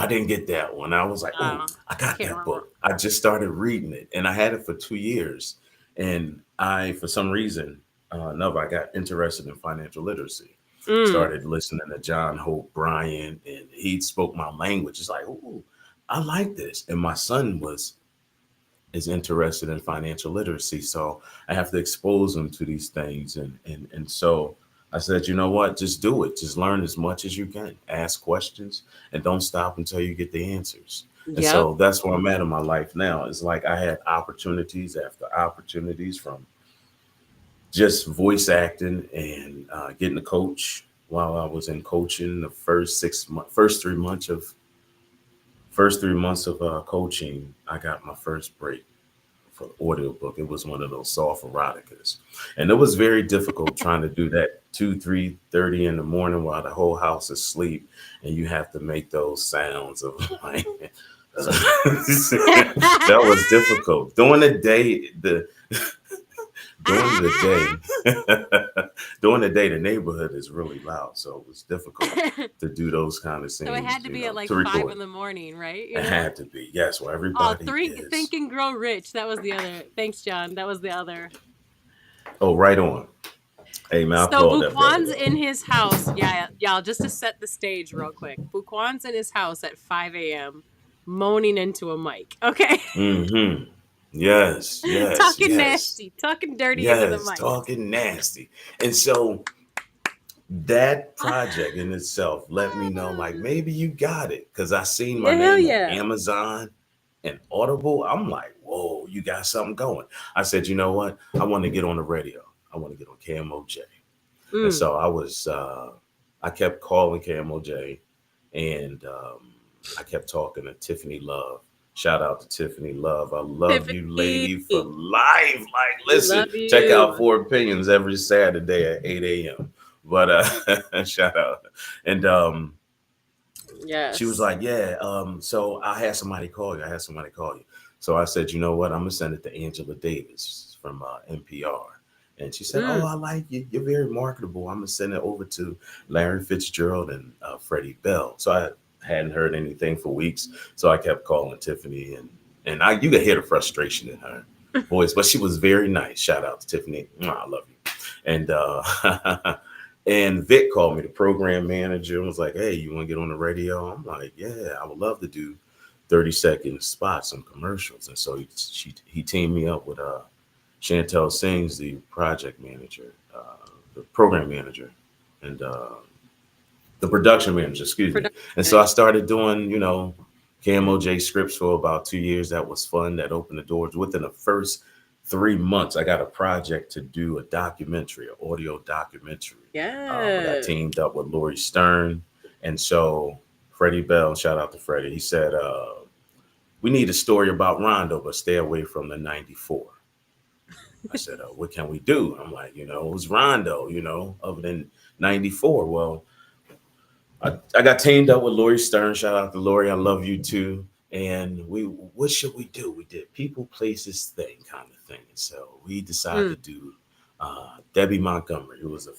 didn't get that one. I was like, oh, I got that remember. book. I just started reading it, and I had it for 2 years. And I, for some reason, I got interested in financial literacy. Started listening to John Hope Bryant, and he spoke my language. It's like, oh, I like this. And my son is interested in financial literacy, so I have to expose him to these things. And so I said, you know what? Just do it. Just learn as much as you can. Ask questions and don't stop until you get the answers. And so that's where I'm at in my life now. It's like I had opportunities after opportunities, from just voice acting and getting a coach while I was in coaching. The first 3 months of coaching, I got my first break for the audiobook. It was one of those soft eroticas. And it was very difficult trying to do that 2-3:30 in the morning while the whole house is asleep, and you have to make those sounds of like that was difficult. During the day, the neighborhood is really loud, so it was difficult to do those kind of things. So it had to be at like 5 in the morning, right? It had to be, yes. Well, everybody is. Think and Grow Rich. That was the other. Thanks, John. That was the other. Oh, right on. Hey, man, so Bukwon's in his house. Yeah, y'all, just to set the stage real quick. Bukwon's in his house at 5 a.m. moaning into a mic. Okay. Mm-hmm. Yes. Talking nasty, talking dirty into the mic. Talking nasty. And so that project in itself let me know, like, maybe you got it. Because I seen my name on Amazon and Audible. I'm like, whoa, you got something going. I said, you know what? I want to get on the radio. I want to get on KMOJ. And so I kept calling KMOJ, and I kept talking to Tiffany Love. Shout out to Tiffany Love. I love you, lady, for life. Like, listen, check out 4 Opinions every Saturday at 8 a.m. But shout out. And she was like, so I had somebody call you. So I said, you know what? I'm going to send it to Angela Davis from NPR. And she said, oh, I like you. You're very marketable. I'm going to send it over to Larry Fitzgerald and Freddie Bell. So I hadn't heard anything for weeks. So I kept calling Tiffany, and you could hear the frustration in her voice, but she was very nice. Shout out to Tiffany. I love you. And and Vic called me, the program manager, and was like, hey, you want to get on the radio? I'm like, yeah, I would love to do 30-second spots and commercials. And so he teamed me up with Chantel Sings, the project manager, the program manager, and the production manager, excuse me. And so I started doing, KMOJ scripts for about 2 years. That was fun. That opened the doors. Within the first 3 months, I got a project to do a documentary, an audio documentary. I teamed up with Lori Stern. And so Freddie Bell, shout out to Freddie, he said, we need a story about Rondo, but stay away from the 94. I said, what can we do? I'm like, it was Rondo, other than 94. Well, I got teamed up with Lori Stern. Shout out to Lori. I love you too. And what should we do? We did people, places, thing kind of thing. And so we decided to do Debbie Montgomery, who was the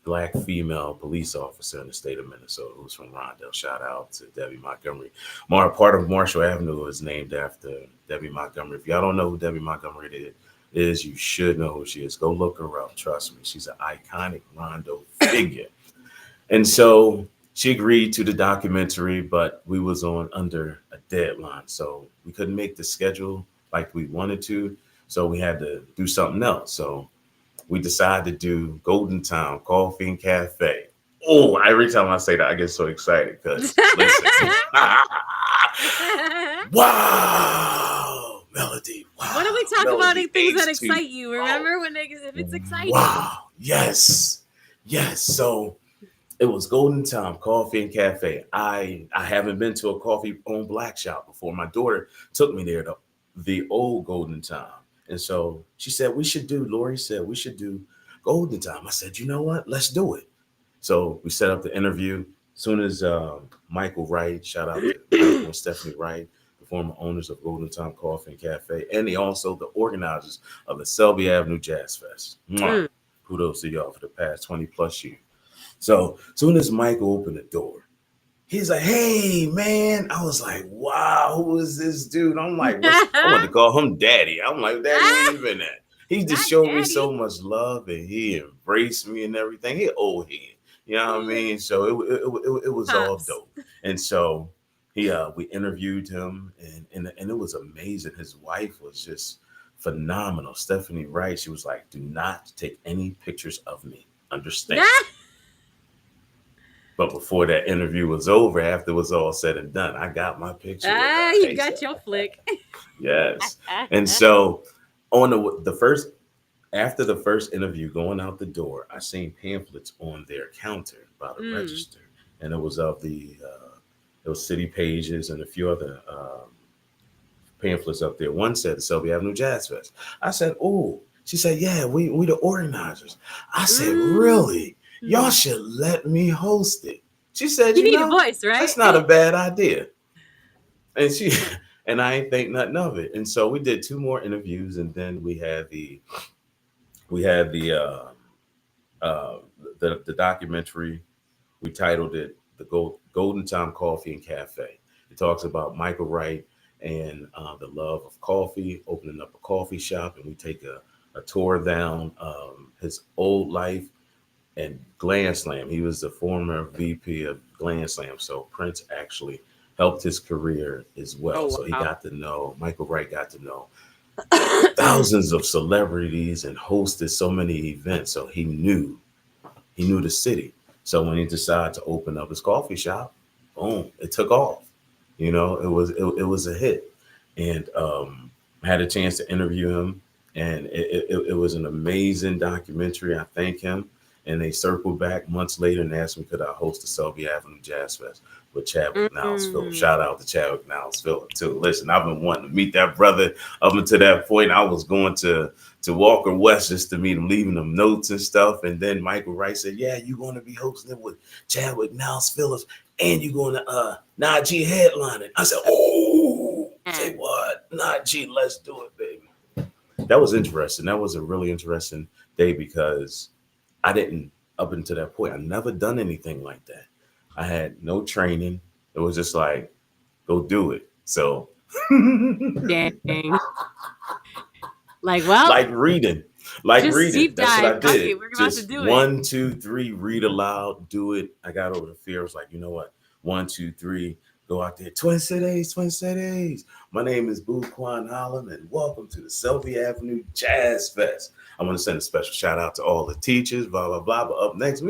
black female police officer in the state of Minnesota who's from Rondell. Shout out to Debbie Montgomery. Part of Marshall Avenue is named after Debbie Montgomery. If y'all don't know who Debbie Montgomery is, you should know who she is. Go look her up. Trust me. She's an iconic Rondo figure. And so she agreed to the documentary, but we was under a deadline. So we couldn't make the schedule like we wanted to. So we had to do something else. So we decided to do Golden Town Coffee and Cafe. Oh, every time I say that, I get so excited because listen. Wow, Melody. Wow. What do we talk about? Things that excite you. Remember if it's exciting? Wow. Yes. So it was Golden Town Coffee and Cafe. I haven't been to a coffee-owned black shop before. My daughter took me there to the old Golden Town. And so Lori said, we should do Golden Time. I said, you know what? Let's do it. So we set up the interview. As soon as Michael Wright, shout out to Michael and Stephanie Wright, the former owners of Golden Time Coffee and Cafe, and also the organizers of the Selby Avenue Jazz Fest. Kudos to y'all for the past 20 plus years. So as soon as Michael opened the door, he's like, hey, man. I was like, wow, who is this dude? I'm like, I wanted to call him Daddy. I'm like, Daddy, where you been at? He just showed me so much love, and he embraced me and everything. He old head. You know what I mean? So it was all dope. And so we interviewed him, and it was amazing. His wife was just phenomenal. Stephanie Wright, she was like, do not take any pictures of me. Understand? But before that interview was over, after it was all said and done, I got my picture. You got your flick. Yes. And so on after the first interview, going out the door, I seen pamphlets on their counter by the register. And it was of it was City Pages and a few other pamphlets up there. One said the Selby Avenue Jazz Fest. I said, oh, she said, yeah, we the organizers. I said, really? Y'all should let me host it. She said, you need a voice, right? That's not a bad idea. And I ain't think nothing of it. And so we did 2 more interviews, and then we had the documentary. We titled it the Golden Time Coffee and Cafe. It talks about Michael Wright and the love of coffee, opening up a coffee shop, and we take a tour down his old life and Glam Slam. He was the former VP of Glam Slam. So Prince actually helped his career as well. Oh, so he wow. got to know, Michael Wright got to know thousands of celebrities and hosted so many events. So he knew the city. So when he decided to open up his coffee shop, boom, it took off. You know, it was a hit. And I had a chance to interview him, and it was an amazing documentary. I thank him. And they circled back months later and asked me, could I host the Selby Avenue Jazz Fest with Chadwick Niles Phillips? Shout out to Chadwick Niles Phillips too. Listen, I've been wanting to meet that brother up until that point. I was going to Walker West just to meet him, leaving him notes and stuff. And then Michael Wright said, yeah, you're going to be hosting it with Chadwick Niles Phillips, and you're going to Najee headlining. I said, oh, say what? Najee, let's do it, baby. That was interesting. That was a really interesting day because I didn't, up until that point, I never done anything like that. I had no training. It was just like, go do it. So, dang. Like reading. Deep That's dive. what I did. Okay, we're about just to do it. 1, 2, 3, read aloud, do it. I got over the fear. I was like, you know what? 1, 2, 3, go out there. Twin Cities. My name is Bukwon, Holland, and welcome to the Selby Avenue Jazz Fest. I want to send a special shout out to all the teachers, blah, blah, blah. But up next,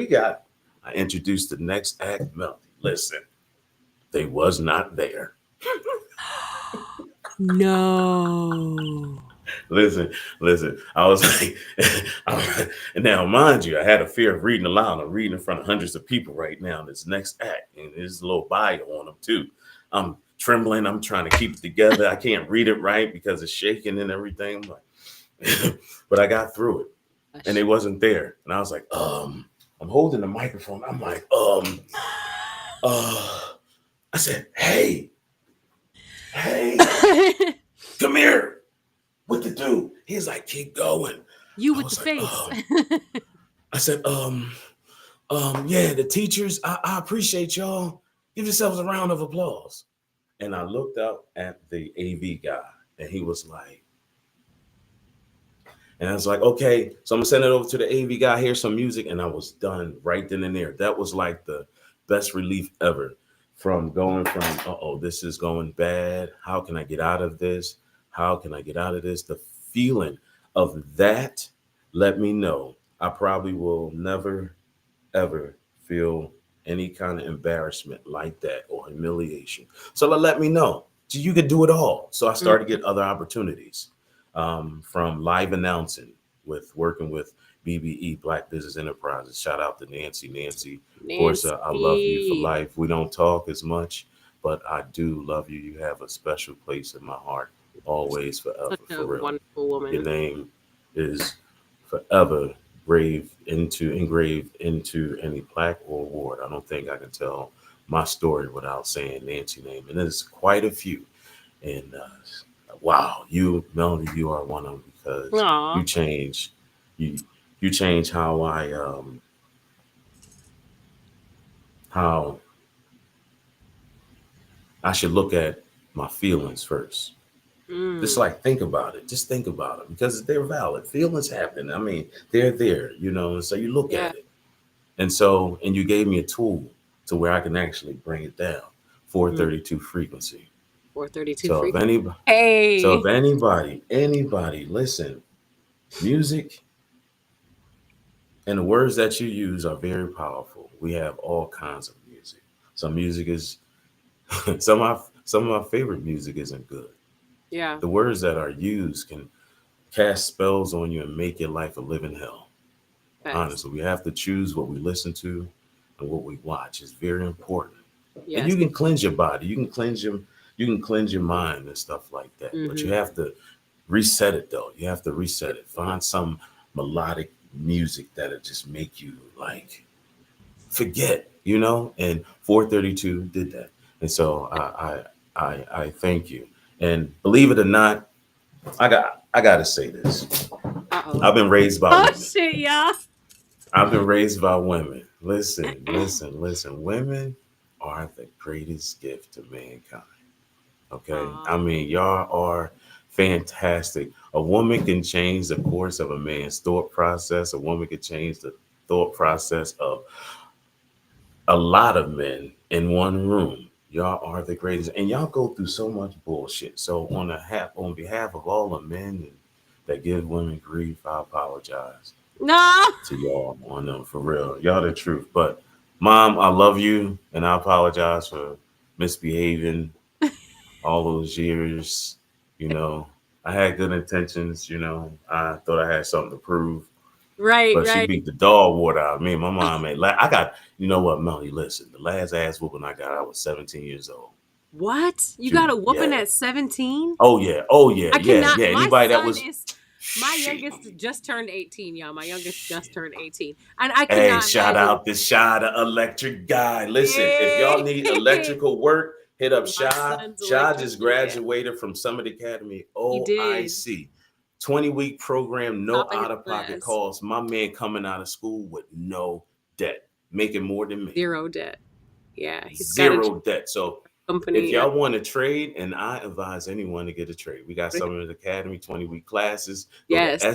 I introduced the next act, Melody. Listen, they was not there. No. Listen. I was like, and now mind you, I had a fear of reading aloud. I'm reading in front of hundreds of people right now. This next act, and there's a little bio on them too. I'm trembling. I'm trying to keep it together. I can't read it right because it's shaking and everything. I'm like, but I got through it, and they wasn't there. And I was like, I'm holding the microphone. I'm like, I said, hey, come here. What to do? He's like, keep going. You with the face. I said, Yeah, the teachers, I appreciate y'all. Give yourselves a round of applause. And I looked up at the AV guy, and he was like, and I was like, okay, so I'm gonna send it over to the AV guy. Here's some music, and I was done right then and there. That was like the best relief ever from going from, oh, this is going bad. How can I get out of this? How can I get out of this? The feeling of that let me know I probably will never ever feel any kind of embarrassment like that or humiliation. So let me know you can do it all. So I started to get other opportunities from live announcing with working with BBE Black Business Enterprises. Shout out to Nancy. Nancy, of course, I love you for life. We don't talk as much, but I do love you. You have a special place in my heart, always, forever, Such for a real. wonderful woman. Your name is forever engraved into any plaque or award. I don't think I can tell my story without saying Nancy name, and there's quite a few. And wow, you Melody, you are one of them because Aw. you change you you change how how I should look at my feelings first. Just like think about it. Just think about it because they're valid. Feelings happen. I mean, they're there, and so you look Yeah. at it. And you gave me a tool to where I can actually bring it down. 432 frequency. 432 So if frequency. anybody Hey. so if anybody listen, music and the words that you use are very powerful. We have all kinds of music. Some music is some of my favorite music isn't good. Yeah. The words that are used can cast spells on you and make your life a living hell. Facts. Honestly, we have to choose what we listen to and what we watch. It's very important. Yes. And you can cleanse your body, you can cleanse your mind and stuff like that. But you have to reset it though. You have to reset it. Find some melodic music that'll just make you like forget, And 432 did that. And so I thank you. And believe it or not, I gotta say this. Uh-oh. I've been raised by Oh women. shit, y'all. I've been raised by women. Listen. Women are the greatest gift to mankind. Okay. I mean, y'all are fantastic. A woman can change the course of a man's thought process. A woman can change the thought process of a lot of men in one room. Y'all are the greatest. And y'all go through so much bullshit. So on behalf of all the men that give women grief, I apologize No. to y'all on them for real. Y'all the truth. But mom, I love you and I apologize for misbehaving all those years. I had good intentions, I thought I had something to prove. Right, But she right. beat the dog water out of me. My mom I got, you know what, Melody, listen, the last ass whooping I got, I was 17 years old. What? You got a whooping Yeah. at 17? Oh yeah. I cannot. Yeah. My Anybody that son was is my Shit. youngest just turned 18, y'all. My youngest just turned 18. And I Hey, cannot shout imagine. out to Shy, the electric guy. Listen, if y'all need electrical work, hit up My Shy. son's Shy electrician, just graduated from Summit Academy He did. OIC. 20-week program, no Top of his out-of-pocket class. costs. My man coming out of school with no debt, making more than me. Zero debt. Yeah, he's got Zero debt. So company. if y'all want to trade, and I advise anyone to get a trade, we got Summit Academy 20-week classes. Go Yes. to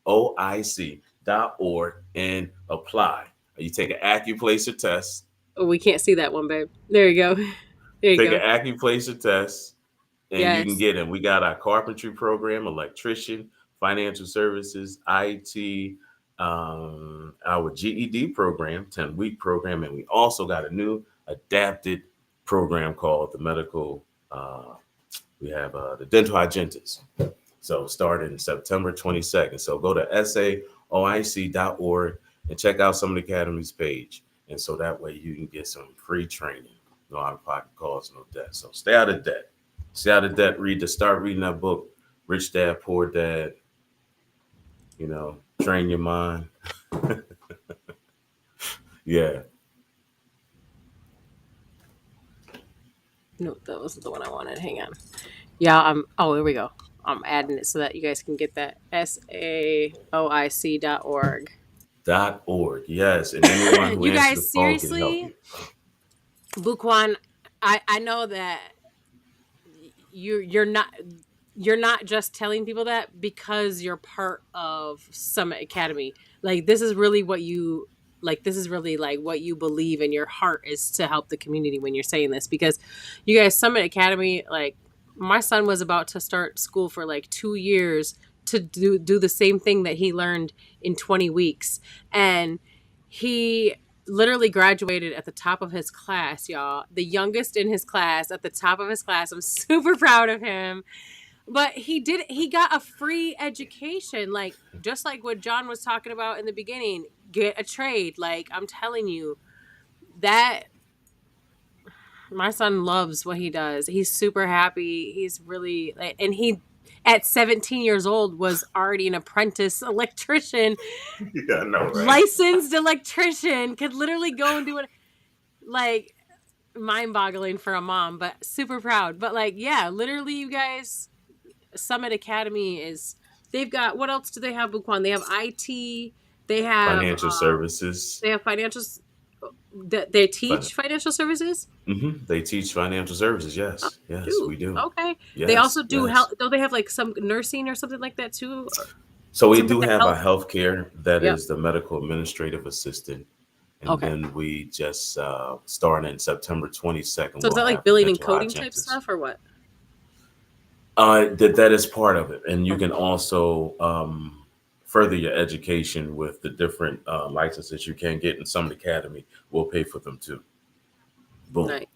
saoic.org and apply. You take an AccuPlacer test. Oh, we can't see that one, babe. There you go. There you Take go. an AccuPlacer test, and you Yes. can get in. We got our carpentry program, electrician, financial services, IT, our GED program, 10-week program, and we also got a new adapted program called the medical. We have the dental hygienist. So starting September 22nd. So go to saoic.org and check out some of the Academy's page. And so that way you can get some free training. No out-of-pocket costs, no debt. So stay out of debt. Stay out of debt. Start reading that book, Rich Dad, Poor Dad. Train your mind. Yeah. No, that wasn't the one I wanted. Hang on. Yeah, here we go. I'm adding it so that you guys can get that. saoic.org. .org. Yes, and anyone who You answers the guys, phone can help seriously, you. Bukwon, I know that you're not just telling people that because you're part of Summit Academy. Like this is really what you this is really like what you believe in your heart is to help the community when you're saying this, because you guys, Summit Academy, like my son was about to start school for like 2 years to do the same thing that he learned in 20 weeks, and he literally graduated at the top of his class, y'all. The youngest in his class, at the top of his class. I'm super proud of him. But he got a free education, like just like what John was talking about in the beginning. Get a trade. Like I'm telling you, that my son loves what he does. He's super happy. He's really, and he at 17 years old was already an apprentice electrician. Yeah, I know, right? Licensed electrician, could literally go and do it. Like mind-boggling for a mom, but super proud. But like, yeah, literally, you guys, Summit Academy is. They've got, what else do they have, Bukwon? They have IT. They have Financial services. They have financials. They teach financial services. They teach financial services. Yes, yes, Dude, we do. okay. Yes, They also do yes. health. Don't they have like some nursing or something like that too? So we Something do like have a health. healthcare that Yep. is the medical administrative assistant. And Okay. then we just starting in September 22nd. So is we'll that like have billing and dental coding type hygienists. stuff or what? That is part of it. And you Okay. can also further your education with the different licenses you can get in Summit Academy. We'll pay for them too. Boom. Nice.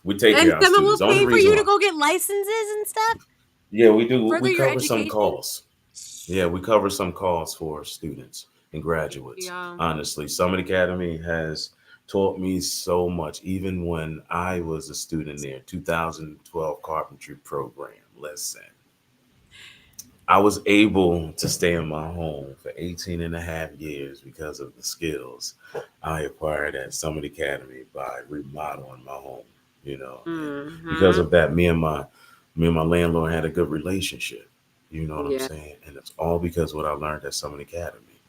We take And care of our Summit will students. The only pay for reason you to why. go get licenses and stuff. Yeah, we do. Further We your cover some education. calls. Yeah, we cover some calls for students and graduates. Yeah. Honestly, Summit Academy has taught me so much. Even when I was a student there, 2012 carpentry program. Listen, I was able to stay in my home for 18 and a half years because of the skills I acquired at Summit Academy by remodeling my home. You know, and because Mhm. of that, me and my landlord had a good relationship. You know what I'm Yeah. saying? And it's all because of what I learned at Summit Academy.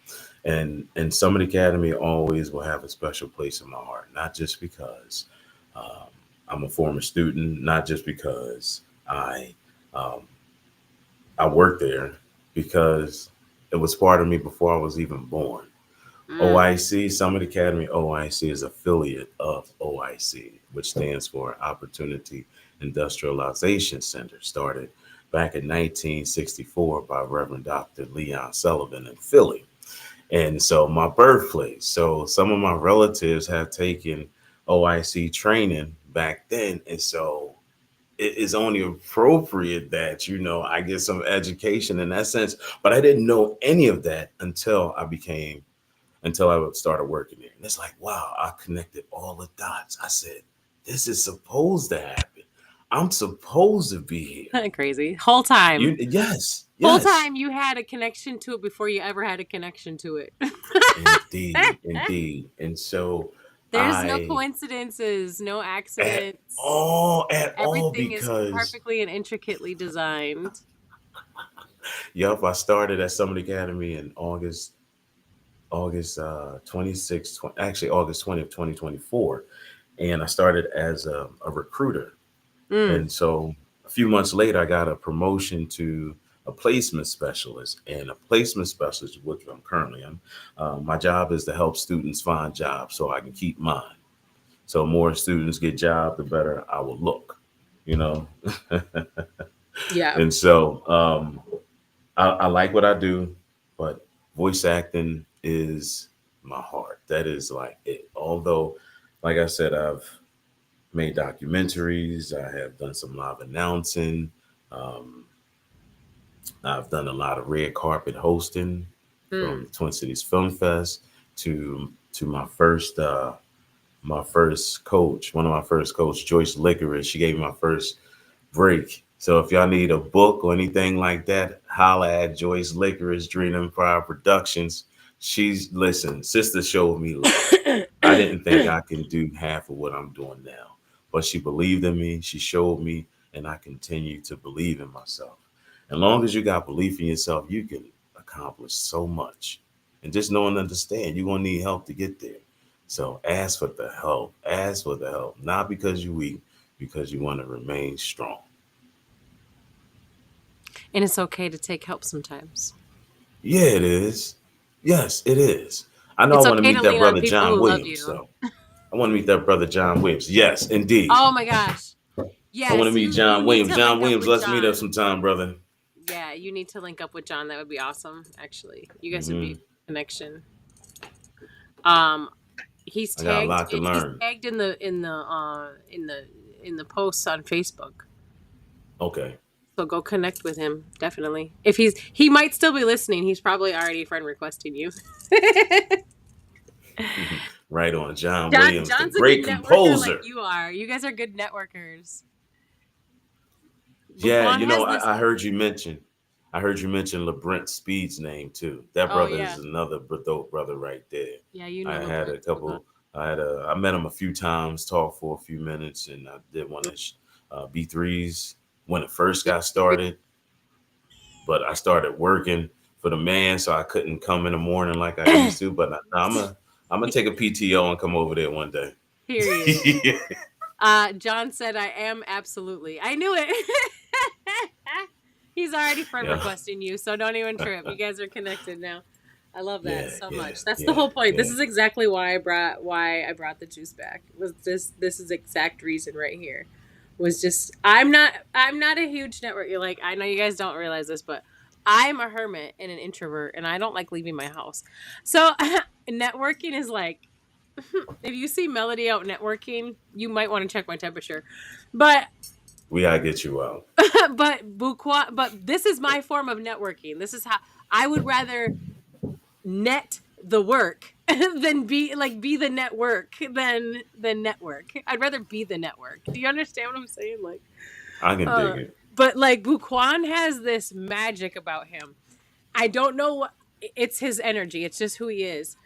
And Summit Academy always will have a special place in my heart, not just because um, I'm a former student, not just because um, I worked there, because it was part of me before I was even born. Mm. OIC, Summit Academy OIC is affiliate of OIC, which stands for Opportunity Industrialization Center, started back in 1964 by Reverend Dr. Leon Sullivan in Philly. And so my birthplace. So some of my relatives have taken OIC training back then. And so it is only appropriate that, I get some education in that sense. But I didn't know any of that until I started working there. And it's like, wow, I connected all the dots. I said, this is supposed to happen. I'm supposed to be here. Crazy. Whole time. Yes, Whole yes. time you had a connection to it before you ever had a connection to it. Indeed, indeed. And so There's no I coincidences, no at accidents. all Everything is because perfectly and intricately designed. I started at Summit Academy in August 26th, actually August 20th, 2024. And I started as a recruiter. Mm. And so a few months later, I got a promotion to a placement specialist. And a placement specialist, which I'm currently in, my job is to help students find jobs so I can keep mine. So more students get jobs, the better I will look, you know. Yeah. And so I like what I do, but voice acting is my heart. That is like it. Although, like I said, I've made documentaries, I have done some live announcing, um, I've done a lot of red carpet hosting, Mm. from Twin Cities Film Fest to my first coach, one of my first coach, Joyce Licorice. She gave me my first break. So if y'all need a book or anything like that, holla at Joyce Licorice, Dream Empire Productions. Sister showed me love. I didn't think I can do half of what I'm doing now, but she believed in me. She showed me, and I continue to believe in myself. As long as you got belief in yourself, you can accomplish so much. And just know and understand you're gonna need help to get there. So ask for the help. Ask for the help. Not because you're weak, because you want to remain strong. And it's okay to take help sometimes. Yeah, it is. Yes, it is. I know It's I want to okay meet to that lean on brother people John who love Williams. you. So I want to meet that brother John Williams. Yes, indeed. Oh my gosh. I Yes, want to meet John you need Williams. to John link up Williams, with let's meet up John. sometime, brother. Yeah, you need to link up with John. That would be awesome, actually. You guys would be Hmm. a connection. He's I got a tagged. lot to He's learn. tagged in the posts on Facebook. Okay. So go connect with him, definitely. If he might still be listening. He's probably already friend requesting you. Right on. John Williams, the John's great a good networker composer. like you are. You guys are good networkers. Yeah, Bukwon has this. I heard you mention. I heard you mention LeBrent Speed's name too. That Oh brother yeah, is another dope brother right there. yeah. You know I had a LeBron. couple. I met him a few times, talked for a few minutes, and I did one at B3s when it first got started. But I started working for the man, so I couldn't come in the morning like I used to. But I'm gonna take a PTO and come over there one day. Period. John said, "I am absolutely." I knew it. He's already friend Yeah. requesting you, so don't even trip. You guys are connected now. I love that Yeah, so yeah, much. That's yeah, the whole point. This yeah. is exactly why I brought the juice back. Was this is the exact reason right here. Was just I'm not a huge network. You're like, I know you guys don't realize this, but I'm a hermit and an introvert, and I don't like leaving my house. So networking is like, if you see Melody out networking, you might want to check my temperature. But We gotta get you out. but this is my form of networking. This is how I would rather net the work than be the network than network. I'd rather be the network. Do you understand what I'm saying? Like, I can dig it. but like Bukwon has this magic about him. I don't know what it's his energy. It's just who he is.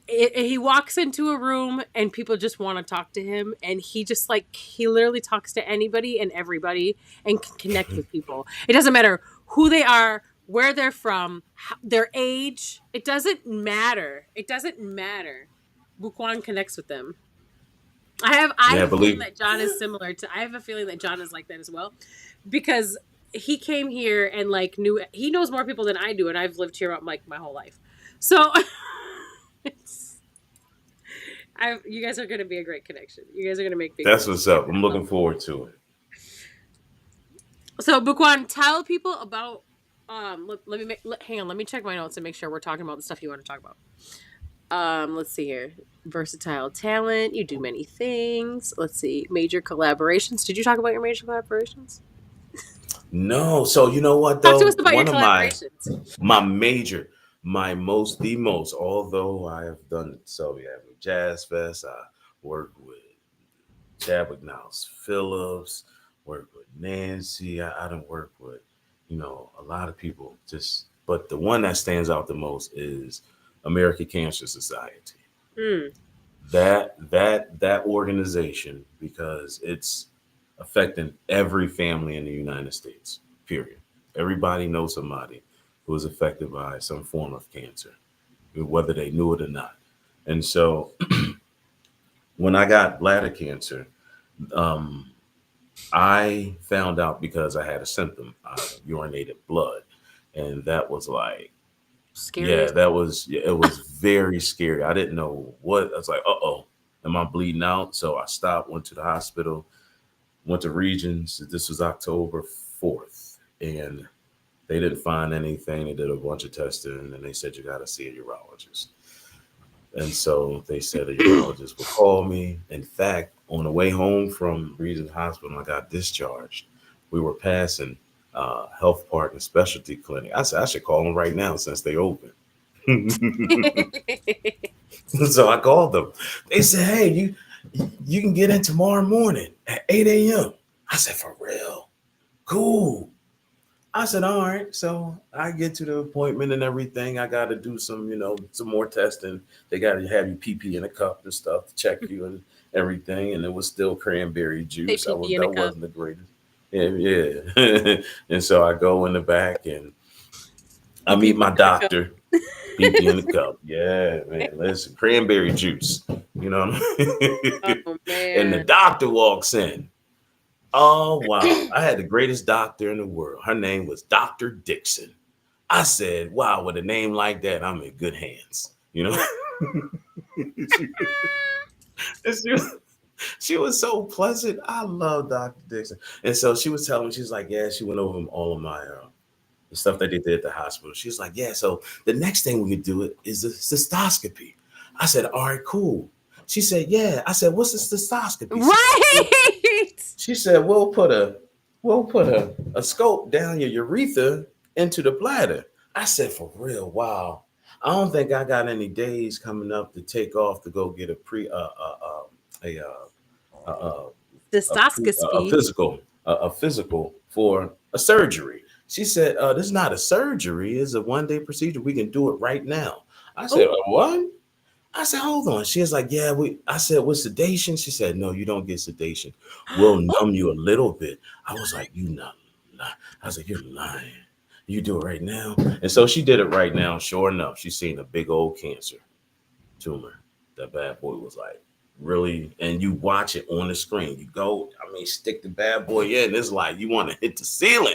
He walks into a room and people just want to talk to him, and he just he literally talks to anybody and everybody and can connect with people. It doesn't matter who they are, where they're from, their age. It doesn't matter. It doesn't matter. Bukwon connects with them. I have a feeling that John is similar to. I have a feeling that John is like that as well, because he came here and he knows more people than I do, and I've lived here my whole life. So. You guys are going to be a great connection. You guys are going to make big. That's what's up. I'm looking forward to it. So, Bukwon, tell people about. Hang on. Let me check my notes and make sure we're talking about the stuff you want to talk about. Let's see here. Versatile talent. You do many things. Let's see. Major collaborations. Did you talk about your major collaborations? No. So you know what though? Talk to us about your collaborations. The most, although I have done Selby Avenue Jazz Fest, I worked with Chadwick Niles Phillips, worked with Nancy. I done work with, a lot of people. But the one that stands out the most is American Cancer Society. Mm. That organization, because it's affecting every family in the United States. Period. Everybody knows somebody who was affected by some form of cancer, whether they knew it or not. And so when I got bladder cancer, I found out because I had a symptom. I urinated blood. And that was scary. Yeah, it was very scary. I didn't know what. I was like, am I bleeding out? So I stopped, went to the hospital, went to Regions. This was October 4th. And they didn't find anything. They did a bunch of testing, and they said, you got to see a urologist. And so they said a urologist would call me. In fact, on the way home from Regions Hospital, I got discharged. We were passing Health Partner Specialty Clinic. I said, I should call them right now since they open. So I called them. They said, hey, you can get in tomorrow morning at 8 a.m. I said, for real? Cool. I said, all right. So I get to the appointment and everything. I got to do some more testing. They got to have you pee in a cup and stuff to check you and everything. And it was still cranberry juice. That wasn't the greatest. Yeah. And so I go in the back and I meet my doctor. Pee in the cup. Yeah, man. Listen, cranberry juice. You know what I mean? Oh And the man. doctor walks in. Oh wow. I had the greatest doctor in the world. Her name was Dr. Dixon. I said, wow, with a name like that, I'm in good hands. You know? she, she was so pleasant. I love Dr. Dixon. And so she was telling me, she's like, yeah, she went over all of my the stuff that they did at the hospital. She's like, yeah, so the next thing we could do it is the cystoscopy. I said, all right, cool. She said, yeah. I said, what's the cystoscopy? Right. She said, we'll put a scope down your urethra into the bladder. I said, for real, wow. I don't think I got any days coming up to take off to go get a Cystoscopy. physical for a surgery. She said, this is not a surgery, it's a 1-day procedure. We can do it right now. I said, what? I said, hold on. She was like, yeah, I said, with sedation? She said, no, you don't get sedation. We'll numb you a little bit. I was like, you not lying. I was like, you're lying. You do it right now. And so she did it right now. Sure enough, she's seen a big old cancer tumor. That bad boy was like, really? And you watch it on the screen. You go, stick the bad boy in. It's like you want to hit the ceiling.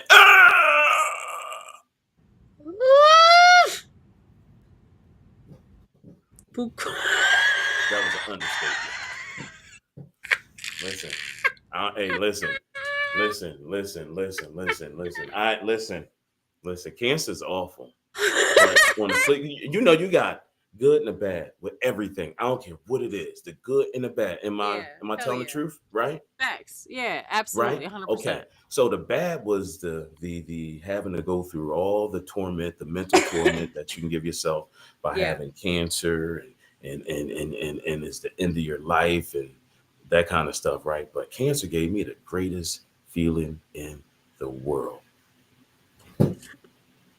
That was an understatement. Listen. Hey, listen. Cancer's awful. But you got good and the bad with everything. I don't care what it is. The good and the bad. Am I telling the truth? Right? Facts. Yeah, absolutely. Right? 100%. Okay. So the bad was the having to go through all the torment, the mental torment that you can give yourself by having cancer and it's the end of your life and that kind of stuff, right? But cancer gave me the greatest feeling in the world.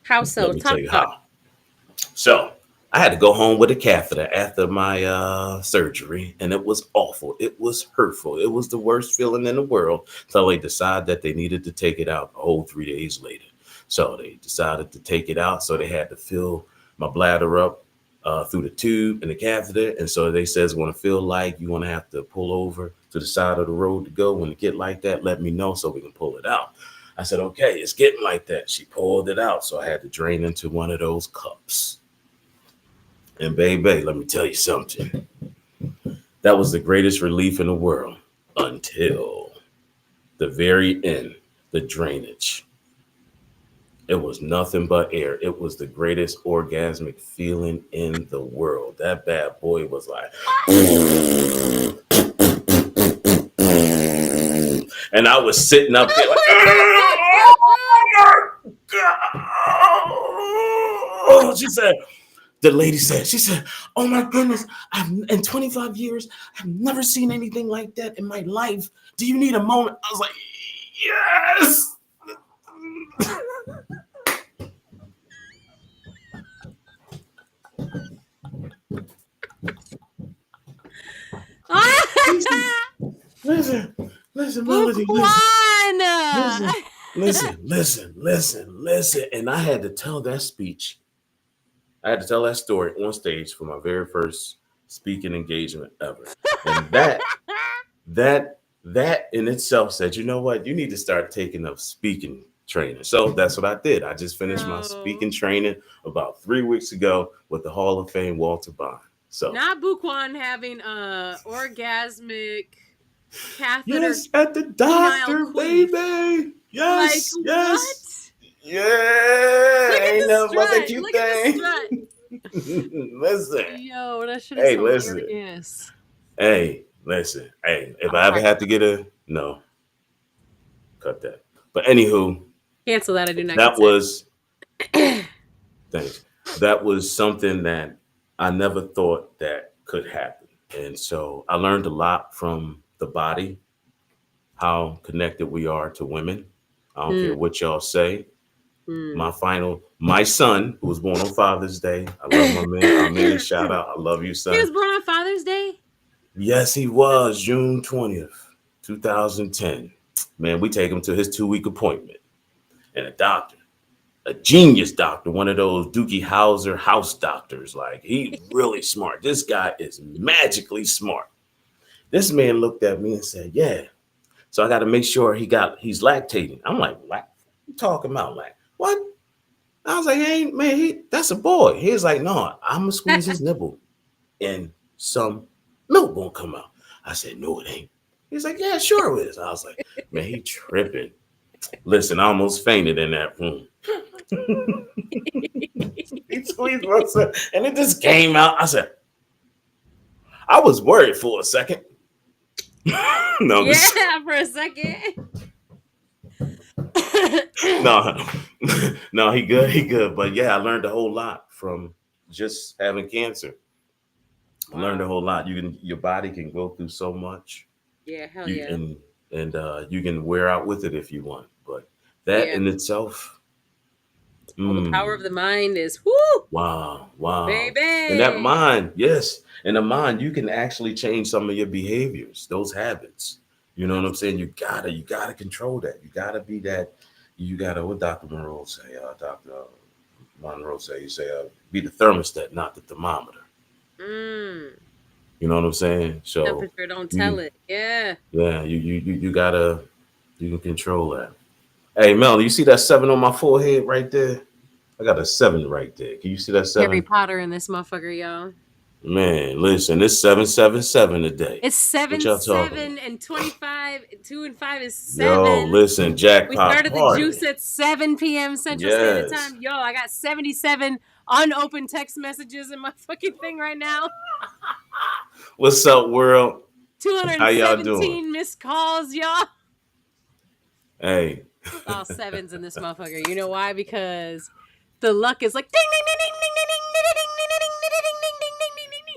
How so? Let me tell you how. So I had to go home with a catheter after my surgery, and it was awful. It was hurtful. It was the worst feeling in the world until they decided that they needed to take it out a whole 3 days later. So they decided to take it out. So they had to fill my bladder up through the tube and the catheter. And so they said, it's going to feel like you want to have to pull over to the side of the road to go. When it get like that, let me know so we can pull it out. I said, okay, it's getting like that. She pulled it out. So I had to drain into one of those cups. And baby, let me tell you something. That was the greatest relief in the world until the very end, the drainage. It was nothing but air. It was the greatest orgasmic feeling in the world. That bad boy was like, and I was sitting up there like, oh my God. The lady said, oh my goodness, in 25 years, I've never seen anything like that in my life. Do you need a moment? I was like, yes. Listen, Melody, listen. And I had to tell that speech. I had to tell that story on stage for my very first speaking engagement ever. And that in itself said, you know what? You need to start taking up speaking training. So that's what I did. I just finished my speaking training about 3 weeks ago with the Hall of Fame Walter Bond. So not Bukwon having orgasmic catheter. Yes, at the doctor, baby. Yes, like, yes. What? Yeah, ain't nothing but that cute thing. Listen. Yo, that shit is hilarious. Hey, listen. Hey, if I ever had to get cut that. But anywho. Cancel that, I do not. That was, thanks. That was something that I never thought that could happen. And so I learned a lot from the body, how connected we are to women. I don't care what y'all say. My son, who was born on Father's Day. I love my man. Amen. Shout out. I love you, son. He was born on Father's Day? Yes, he was. June 20th, 2010. Man, we take him to his 2-week appointment. And a doctor a genius doctor, one of those Dookie Howser house doctors. Like, he really smart. This guy is magically smart. This man looked at me and said, yeah. So I got to make sure he's lactating. I'm like, what you talking about? Like, what? I was like, hey, man, that's a boy. He was like, no, I'm going to squeeze his nipple and some milk gonna come out. I said, no, it ain't. He's like, yeah, sure it is. I was like, man, he tripping. Listen, I almost fainted in that room. He squeezed myself, and it just came out. I said, I was worried for a second. No, yeah, for a second. no, he good. But yeah, I learned a whole lot from just having cancer. Wow. I learned a whole lot. Your body can go through so much. Yeah, hell yeah. And you can wear out with it if you want. But that in itself. The power of the mind is wow. Baby. And that mind, yes. In the mind, you can actually change some of your behaviors, those habits. You know what I'm saying? You gotta control that. You gotta be that. You gotta, what Dr. Monroe say? Dr. Monroe say, you say, be the thermostat, not the thermometer. You know what I'm saying? So temperature don't tell it. Yeah. Yeah, you gotta, you can control that. Hey, Mel, you see that 7 on my forehead right there? I got a 7 right there. Can you see that 7? Harry Potter in this motherfucker, y'all. Man, listen, it's 777 a day. It's 7 and 25. 2 and 5 is 7. Yo, listen, jackpot. We started the juice at 7 p.m. Central Standard Time. Yo, I got 77 unopened text messages in my fucking thing right now. What's up, world? 217 missed calls, y'all. Hey. All 7s in this motherfucker. You know why? Because the luck is like ding ding ding ding ding ding ding ding ding ding ding ding ding ding ding.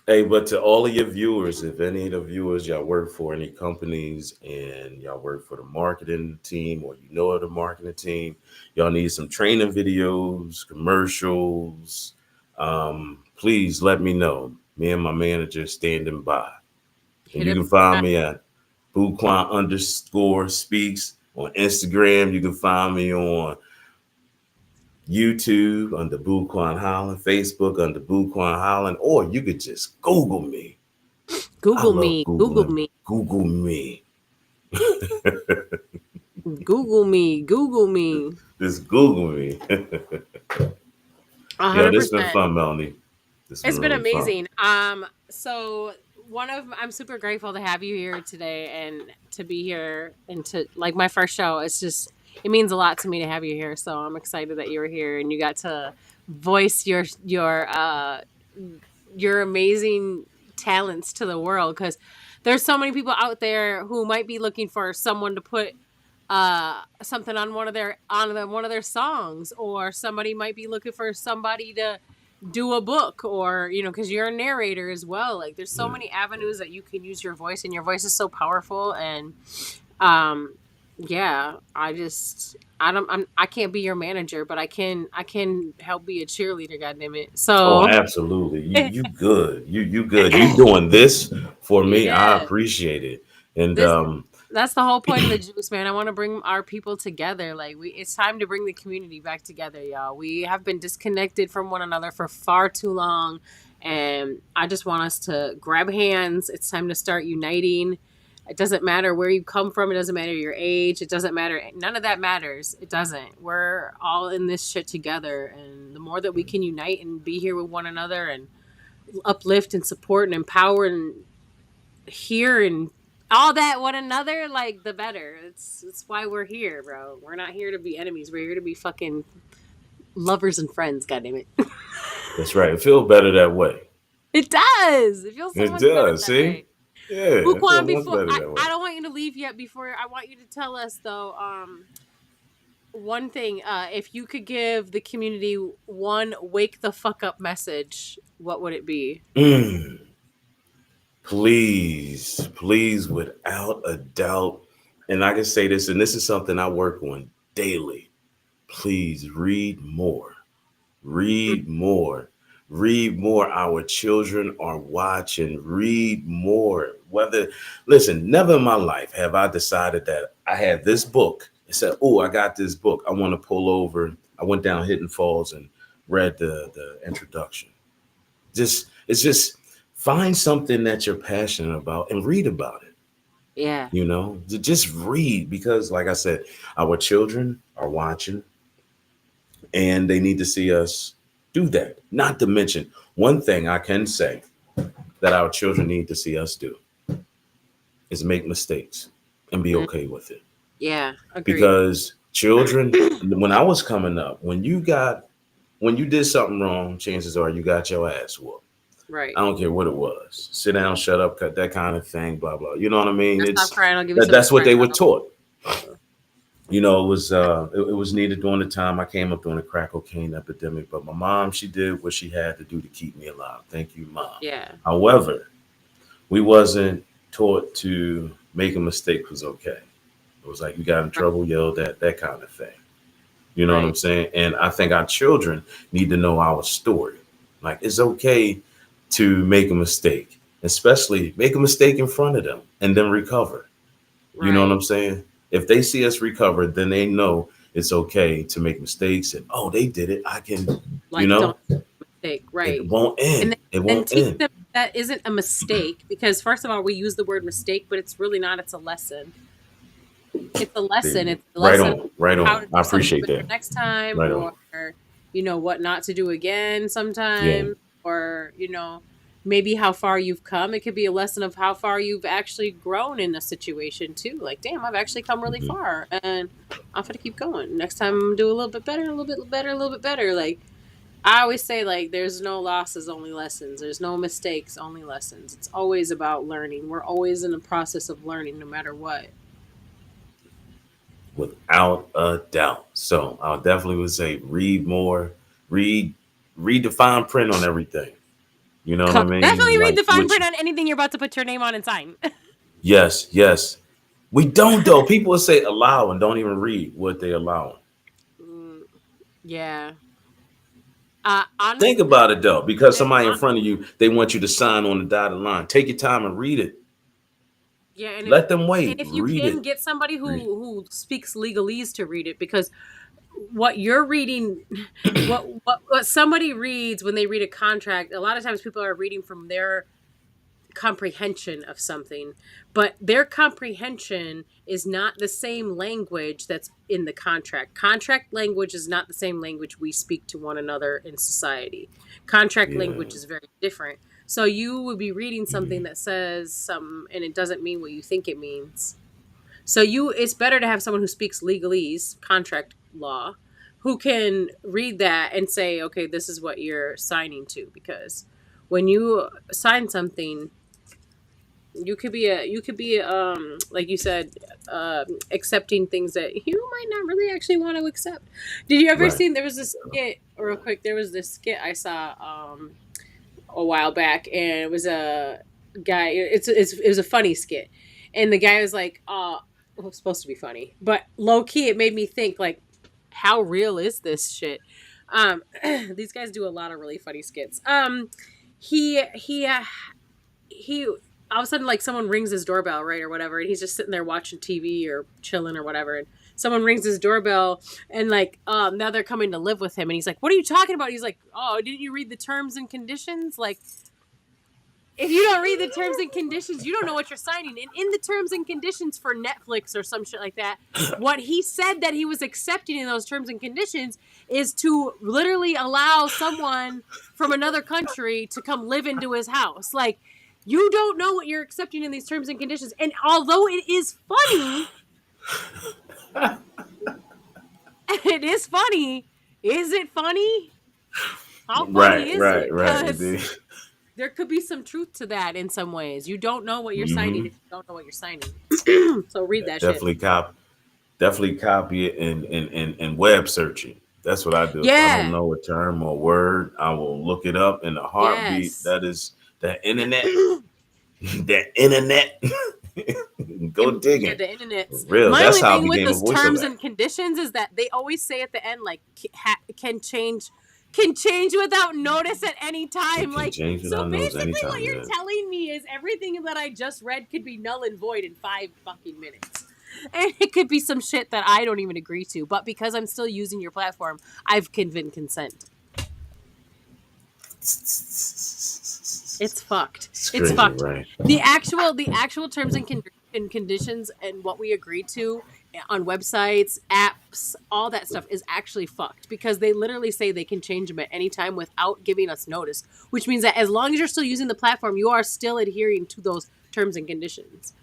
Hey, but to all of your viewers, if any of the viewers y'all work for any companies and y'all work for the marketing team or you know of the marketing team, y'all need some training videos, commercials. Please let me know. Me and my manager standing by. And you can find me at Bukwon_speaks. On Instagram, you can find me on YouTube under Bukwon Holland, Facebook under Bukwon Holland, or you could just Google me. Google me. Google me. Google me. Google me. Just Google me. Yeah, this has been fun, Melanie. It's been really amazing. Fun. So I'm super grateful to have you here today and to be here and to like my first show. It means a lot to me to have you here. So I'm excited that you were here and you got to voice your amazing talents to the world. Cause there's so many people out there who might be looking for someone to put something on one of their songs, or somebody might be looking for somebody to do a book, or because you're a narrator as well. Like there's so many avenues that you can use your voice, and your voice is so powerful. And I can't be your manager, but I can help be a cheerleader, goddammit. So absolutely. You good. You good. You doing this for me. I appreciate it. And that's the whole point of the juice, man. I want to bring our people together. Like it's time to bring the community back together, y'all. We have been disconnected from one another for far too long, and I just want us to grab hands. It's time to start uniting. It doesn't matter where you come from. It doesn't matter your age. It doesn't matter. None of that matters. It doesn't. We're all in this shit together, and the more that we can unite and be here with one another and uplift and support and empower and hear and all that one another, like the better. It's why we're here, bro. We're not here to be enemies. We're here to be fucking lovers and friends, goddammit. That's right. It feels better that way. It does. It feels so much better that see? Way. Yeah. Bukwon, before I don't want you to leave yet. Before I want you to tell us though, one thing. If you could give the community one wake the fuck up message, what would it be? Please, without a doubt, and I can say this, and this is something I work on daily. Please read more. Read more. Our children are watching. Read more. Listen, never in my life have I decided that I had this book and said, oh, I got this book. I want to pull over I went down Hidden Falls and read the introduction. It's just find something that you're passionate about and read about it. Yeah. You know, just read, because like I said, our children are watching and they need to see us do that. Not to mention, one thing I can say that our children need to see us do is make mistakes and be okay with it. Yeah. Agreed. Because children, when I was coming up, when you did something wrong, chances are you got your ass whooped. Right. I don't care what it was. Sit down, shut up, cut, that kind of thing, blah, blah. You know what I mean? Stop crying, I'll give you That's what they were crying. taught. You know, it was needed during the time I came up during the crack cocaine epidemic. But my mom, she did what she had to do to keep me alive. Thank you, Mom. Yeah. However, we wasn't taught to make a mistake was okay. It was like you got in trouble, yelled at, that kind of thing. You know what I'm saying? And I think our children need to know our story. Like, it's okay to make a mistake, especially make a mistake in front of them and then recover. You know what I'm saying? If they see us recover, then they know it's okay to make mistakes and, oh, they did it. I can, Like, you know, don't mistake, right? It won't end. It won't teach end. them that isn't a mistake, because first of all, we use the word mistake, but it's really not. It's a lesson. It's a lesson. It's a lesson. Right on. How to do I appreciate something that. next time, Right or on. you know what not to do again sometime, or you know maybe how far you've come. It could be a lesson of how far you've actually grown in a situation too. Like, damn, I've actually come really far, and I'm gonna keep going. Next time, I'm gonna do a little bit better, a little bit better, a little bit better. Like, I always say, like, there's no losses, only lessons. There's no mistakes, only lessons. It's always about learning. We're always in the process of learning, no matter what. Without a doubt. So I definitely would say read more, read the fine print on everything. You know what I mean? Definitely read Like, the fine print on anything you're about to put your name on and sign. Yes. We don't, though. People will say allow and don't even read what they allow. Yeah. Honestly, Think about it, though, because somebody in front of you, they want you to sign on the dotted line. Take your time and read it. yeah, and Let them wait. And if you Read can it. get somebody who speaks legalese to read it, because what you're reading, what somebody reads when they read a contract, a lot of times people are reading from their comprehension of something, but their comprehension is not the same language that's in the contract. Contract language is not the same language we speak to one another in society. Contract language is very different. So you would be reading something that says something and it doesn't mean what you think it means. So it's better to have someone who speaks legalese, contract law, who can read that and say, okay, this is what you're signing to. Because when you sign something, you could be like you said, accepting things that you might not really actually want to accept. Did you ever see, there was this skit, real quick, there was this skit I saw a while back, and it was a guy, it was a funny skit, and the guy was like, well, it was supposed to be funny, but low key it made me think, like, how real is this shit? These guys do a lot of really funny skits. He all of a sudden, like, someone rings his doorbell, right, or whatever, and he's just sitting there watching TV or chilling or whatever, and someone rings his doorbell, and like, now they're coming to live with him, and he's like, what are you talking about? He's like, oh, didn't you read the terms and conditions? Like, if you don't read the terms and conditions, you don't know what you're signing. And in the terms and conditions for Netflix or some shit like that, what he said that he was accepting in those terms and conditions is to literally allow someone from another country to come live into his house. Like, you don't know what you're accepting in these terms and conditions. And although it is funny, it is funny. Is it funny? How funny is it? Right. There could be some truth to that in some ways. You don't know what you're signing if you don't know what you're signing. So read that shit. Definitely copy it and web searching. That's what I do. Yeah. If I don't know a term or word, I will look it up in a heartbeat. Yes. That is the internet. That internet. Go digging. Yeah, the internet's real. My That's only how thing I with became a those terms voiceover. and conditions is that they always say at the end, like, can change without notice at any time. Like, so basically what you're telling me is everything that I just read could be null and void in 5 fucking minutes. And it could be some shit that I don't even agree to, but because I'm still using your platform, I've given consent. It's fucked. It's It's crazy, fucked. right? The actual terms and conditions and what we agree to on websites, apps, all that stuff is actually fucked because they literally say they can change them at any time without giving us notice, which means that as long as you're still using the platform, you are still adhering to those terms and conditions.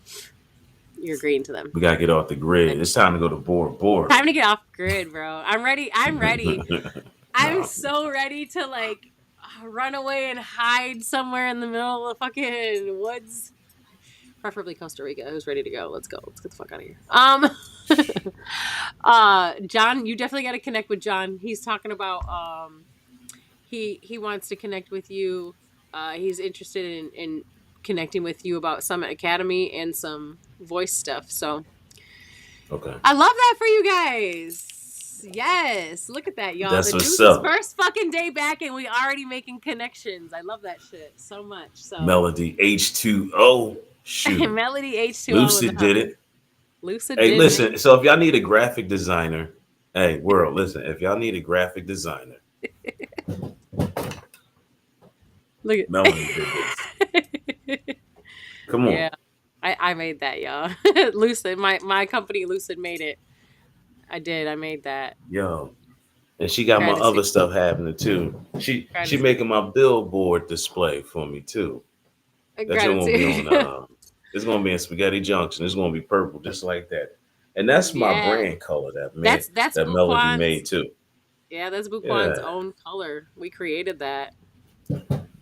You're agreeing to them. We gotta get off the grid. It's time to go to board. Time to get off grid, bro. I'm ready. I'm so ready to like run away and hide somewhere in the middle of the fucking woods. Preferably Costa Rica. Who's ready to go? Let's go. Let's get the fuck out of here. John, you definitely got to connect with John. He's talking about he wants to connect with you. He's interested in connecting with you about Summit Academy and some voice stuff. So okay, I love that for you guys. Yes, look at that, y'all. That's the what's Juice's up. first fucking day back, and we already making connections. I love that shit so much. So Melody H2O. Shoot. Melody H2O. Lucid did it. Lucid Hey, did listen. it. So if y'all need a graphic designer, hey, world, listen. If y'all need a graphic designer, Look at Melody did this. Come on. Yeah, I made that, y'all. Lucid, my company Lucid made it. I did. I made that. Yo. And she got my other stuff happening too. She making my billboard display for me too. That's gonna be on. It's gonna be in Spaghetti Junction. It's gonna be purple, just like that. And that's my brand color that that Melody made too. Yeah, that's Bukwon's own color. We created that.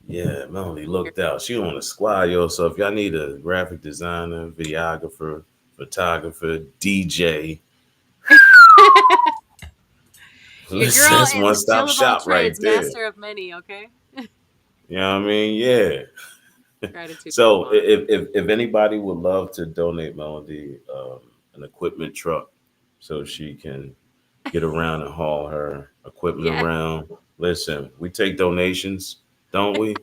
Yeah, Melody looked out. She on the squad, yo. So if y'all need a graphic designer, videographer, photographer, DJ. Your girl That's one stop shop right there. Master of many, okay? You know what I mean? Yeah. Gratitude. So if anybody would love to donate Melody an equipment truck so she can get around and haul her equipment around, listen, we take donations, don't we?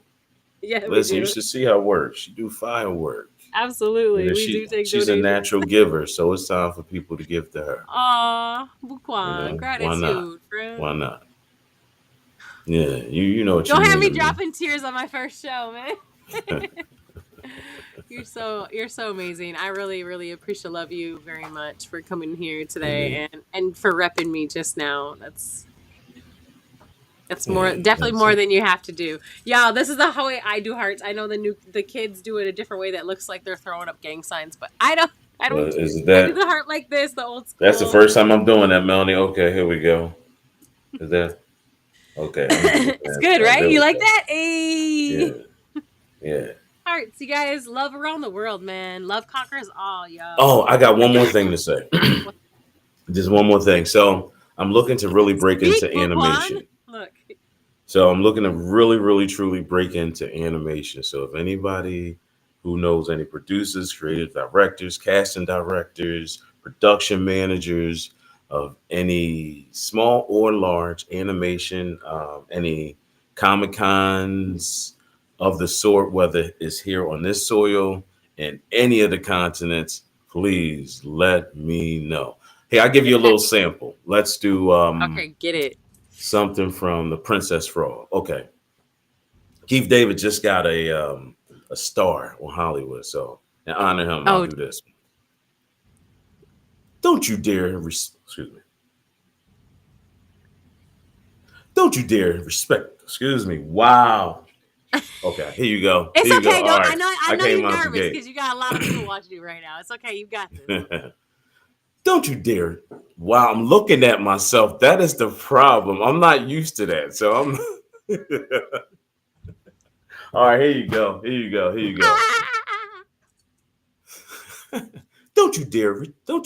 Yeah, listen, we do. You should see her work. She do firework. Absolutely. We do take she's donations. a natural giver, so it's time for people to give to her. Aw, Bukwon, gratitude, friend. Why not? Yeah, you know what Don't you have me mean. dropping tears on my first show, man. You're so amazing. I really appreciate love you very much for coming here today and for repping me just now. That's more definitely more than you have to do. Yeah, this is the way I do hearts. I know the kids do it a different way that looks like they're throwing up gang signs, but I don't I do the heart like this, the old school. That's the first time I'm doing that, Melanie. Okay, here we go. Is that okay? It's good, right? You like that? Hey. Yeah. Hearts, you guys. Love around the world, man. Love conquers all, y'all. Oh, I got one more thing to say. Just one more thing. So I'm looking to really break into animation. Look. So I'm looking to really, truly break into animation. So if anybody who knows any producers, creative directors, casting directors, production managers of any small or large animation, any Comic-Cons of the sort, whether it's here on this soil and any of the continents, please let me know. Hey, I'll give you a little sample. Let's do okay, get it. Something from the Princess Frog. Okay. Keith David just got a star on Hollywood, so in honor of him, I'll do this. Don't you dare excuse me. Don't you dare respect. Excuse me. Wow. Okay, here you go. It's here okay. You go. Don't, right. I know you're nervous because you got a lot of people watching you right now. It's okay. You got this. Don't you dare. Wow, I'm looking at myself. That is the problem. I'm not used to that. So I'm all right, here you go. Here you go. Here you go. Don't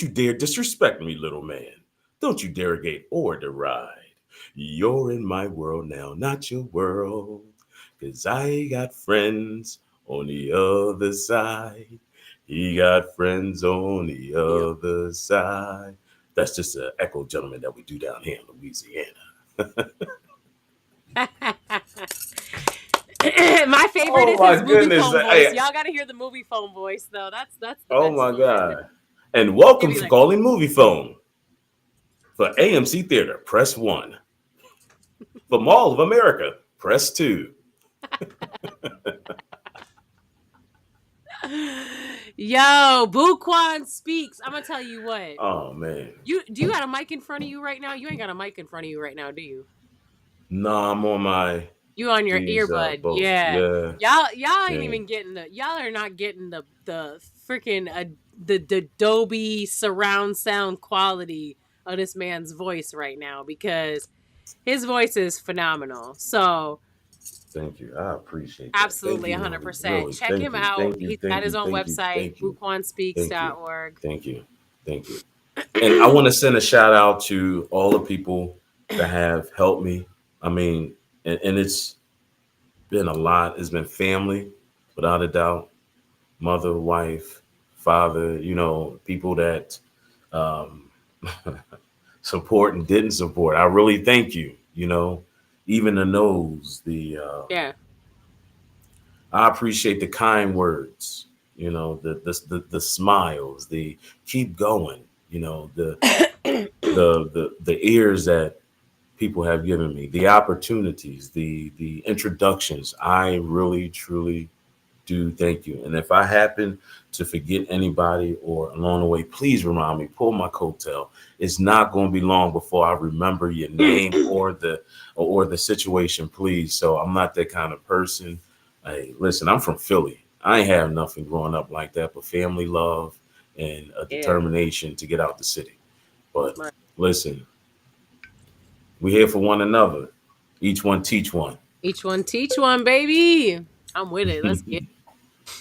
you dare disrespect me, little man. Don't you derogate or deride. You're in my world now, not your world. 'Cause I got friends on the other side. He got friends on the other side. That's just an echo, gentlemen, that we do down here in Louisiana. My favorite is his movie phone voice. Y'all got to hear the movie phone voice, though. That's the oh best my one. God. And welcome to calling Movie Phone. For AMC Theater, press 1. For Mall of America, press 2. Yo, Bukwon speaks. I'm gonna tell you what. Oh man. Do you got a mic in front of you right now? You ain't got a mic in front of you right now, do you? No, I'm on my. You on your earbud? Yeah. Y'all ain't even getting y'all are not getting the freaking the Dolby surround sound quality of this man's voice right now, because his voice is phenomenal. So thank you. I appreciate that. Absolutely, 100%. Really, check him out. He's got his own website, bukwonspeaks.org. Thank you. And I want to send a shout out to all the people that have helped me. I mean, and it's been a lot. It's been family, without a doubt. Mother, wife, father, people that support and didn't support. I really thank you, even the no's, I appreciate the kind words, the smiles, the keep going, the ears that people have given me, the opportunities, the introductions. I really, truly do thank you. And if I happen to forget anybody or along the way, please remind me, pull my coattail. It's not going to be long before I remember your name or the situation, please. So I'm not that kind of person. Hey, listen, I'm from Philly. I ain't have nothing growing up like that, but family love and a determination to get out the city. But listen, we're here for one another. Each one teach one. Each one teach one, baby. I'm with it. Let's get it.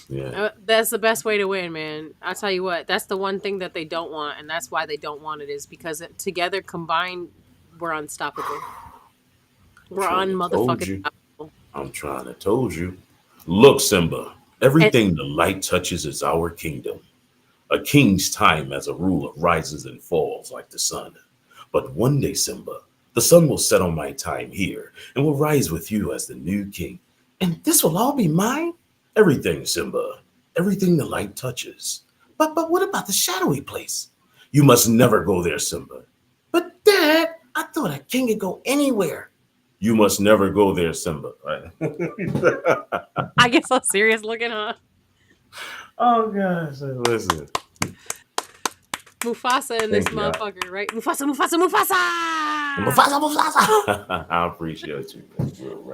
Yeah. That's the best way to win, man. I'll tell you what, that's the one thing that they don't want, and that's why they don't want it, is because together, combined, we're unstoppable. We're unmotherfucking unstoppable. I'm trying to told you. Look, Simba, everything the light touches is our kingdom. A king's time as a ruler rises and falls like the sun. But one day, Simba, the sun will set on my time here and will rise with you as the new king. And this will all be mine? Everything, Simba. Everything the light touches. But what about the shadowy place? You must never go there, Simba. But Dad, I thought a king could go anywhere. You must never go there, Simba. Right? I get so serious looking, huh? Oh gosh, listen. Mufasa in this motherfucker, right? Mufasa! I appreciate you.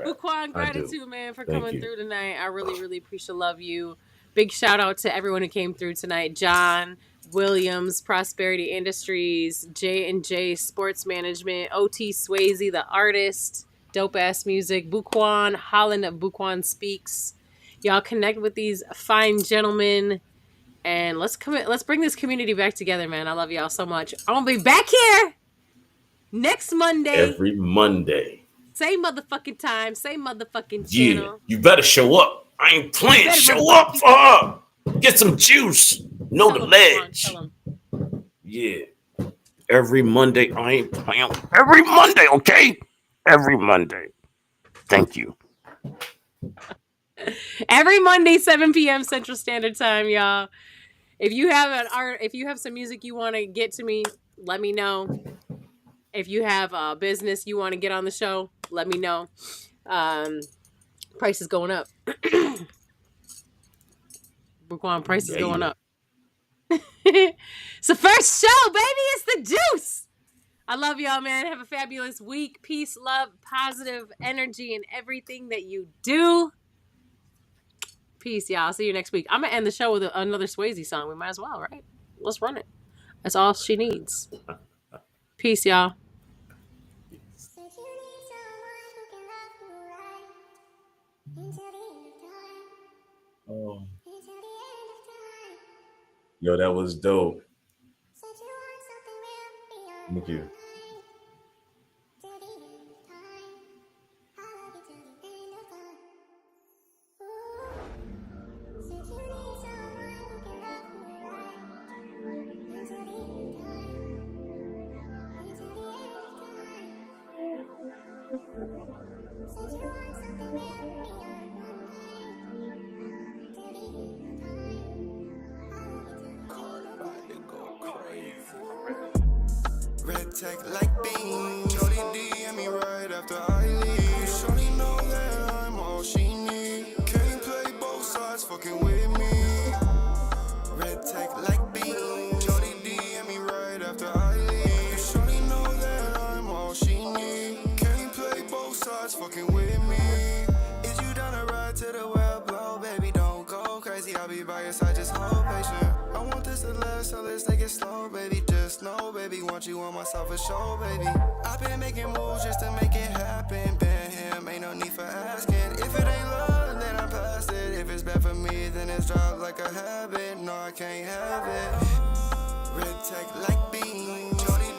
Bukwon, gratitude, man, for coming through tonight. I really, really appreciate love you. Big shout out to everyone who came through tonight. John Williams, Prosperity Industries, J&J Sports Management, OT Swayze, the artist, dope ass music, Bukwon, Holland of Bukwon Speaks. Y'all connect with these fine gentlemen, and let's bring this community back together, man. I love y'all so much. I'm gonna be back here next Monday. Every Monday. Same motherfucking time, same motherfucking channel. Yeah, you better show up. I ain't playing. Show up for her. Get some juice. Know the ledge. Yeah. Every Monday. I ain't playing. Every Monday, okay? Every Monday. Thank you. Every Monday, 7 p.m. Central Standard Time, y'all. If you have some music you want to get to me, let me know. If you have a business you want to get on the show, let me know. Price is going up. Bukwon, price is going up. It's the first show, baby. It's the juice. I love y'all, man. Have a fabulous week. Peace, love, positive energy in everything that you do. Peace, y'all. I'll see you next week. I'm going to end the show with another Swayze song. We might as well, right? Let's run it. That's all she needs. Peace, y'all. Oh. Yo, that was dope. Thank you. Carter by the gold. Red tech like beans. Shorty DM me right after I leave. Shorty know that I'm all she need. Can't play both sides, fucking with me. Red tech like beans. Shorty DM me right after I leave. Shorty know that I'm all she need. Can't play both sides, fucking with me. Is you down to ride to the well blow, baby? Don't go crazy, I'll be by your side, just hold patient. I want this to last, so let's take it slow, baby. Just know, baby, want you on myself for show, baby. I've been making moves just to make it happen. Been him, ain't no need for asking. If it ain't love, then I'm past it. If it's bad for me, then it's dropped like a habit. No, I can't have it. Red tech like beans. Shorty